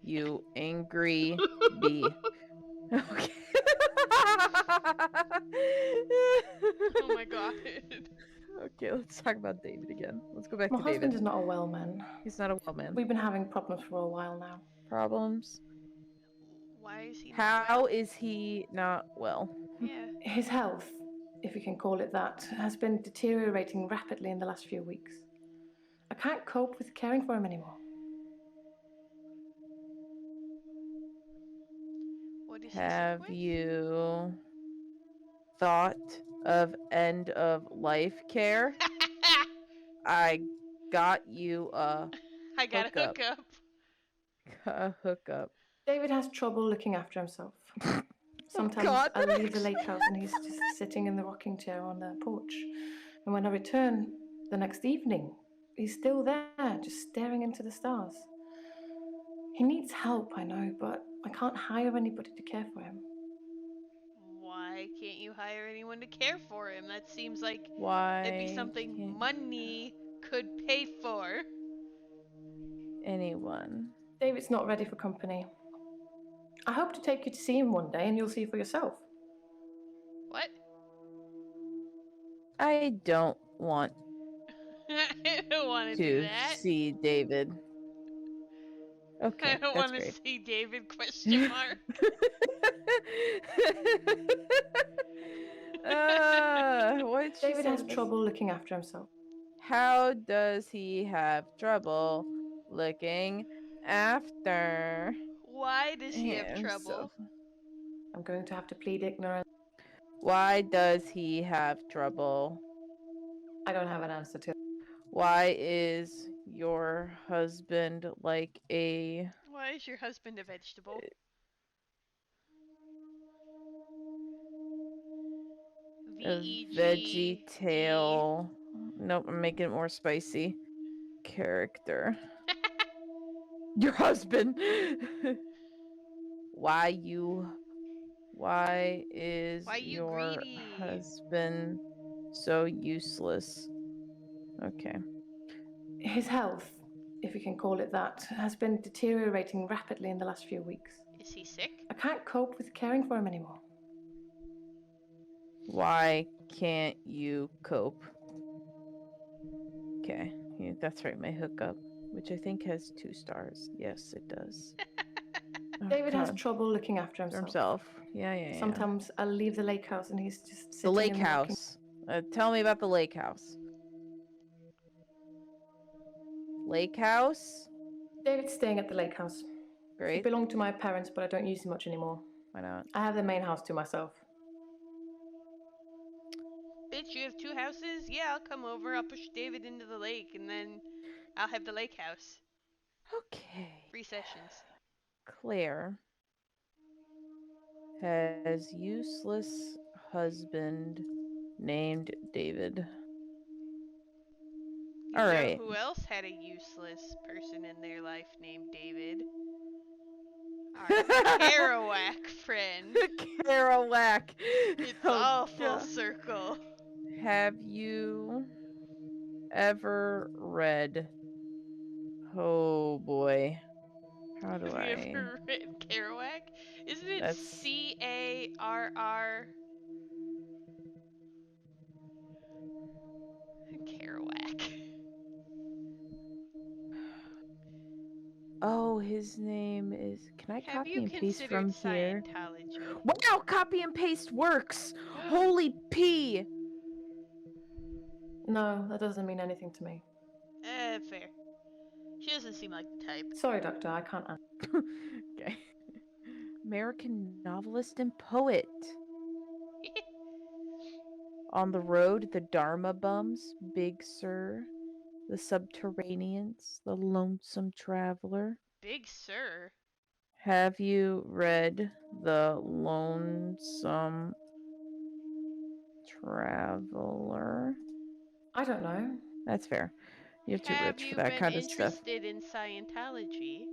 You angry bee. Okay. Oh my god. Okay, let's talk about David again. Let's go back My to David. husband is not a well man. He's not a well man. We've been having problems for a while now. Problems? Why is he How is he not well? Yeah. His health, if you can call it that, has been deteriorating rapidly in the last few weeks. I can't cope with caring for him anymore. What is Have you thought of end of life care? I got you a I got a hookup. A hookup. David has trouble looking after himself. Sometimes I leave the lake house and he's just sitting in the rocking chair on the porch. And when I return the next evening, he's still there, just staring into the stars. He needs help, I know, but I can't hire anybody to care for him. Why can't you hire anyone to care for him? That seems like it'd be Why something money could pay for. Anyone. David's not ready for company. I hope to take you to see him one day and you'll see for yourself. What? I don't want I don't want to do that. see David. Okay, I don't that's want to great. see David, question mark. David has trouble looking after himself. How does he have trouble looking after? Why does he have trouble? I'm going to have to plead ignorance. Why does he have trouble? I don't have an answer to it. Why is your husband like a... Why is your husband a vegetable? A veggie tail. Nope, I'm making it more spicy. Character. Your husband. Why is your husband so useless? Okay. His health, if you can call it that, has been deteriorating rapidly in the last few weeks. Is he sick? I can't cope with caring for him anymore. Why can't you cope? Okay, yeah, that's right, my hookup, which I think has 2 stars. Yes, it does. David has trouble looking after himself. Yeah. Sometimes I'll leave the lake house and he's just sitting The lake in the rocking- house. Tell me about the lake house. Lake house? David's staying at the lake house. Great. It belonged to my parents, but I don't use it much anymore. Why not? I have the main house to myself. Bitch, you have 2 houses? Yeah, I'll come over. I'll push David into the lake, and then I'll have the lake house. Okay. 3 sessions. Claire has useless husband named David. You All know right. who else had a useless person in their life named David? Our Kerouac friend. Kerouac. It's Oh, all full God. circle. Have you ever read? Oh boy. How do Have you I? ever read Kerouac? Isn't it That's C-A-R-R? Kerouac. Oh, his name is. Can I Have copy you and paste considered from here? Scientology? Wow, copy and paste works. Holy P. No, that doesn't mean anything to me. Fair. She doesn't seem like the type. Sorry, Doctor, I can't answer. Okay. American novelist and poet. On the Road, The Dharma Bums, Big Sur, The Subterraneans, The Lonesome Traveler. Big Sur? Have you read The Lonesome Traveler? I don't know. That's fair. You're too Have rich for you that been kind of stuff. interested in Scientology?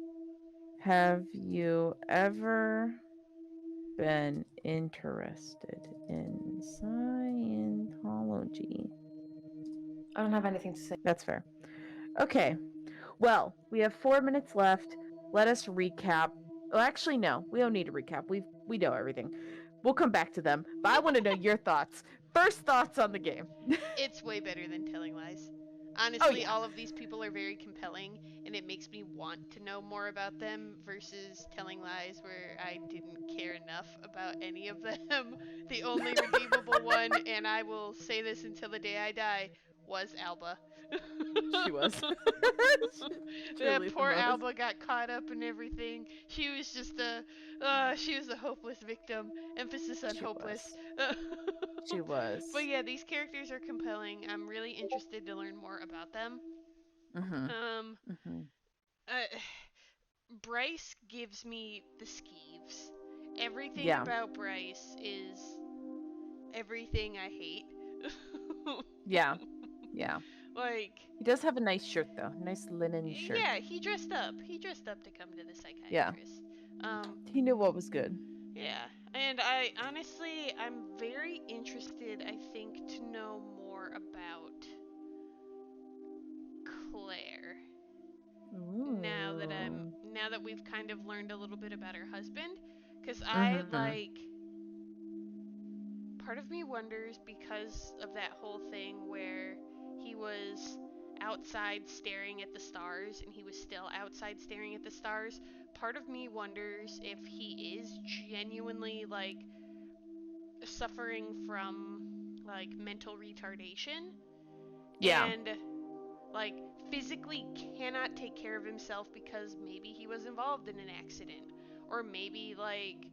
Have you ever been interested in Scientology? I don't have anything to say. That's fair. Okay. Well, we have 4 minutes left. Let us recap. Oh, actually, no. We don't need to recap. We know everything. We'll come back to them. But I want to know your thoughts. First thoughts on the game. It's way better than Telling Lies. Honestly, yeah. all of these people are very compelling, and it makes me want to know more about them versus Telling Lies, where I didn't care enough about any of them. The only redeemable one, and I will say this until the day I die, was Alba. She was. That poor Alba got caught up in everything. She was just she was a hopeless victim. Emphasis on hopeless. She was. But yeah, these characters are compelling. I'm really interested to learn more about them. Bryce gives me the skeeves. Everything about Bryce is everything I hate. Yeah. Like, he does have a nice shirt though. Nice linen shirt. Yeah, he dressed up. He dressed up to come to the psychiatrist. Yeah. He knew what was good. Yeah. And I'm very interested, I think, to know more about Claire. Ooh. Now that we've kind of learned a little bit about her husband, because part of me wonders, because of that whole thing where he was outside staring at the stars and he was still outside staring at the stars, part of me wonders if he is genuinely like suffering from like mental retardation and like physically cannot take care of himself because maybe he was involved in an accident, or maybe like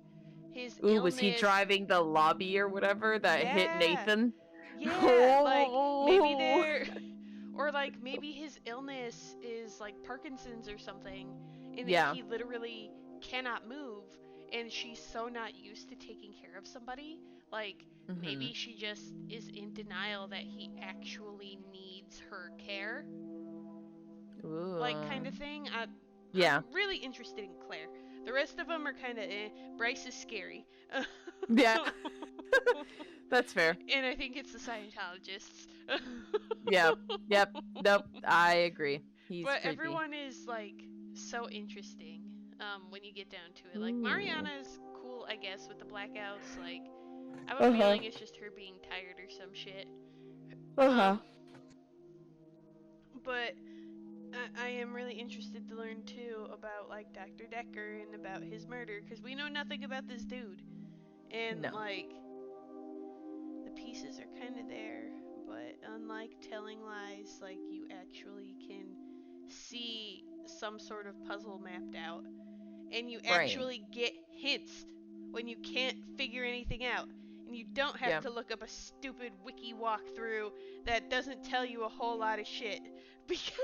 his illness. Was he driving the lobby or whatever that hit Nathan? Yeah, like maybe or like maybe his illness is like Parkinson's or something, and he literally cannot move, and she's so not used to taking care of somebody. Like maybe she just is in denial that he actually needs her care. Ooh. Like kind of thing. I'm really interested in Claire. The rest of them are kind of Bryce is scary. Yeah. That's fair. And I think it's the Scientologists. Yep. Nope. I agree. He's But creepy. everyone is like so interesting when you get down to it. Like Mariana's cool, I guess, with the blackouts. Like I have a feeling it's just her being tired or some shit. But I am really interested to learn too about like Dr. Dekker and about his murder, because we know nothing about this dude. And like the pieces are kind of there, but unlike Telling Lies, like you actually can see some sort of puzzle mapped out, and you actually get hints when you can't figure anything out, and and you don't have to look up a stupid wiki walkthrough that doesn't tell you a whole lot of shit. Because,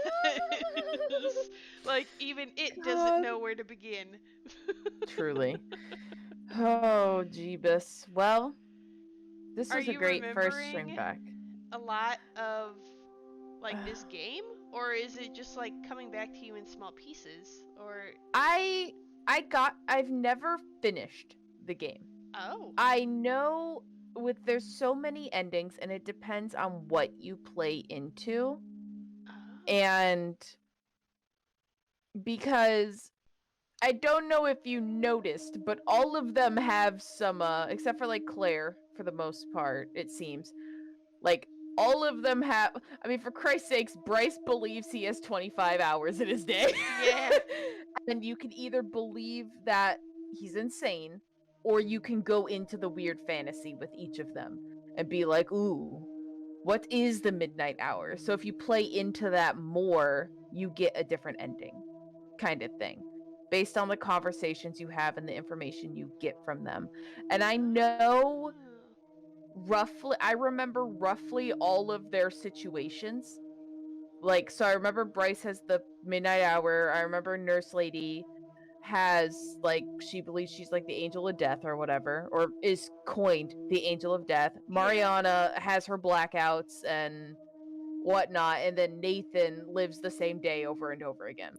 like, even it doesn't know where to begin. Truly. Oh, Jeebus. Well, this was a great first stream back. A lot of, like, this game? Or is it just, like, coming back to you in small pieces? Or... I've never finished the game. Oh. I know there's so many endings, and it depends on what you play into. And because I don't know if you noticed, but all of them have some, except for like Claire, for the most part, it seems. Like, all of them have, I mean, for Christ's sakes, Bryce believes he has 25 hours in his day. Yeah. And you can either believe that he's insane, or you can go into the weird fantasy with each of them and be like, ooh, what is the midnight hour? So if you play into that more, you get a different ending, kind of thing, based on the conversations you have and the information you get from them. And I know I remember roughly all of their situations. Like, so I remember Bryce has the midnight hour. I remember Nurse Lady has, like, she believes she's like the angel of death or whatever, or is coined the angel of death. Mariana has her blackouts and whatnot, and then Nathan lives the same day over and over again.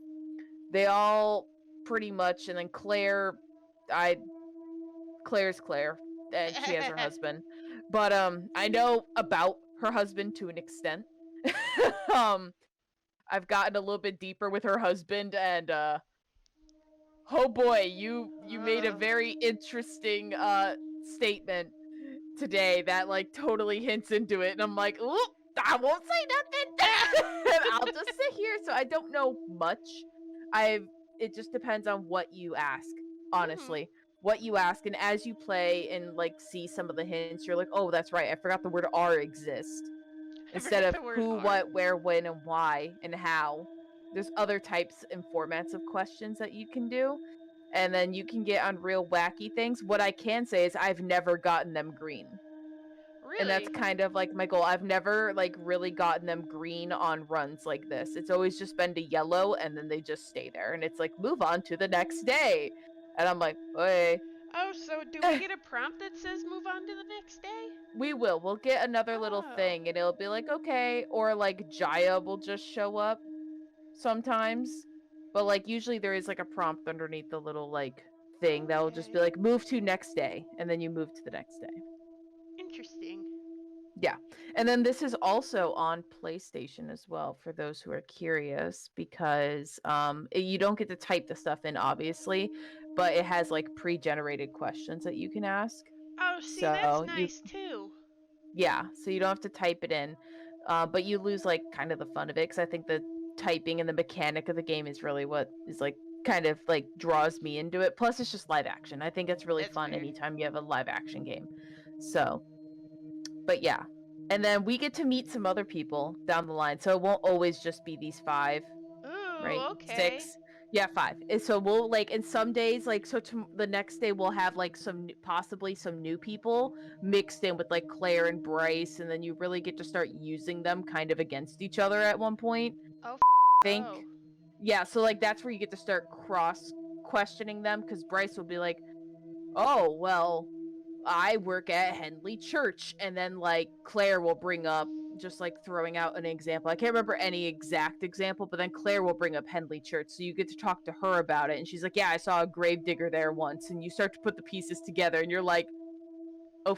They all pretty much, and then Claire's Claire, and she has her husband. But I know about her husband to an extent. I've gotten a little bit deeper with her husband, and oh boy, you made a very interesting statement today that like totally hints into it, and I'm like, oop, I won't say nothing. And I'll just sit here. So I don't know much. It just depends on what you ask, honestly. What you ask, and as you play and like see some of the hints, you're like, oh, that's right, I forgot the word R exists. Instead of who, what, where, when, and why, and how. There's other types and formats of questions that you can do, and then you can get on real wacky things. What I can say is I've never gotten them green. Really? And that's kind of like my goal. I've never like really gotten them green on runs like this. It's always just been to yellow, and then they just stay there, and it's like, move on to the next day. And I'm like, hey. Oh, so do we get a prompt that says move on to the next day? We will. We'll get another little thing, and it'll be like, okay, or like Jaya will just show up sometimes. But like usually there is like a prompt underneath the little like thing that will just be like, move to next day, and then you move to the next day. Interesting. Yeah. And then this is also on PlayStation as well, for those who are curious, because you don't get to type the stuff in, obviously, but it has like pre-generated questions that you can ask. Oh, see, that's nice too. Yeah, so you don't have to type it in, but you lose like kind of the fun of it, because I think the typing and the mechanic of the game is really what is like kind of like draws me into it. Plus, it's just live action. I think it's really fun anytime you have a live action game. So, but yeah, and then we get to meet some other people down the line, so it won't always just be these 5. Ooh, right? okay. 6. Yeah, 5. And so we'll like, and some days, like, so the next day we'll have like possibly some new people mixed in with like Claire and Bryce, and then you really get to start using them kind of against each other at one point. Oh, I think. Yeah, so like that's where you get to start cross questioning them, because Bryce will be like, oh, well, I work at Henley Church, and then like Claire will bring up, just like throwing out an example. I can't remember any exact example, but then Claire will bring up Henley Church, so you get to talk to her about it, and she's like, yeah, I saw a gravedigger there once, and you start to put the pieces together, and you're like, oh,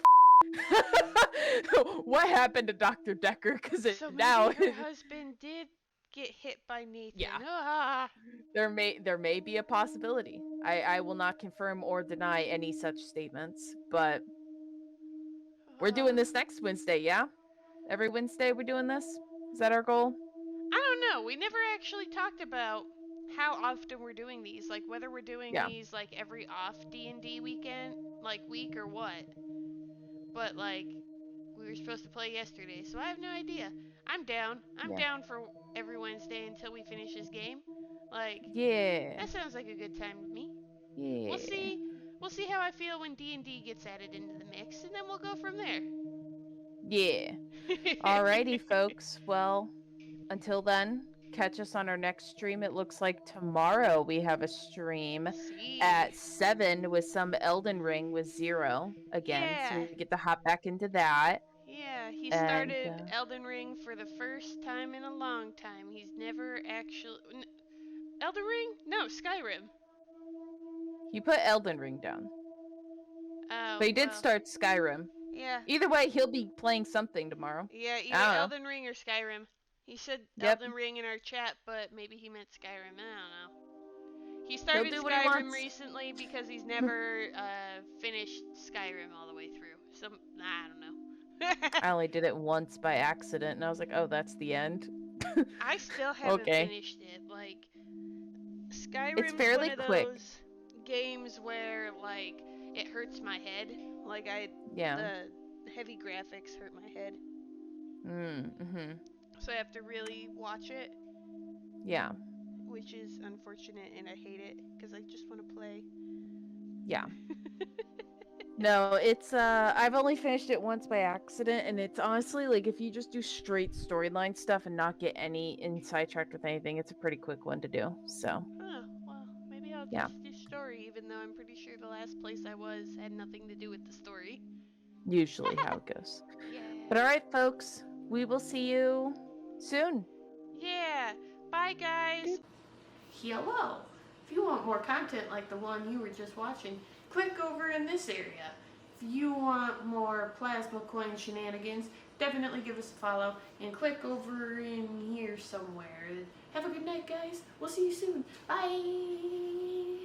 what happened to Dr. Dekker? Because so now her husband did get hit by Nathan. Yeah. Ah. There may be a possibility. I will not confirm or deny any such statements, but we're doing this next Wednesday, yeah? Every Wednesday we're doing this? Is that our goal? I don't know. We never actually talked about how often we're doing these. Like, whether we're doing these, like, every off D&D weekend, like, week or what. But, like, we were supposed to play yesterday, so I have no idea. I'm down. I'm down for every Wednesday until we finish this game. Like, yeah. That sounds like a good time to me. Yeah. We'll see how I feel when D&D gets added into the mix, and then we'll go from there. Yeah. Alrighty, folks. Well, until then, catch us on our next stream. It looks like tomorrow we have a stream at 7 with some Elden Ring with Zero again. Yeah. So we get to hop back into that. Yeah, he And, started Elden Ring for the first time in a long time. He's never actually... Elden Ring? No, Skyrim. You put Elden Ring down. Oh, but he did start Skyrim. Yeah. Either way, he'll be playing something tomorrow. Yeah, either Elden Ring or Skyrim. He said Elden Ring in our chat, but maybe he meant Skyrim. I don't know. He started Skyrim recently because he's never finished Skyrim all the way through. So, I don't know. I only did it once by accident, and I was like, oh, that's the end. I still haven't finished it. Like, Skyrim's fairly one of quick. those games where, like, it hurts my head. Like, the heavy graphics hurt my head. So I have to really watch it. Yeah. Which is unfortunate, and I hate it, because I just want to play. Yeah. No, it's, I've only finished it once by accident, and it's honestly, like, if you just do straight storyline stuff and not get sidetracked with anything, it's a pretty quick one to do, so. Oh, well, maybe I'll just do story, even though I'm pretty sure the last place I was had nothing to do with the story. Usually how it goes. Yeah. But alright, folks, we will see you soon. Yeah. Bye, guys. Hello. If you want more content like the one you were just watching, click over in this area. If you want more plasma coin shenanigans, definitely give us a follow and click over in here somewhere. Have a good night, guys. We'll see you soon. Bye.